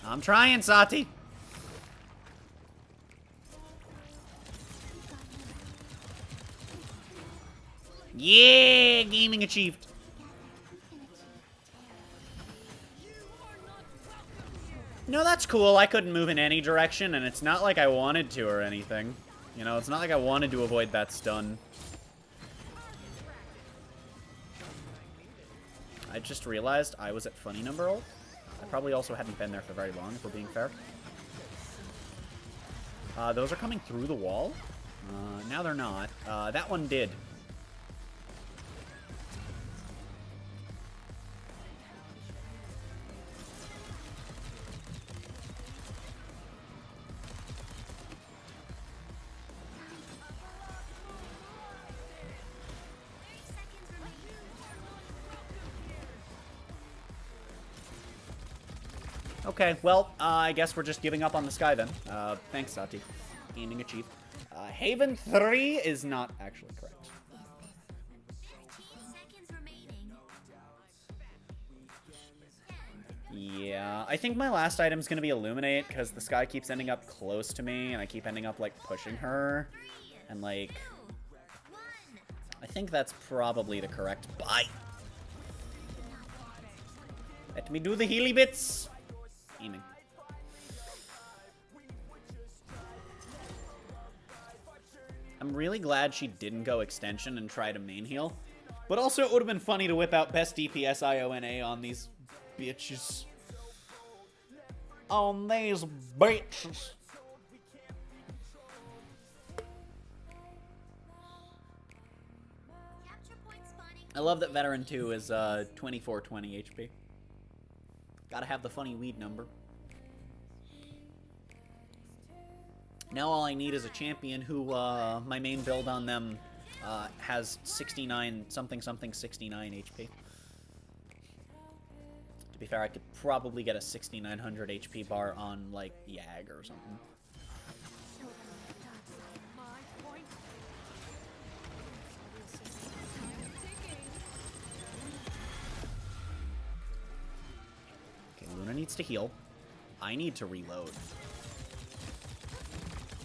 I'm trying, Sati. Yeah! Gaming achieved. No, that's cool. I couldn't move in any direction, and it's not like I wanted to or anything. You know, it's not like I wanted to avoid that stun. I just realized I was at funny number ult. I probably also hadn't been there for very long, if we're being fair. Those are coming through the wall. Now they're not. That one did. Okay, well, I guess we're just giving up on the sky then. Thanks, Sati. Gaming achieved. Haven 3 is not actually correct. Yeah, I think my last item's gonna be Illuminate, because the sky keeps ending up close to me, and I keep ending up, like, pushing her. And, like... I think that's probably the correct buy. Let me do the healy bits. Aiming. I'm really glad she didn't go extension and try to main heal. But also it would have been funny to whip out best DPS IONA on these bitches. On these bitches. I love that Veteran 2 is 2420 HP. Gotta have the funny weed number. Now all I need is a champion who, my main build on them, has 69, something 69 HP. To be fair, I could probably get a 6900 HP bar on, like, Yag or something. Okay, Luna needs to heal. I need to reload.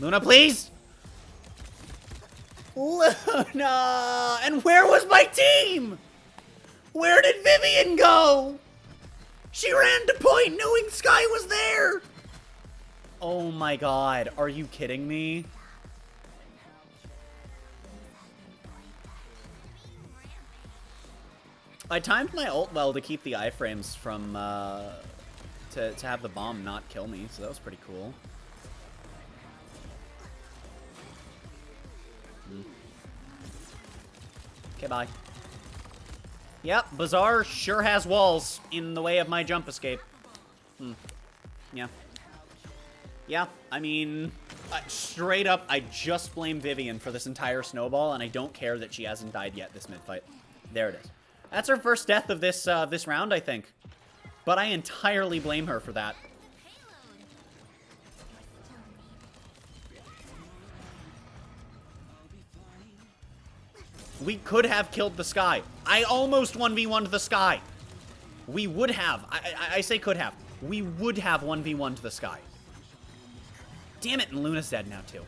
Luna, please! Luna! And where was my team? Where did Vivian go? She ran to point knowing Skye was there! Oh my god, are you kidding me? I timed my ult well to keep the iframes from, to have the bomb not kill me, so that was pretty cool. Okay, bye. Yep, Bazaar sure has walls in the way of my jump escape. Yeah. Yeah, I mean, straight up, I just blame Vivian for this entire snowball, and I don't care that she hasn't died yet this mid-fight. There it is. That's her first death of this, this round, I think. But I entirely blame her for that. We could have killed the Skye. I almost 1v1'd the Skye. We would have. I say could have. We would have 1v1'd the Skye. Damn it, and Luna's dead now, too.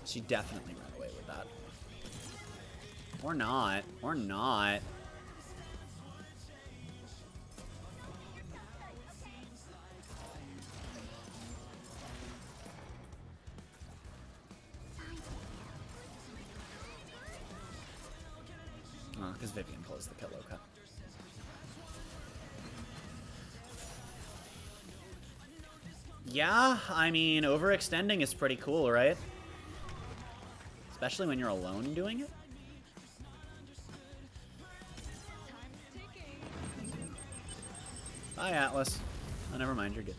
She definitely ran away with that. Or not. Or not. Oh, because Vivian closed the kill, okay. Yeah, I mean, overextending is pretty cool, right? Especially when you're alone doing it. Bye, Atlas. Oh, never mind, you're good.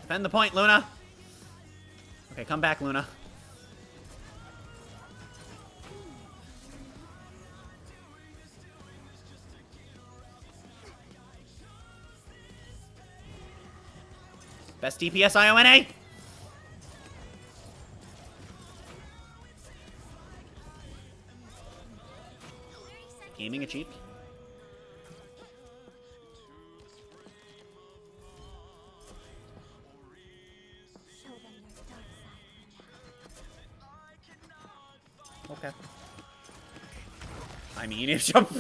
Defend the point, Luna! Okay, come back, Luna. Best DPS IONA! Gaming achieved. Okay. I mean, if jump.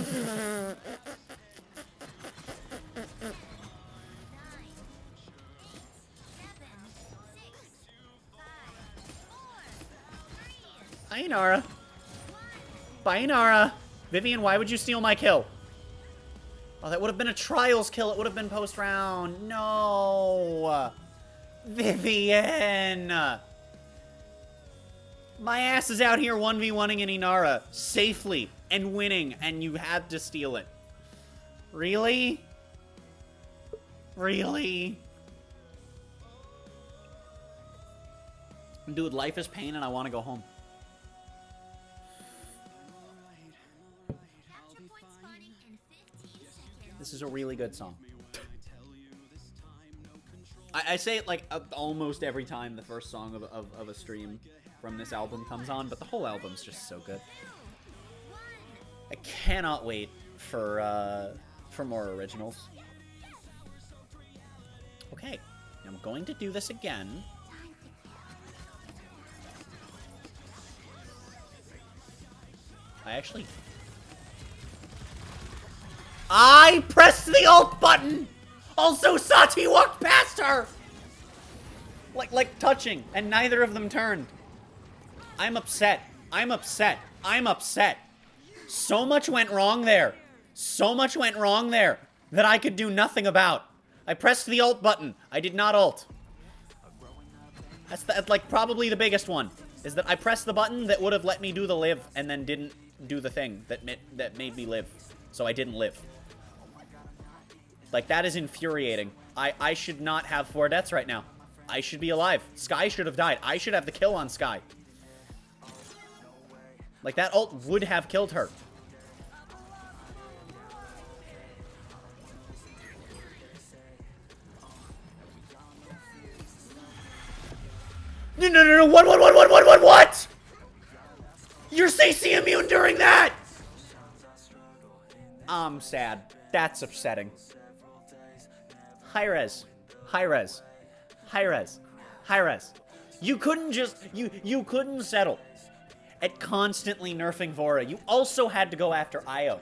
Hi, Inara. Bye, Inara. Vivian, why would you steal my kill? Oh, that would have been a trials kill. It would have been post-round. No. Vivian. My ass is out here 1v1ing an Inara safely and winning, and you had to steal it. Really? Really? Dude, life is pain and I want to go home. This is a really good song. I say it like almost every time the first song of a stream from this album comes on, but the whole album's just so good. I cannot wait for more originals. Okay, I'm going to do this again. I actually I pressed the alt button! Also, Sati walked past her! Like touching, and neither of them turned. I'm upset. I'm upset. I'm upset. So much went wrong there. So much went wrong there that I could do nothing about. I pressed the alt button. I did not alt. That's like probably the biggest one. Is that I pressed the button that would have let me do the live and then didn't do the thing that made me live. So I didn't live. Like, that is infuriating. I should not have 4 deaths right now. I should be alive. Skye should have died. I should have the kill on Skye. Like, that ult would have killed her. No, what? You're CC immune during that! I'm sad. That's upsetting. High res. High res. High res. High res. You couldn't just... You couldn't settle at constantly nerfing Vora. You also had to go after Io.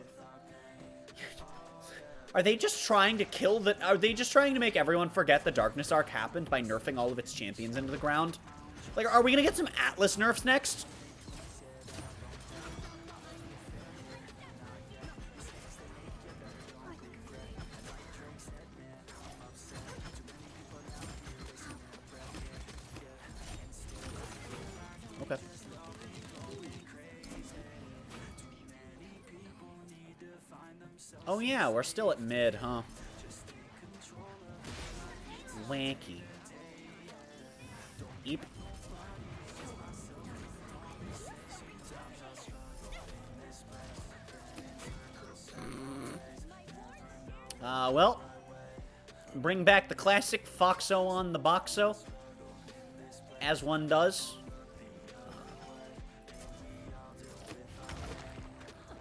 Are they just trying to kill the... Are they just trying to make everyone forget the Darkness Arc happened by nerfing all of its champions into the ground? Like, are we gonna get some Atlas nerfs next? Okay. Oh yeah, we're still at mid, huh? Wanky. Eep. Well, bring back the classic Foxo on the Boxo, as one does.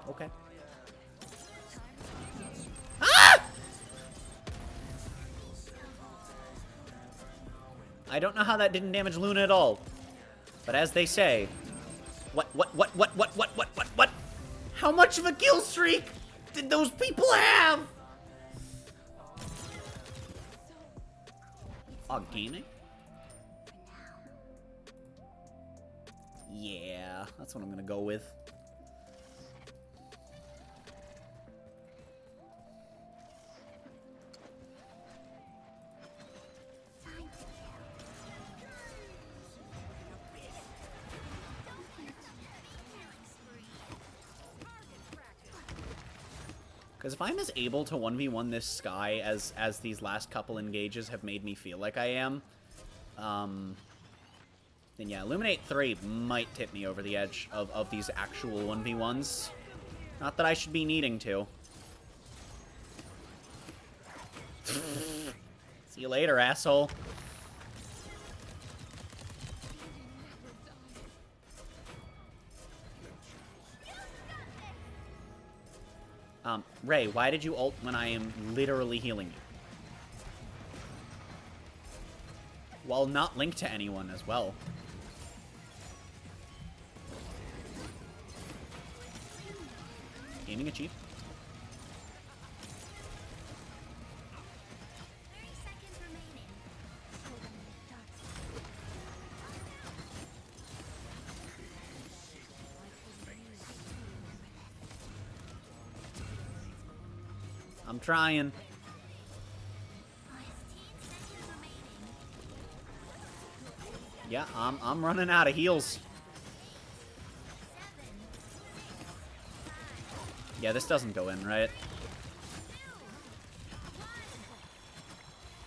Okay. Ah! I don't know how that didn't damage Luna at all, but as they say, what? How much of a kill streak did those people have? Oh, gaming? Yeah, that's what I'm gonna go with. Because if I'm as able to 1v1 this Skye as these last couple engages have made me feel like I am, then yeah, Illuminate 3 might tip me over the edge of these actual 1v1s. Not that I should be needing to. See you later, asshole. Ray, why did you ult when I am literally healing you? While not linked to anyone as well. Gaming achieved. I'm trying. Yeah, I'm running out of heals. Yeah, this doesn't go in, right?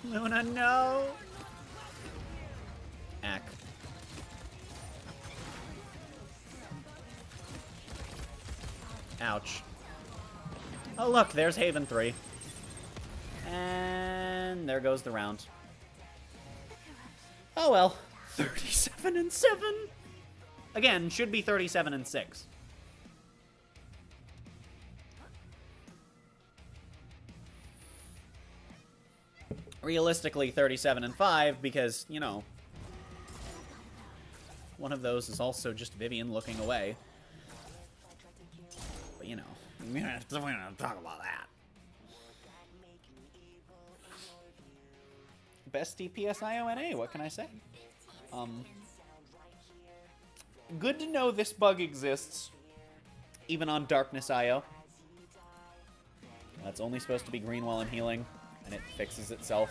Luna, no! Ack. Ouch. Oh, look, there's Haven 3. And there goes the round. Oh, well. 37 and 7. Again, should be 37 and 6. Realistically, 37 and 5 because, you know, one of those is also just Vivian looking away. But, you know, we don't have to talk about that. Best DPS IONA, what can I say? Good to know this bug exists, even on Darkness IO. That's only supposed to be green while I'm healing, and it fixes itself.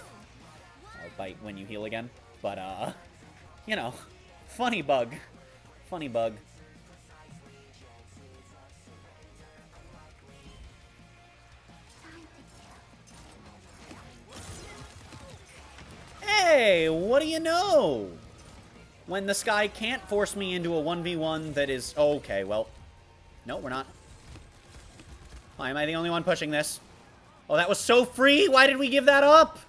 I'll bite when you heal again. But, you know, funny bug. Funny bug. Hey, what do you know? When the sky can't force me into a 1v1 that is... Oh, okay, well... No, we're not. Why am I the only one pushing this? Oh, that was so free? Why did we give that up?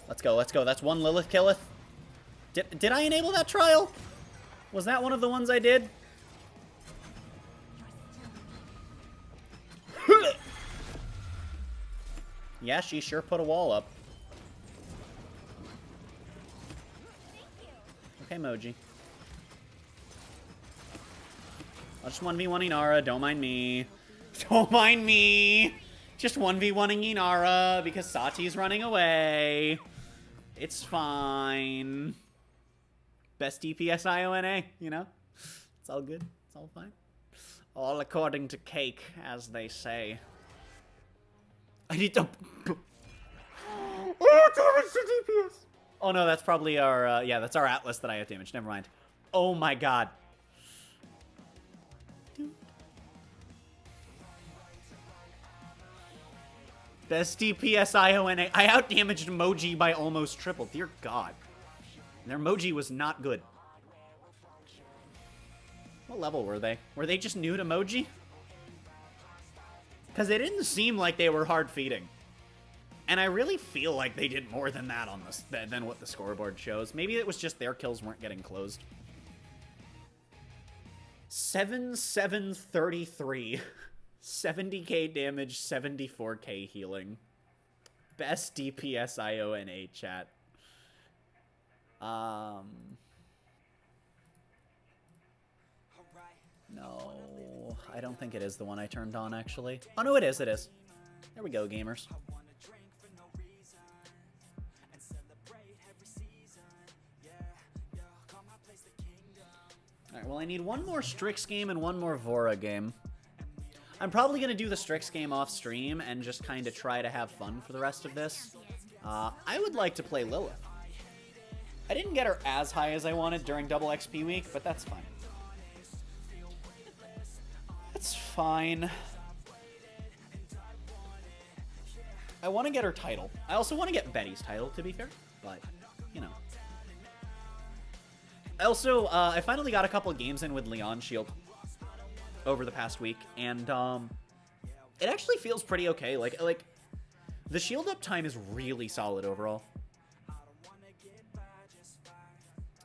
Let's go, let's go. That's one Lilith killeth. Did I enable that trial? Was that one of the ones I did? Yeah, she sure put a wall up. Okay, Moji. I'll just 1v1 Inara, don't mind me. Don't mind me! Just 1v1ing Inara because Sati's running away. It's fine. Best DPS IONA, you know? It's all good. It's all fine. All according to cake, as they say. I need to... Oh, damage to DPS! Oh no, that's probably our, yeah, that's our Atlas that I have damaged. Never mind. Oh my god. Best DPS IONA. I outdamaged Moji by almost triple. Dear god. Their Moji was not good. What level were they? Were they just new to Moji? Because it didn't seem like they were hard feeding. And I really feel like they did more than that on this than what the scoreboard shows. Maybe it was just their kills weren't getting closed. 7-7-33. 70k damage, 74k healing. Best DPS IONA chat. No, I don't think it is the one I turned on, actually. Oh, no, it is, it is. There we go, gamers. Alright, well, I need one more Strix game and one more Vora game. I'm probably going to do the Strix game off stream and just kind of try to have fun for the rest of this. I would like to play Lilith. I didn't get her as high as I wanted during double XP week, but that's fine. That's fine. I want to get her title. I also want to get Betty's title, to be fair, but, you know. Also, I finally got a couple of games in with Leon Shield over the past week, and it actually feels pretty okay. Like the shield up time is really solid overall.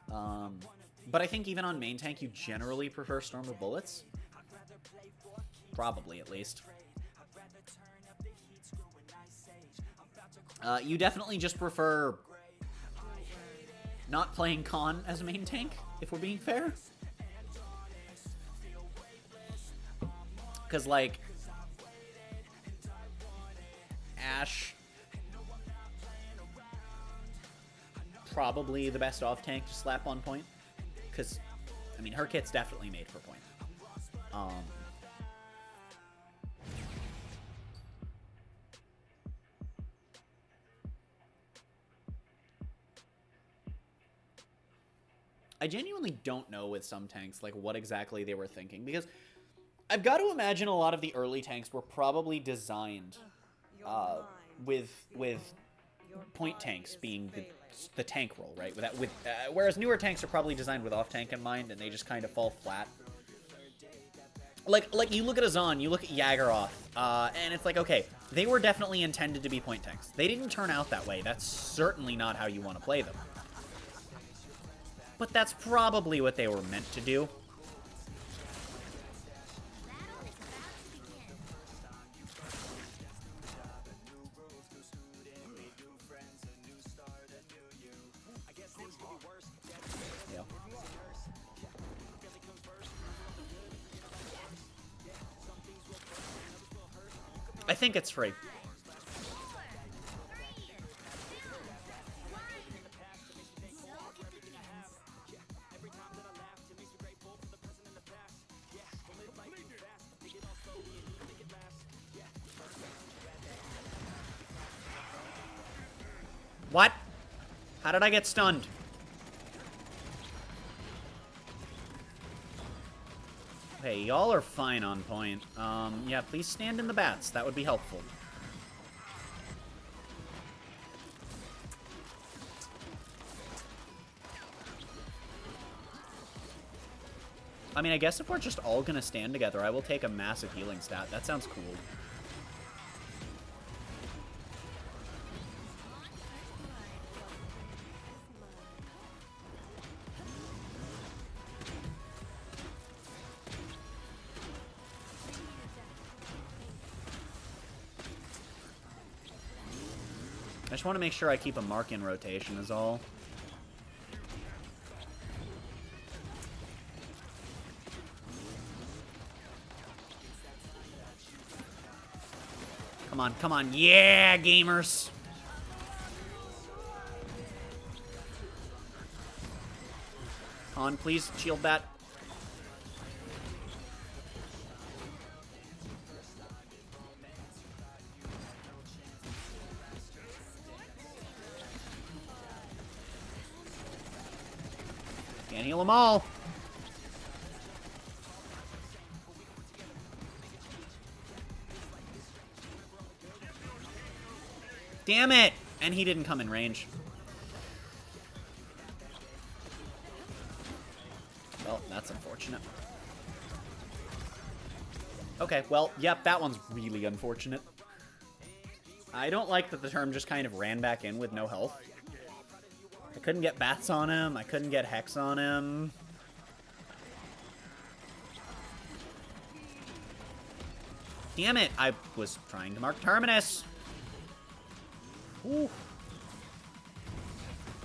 But I think even on main tank, you generally prefer Storm of Bullets. Probably, at least. You definitely just prefer not playing Khan as a main tank, if we're being fair. Because, like, Ashe, probably the best off tank to slap on point. Because, I mean, her kit's definitely made for point. I genuinely don't know with some tanks, like, what exactly they were thinking. Because I've got to imagine a lot of the early tanks were probably designed with point tanks being the tank role, right? Whereas newer tanks are probably designed with off-tank in mind, and they just kind of fall flat. Like you look at Azan, you look at Yagharoth, and it's like, okay, they were definitely intended to be point tanks. They didn't turn out that way. That's certainly not how you want to play them. But that's probably what they were meant to do. I think it's free. What? How did I get stunned? Hey, y'all are fine on point. Yeah, please stand in the bats. That would be helpful. I mean, I guess if we're just all gonna stand together, I will take a massive healing stat. That sounds cool. I just want to make sure I keep a mark in rotation is all. Come on, come on. Yeah, gamers. On, please, shield that. Can't heal them all. Damn it! And he didn't come in range. Well, that's unfortunate. Okay, well, yep, that one's really unfortunate. I don't like that the term just kind of ran back in with no health. I couldn't get bats on him. I couldn't get hex on him. Damn it! I was trying to mark Terminus. Ooh.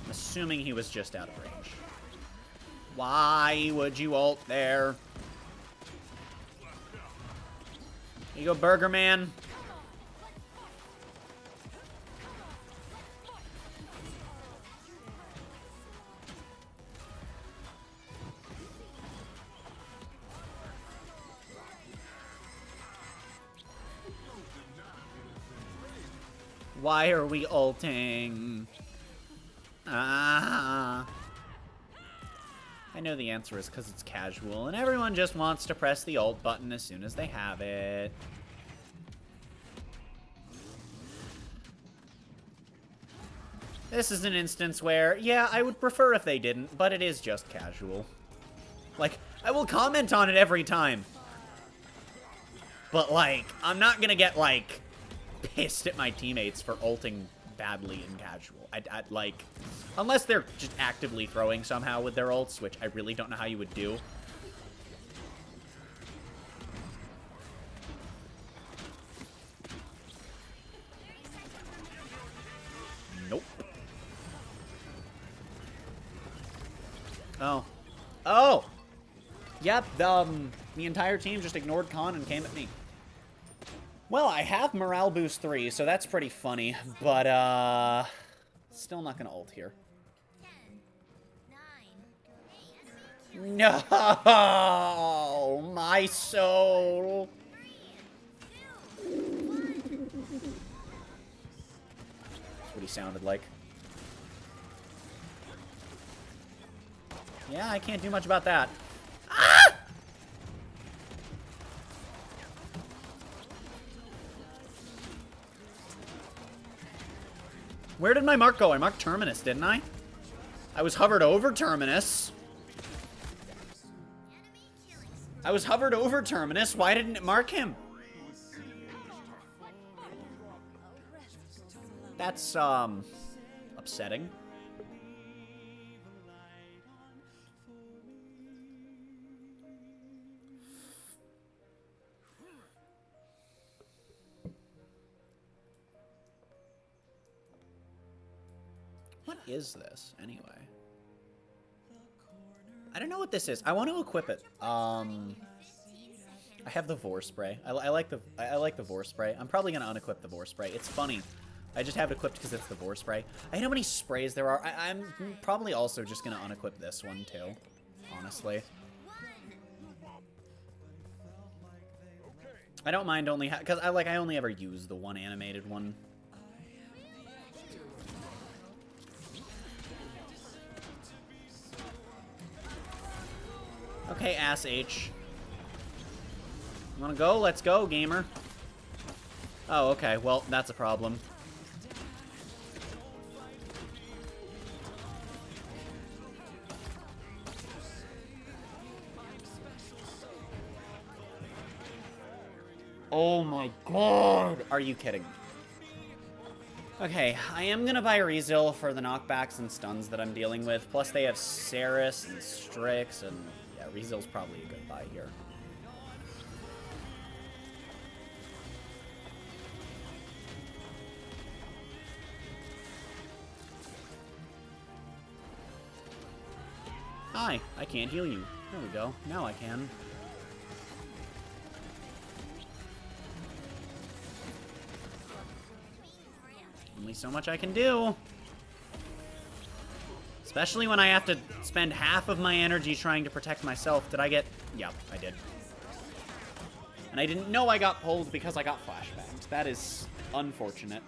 I'm assuming he was just out of range. Why would you ult there? Here you go, Burger Man. Why are we ulting? Ah. I know the answer is because it's casual, and everyone just wants to press the ult button as soon as they have it. This is an instance where, yeah, I would prefer if they didn't, but it is just casual. Like, I will comment on it every time. But, like, I'm not gonna get, like, pissed at my teammates for ulting badly in casual. I'd like, unless they're just actively throwing somehow with their ults, which I really don't know how you would do. Nope. Oh. Oh! Yep, the entire team just ignored Khan and came at me. Well, I have Morale Boost 3, so that's pretty funny, but, still not gonna ult here. 10, 9, 8, No! My soul! 3, 2, 1. That's what he sounded like. Yeah, I can't do much about that. Ah! Where did my mark go? I marked Terminus, didn't I? I was hovered over Terminus. I was hovered over Terminus. Why didn't it mark him? That's, upsetting. What is this, anyway? I don't know what this is. I want to equip it. I have the Vor spray. I like the Vor spray. I'm probably gonna unequip the Vor spray. It's funny. I just have it equipped because it's the Vor spray. I know how many sprays there are. I'm probably also just gonna unequip this one too. Honestly. I don't mind only because I only ever use the one animated one. Okay, ass H. You wanna go? Let's go, gamer. Oh, okay. Well, that's a problem. Oh my god! Are you kidding me? Okay, I am gonna buy Rezil for the knockbacks and stuns that I'm dealing with. Plus they have Saris and Strix, and yeah, Rezil's probably a good buy here. Hi, I can't heal you. There we go. Now I can. Only so much I can do. Especially when I have to spend half of my energy trying to protect myself. Did I get... Yeah, I did. And I didn't know I got pulled because I got flashbanged. That is unfortunate.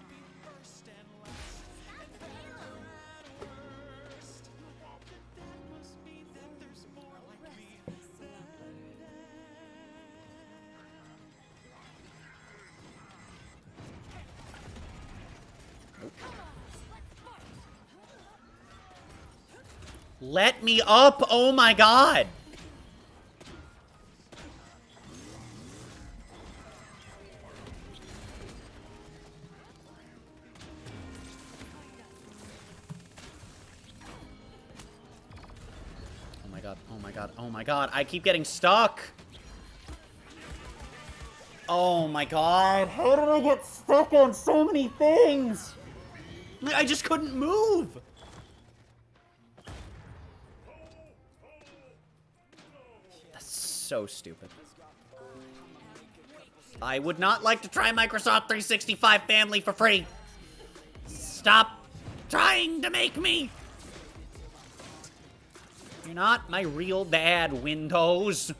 Let me up! Oh my god! Oh my god, oh my god, oh my god, I keep getting stuck! Oh my god, how did I get stuck on so many things? I just couldn't move! So stupid. I would not like to try Microsoft 365 Family for free. Stop trying to make me. You're not my real dad, Windows.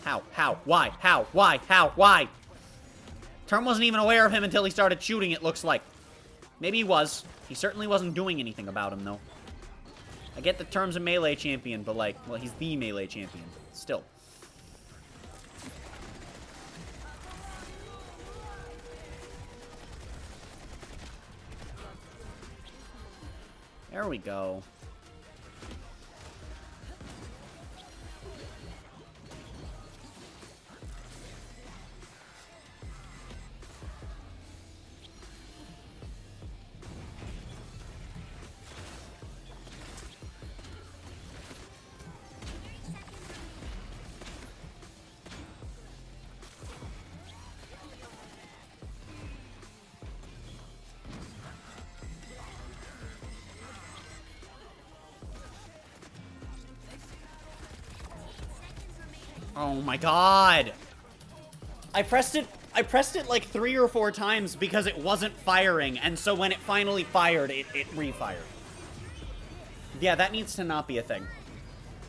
How? Why? How? Why? How? Why? Term wasn't even aware of him until he started shooting, it looks like. Maybe he was. He certainly wasn't doing anything about him, though. I get that Term's a melee champion, but, like, well, he's the melee champion. Still. There we go. Oh my god! I pressed it like 3 or 4 times because it wasn't firing, and so when it finally fired, it refired. Yeah, that needs to not be a thing.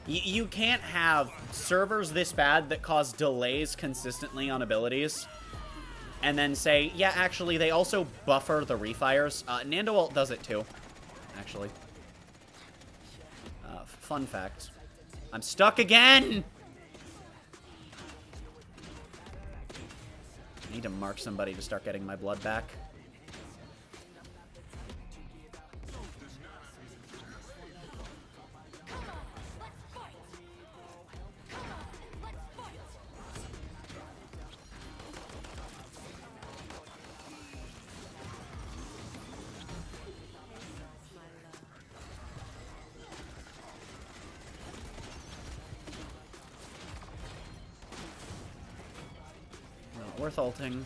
You can't have servers this bad that cause delays consistently on abilities, and then say, yeah, actually, they also buffer the refires. Nando ult does it too, actually. Fun fact. I'm stuck again! I need to mark somebody to start getting my blood back. Not worth ulting.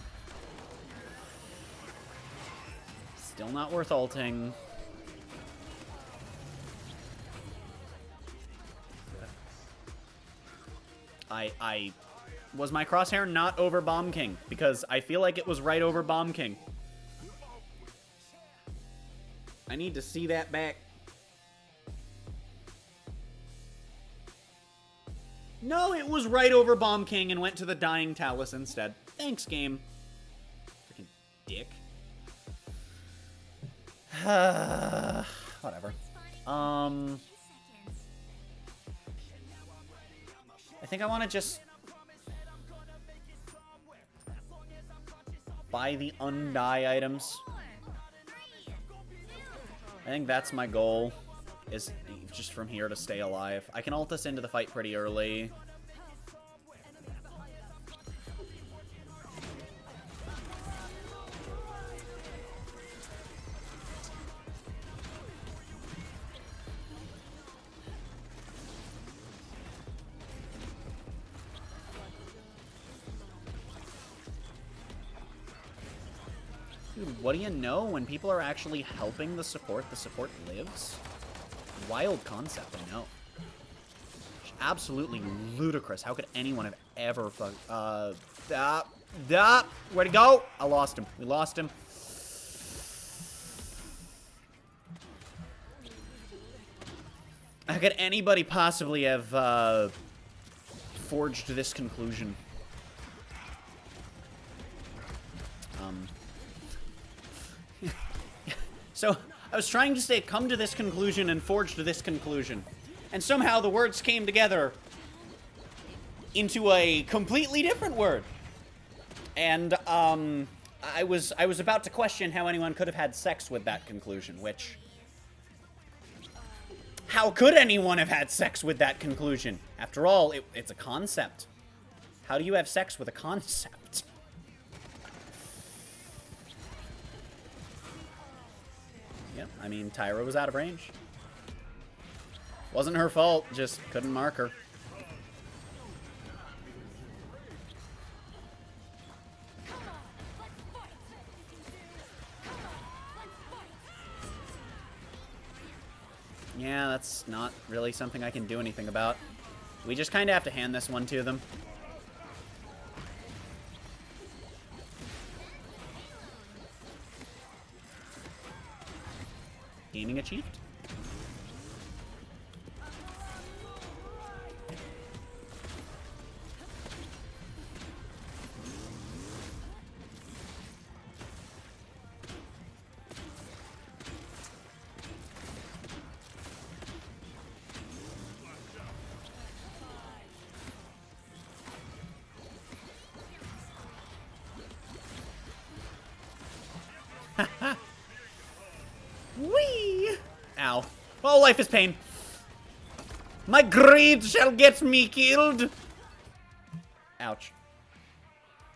Still not worth ulting. Was my crosshair not over Bomb King? Because I feel like it was right over Bomb King. I need to see that back. No, it was right over Bomb King and went to the Dying Talus instead. Thanks, game. Freaking dick. Whatever. I think I want to just buy the undie items. I think that's my goal, is just from here to stay alive. I can ult us into the fight pretty early. Dude, what do you know? When people are actually helping the support lives? Wild concept, I know. Absolutely ludicrous. How could anyone have ever where'd he go? I lost him. We lost him. How could anybody possibly have forged this conclusion? So, I was trying to say, come to this conclusion and forge to this conclusion. And somehow the words came together into a completely different word. And, I was about to question how anyone could have had sex with that conclusion, which... How could anyone have had sex with that conclusion? After all, it's a concept. How do you have sex with a concept? Yeah, I mean, Tyra was out of range. Wasn't her fault, just couldn't mark her. Yeah, that's not really something I can do anything about. We just kind of have to hand this one to them. Gaming achieved? Whee! Ow. Oh, life is pain. My greed shall get me killed. Ouch.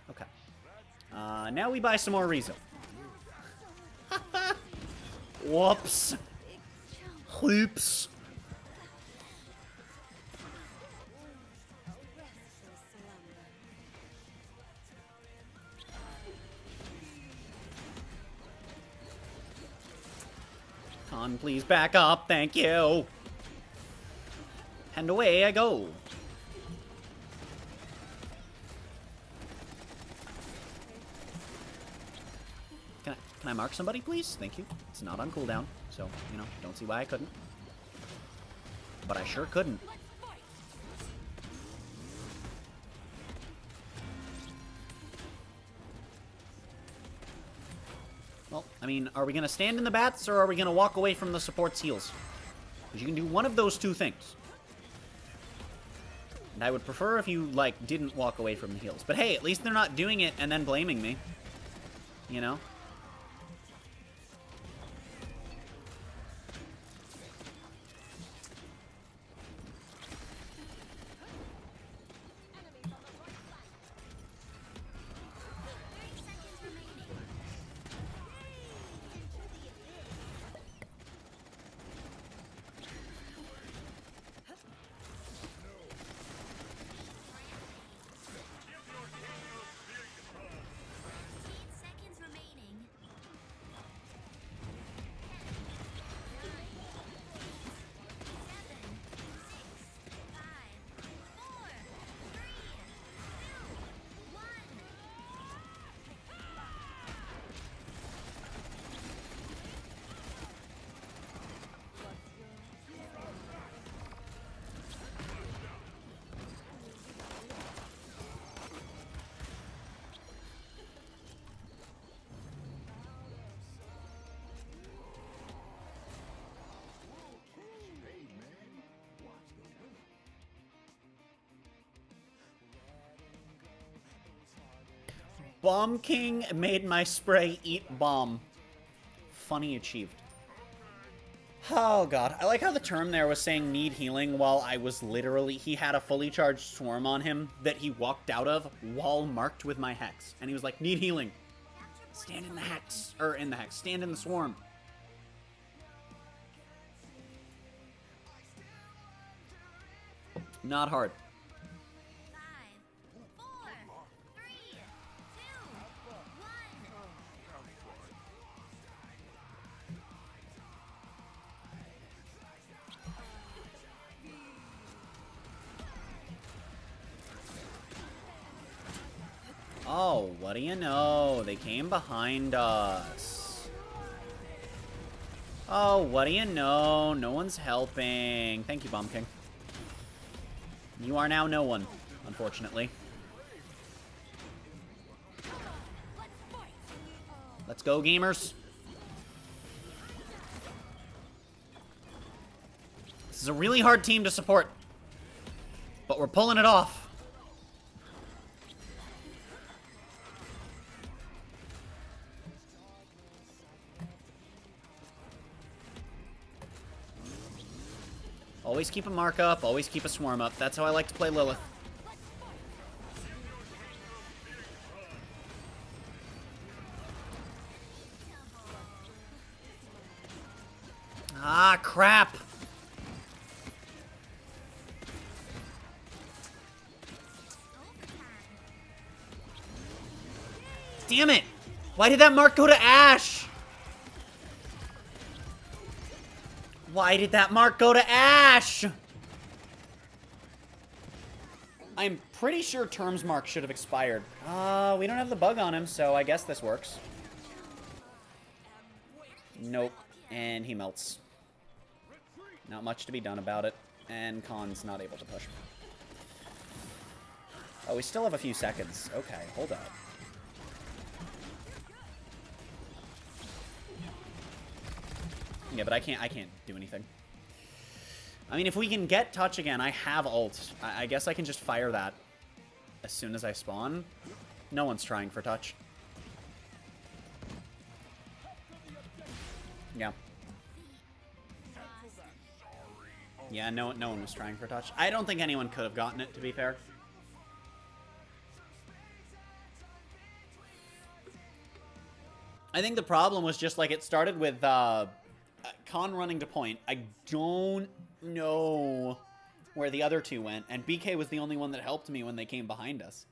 Okay. Now we buy some more Rizo. Whoops. Whoops. Con, please back up, thank you. And away I go. Can I mark somebody, please? Thank you. It's not on cooldown, so, you know, don't see why I couldn't. But I sure couldn't. Well, I mean, are we going to stand in the bats, or are we going to walk away from the support's heals? Because you can do one of those two things. And I would prefer if you, like, didn't walk away from the heals. But hey, at least they're not doing it and then blaming me. You know? Bomb King made my spray eat bomb. Funny achieved. Oh god, I like how the term there was saying need healing while I was literally, he had a fully charged swarm on him that he walked out of while marked with my hex. And he was like, need healing. Stand in the hex, or in the hex, stand in the swarm. Not hard. 5, 4, 3, 2, 1. Oh, what do you know? They came behind us. Oh, what do you know? No one's helping. Thank you, Bomb King. You are now no one, unfortunately. Let's go, gamers. This is a really hard team to support, but we're pulling it off. Always keep a mark up, always keep a swarm up. That's how I like to play Lilith. Ah, crap! Damn it! Why did that mark go to Ash? Why did that mark go to Ash? I'm pretty sure Term's mark should have expired. We don't have the bug on him, so I guess this works. Nope. And he melts. Not much to be done about it. And Khan's not able to push. Oh, we still have a few seconds. Okay, hold up. Yeah, but I can't do anything. I mean, if we can get touch again, I have ult. I guess I can just fire that as soon as I spawn. No one's trying for touch. Yeah. Yeah, no one was trying for touch. I don't think anyone could have gotten it, to be fair. I think the problem was just, like, it started with, Khan running to point. I don't know where the other two went, and BK was the only one that helped me when they came behind us.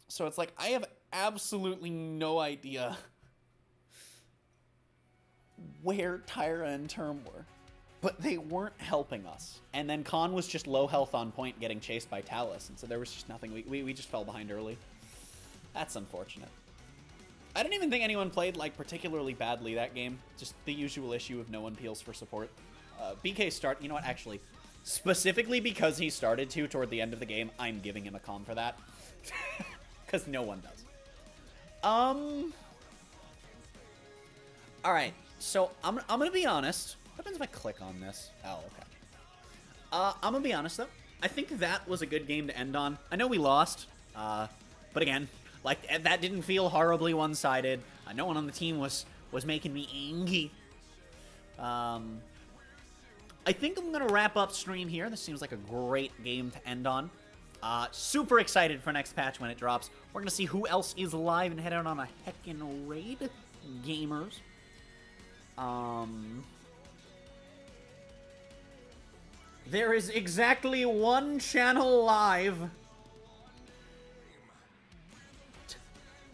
So it's like, I have absolutely no idea where Tyra and Term were. But they weren't helping us. And then Khan was just low health on point getting chased by Talus, and so there was just nothing. We just fell behind early. That's unfortunate. I didn't even think anyone played, like, particularly badly that game. Just the usual issue of no one peels for support. BK you know what, actually, specifically because he started to toward the end of the game, I'm giving him a calm for that. Because no one does. Alright, so I'm gonna be honest. What happens if I click on this? Oh, okay. I'm gonna be honest, though. I think that was a good game to end on. I know we lost, but again, like, that didn't feel horribly one-sided. No one on the team was making me angry. I think I'm going to wrap up stream here. This seems like a great game to end on. Super excited for next patch when it drops. We're going to see who else is live and head out on a heckin' raid. Gamers. There is exactly one channel live.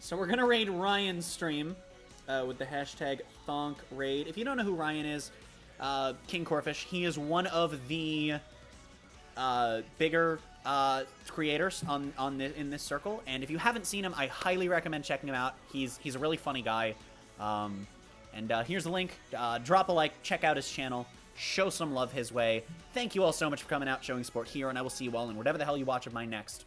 So we're going to raid Ryan's stream with the hashtag ThonkRaid. If you don't know who Ryan is, King Corfish, he is one of the bigger creators in this circle. And if you haven't seen him, I highly recommend checking him out. He's a really funny guy. And here's the link. Drop a like, check out his channel, show some love his way. Thank you all so much for coming out, showing support here, and I will see you all in whatever the hell you watch of mine next.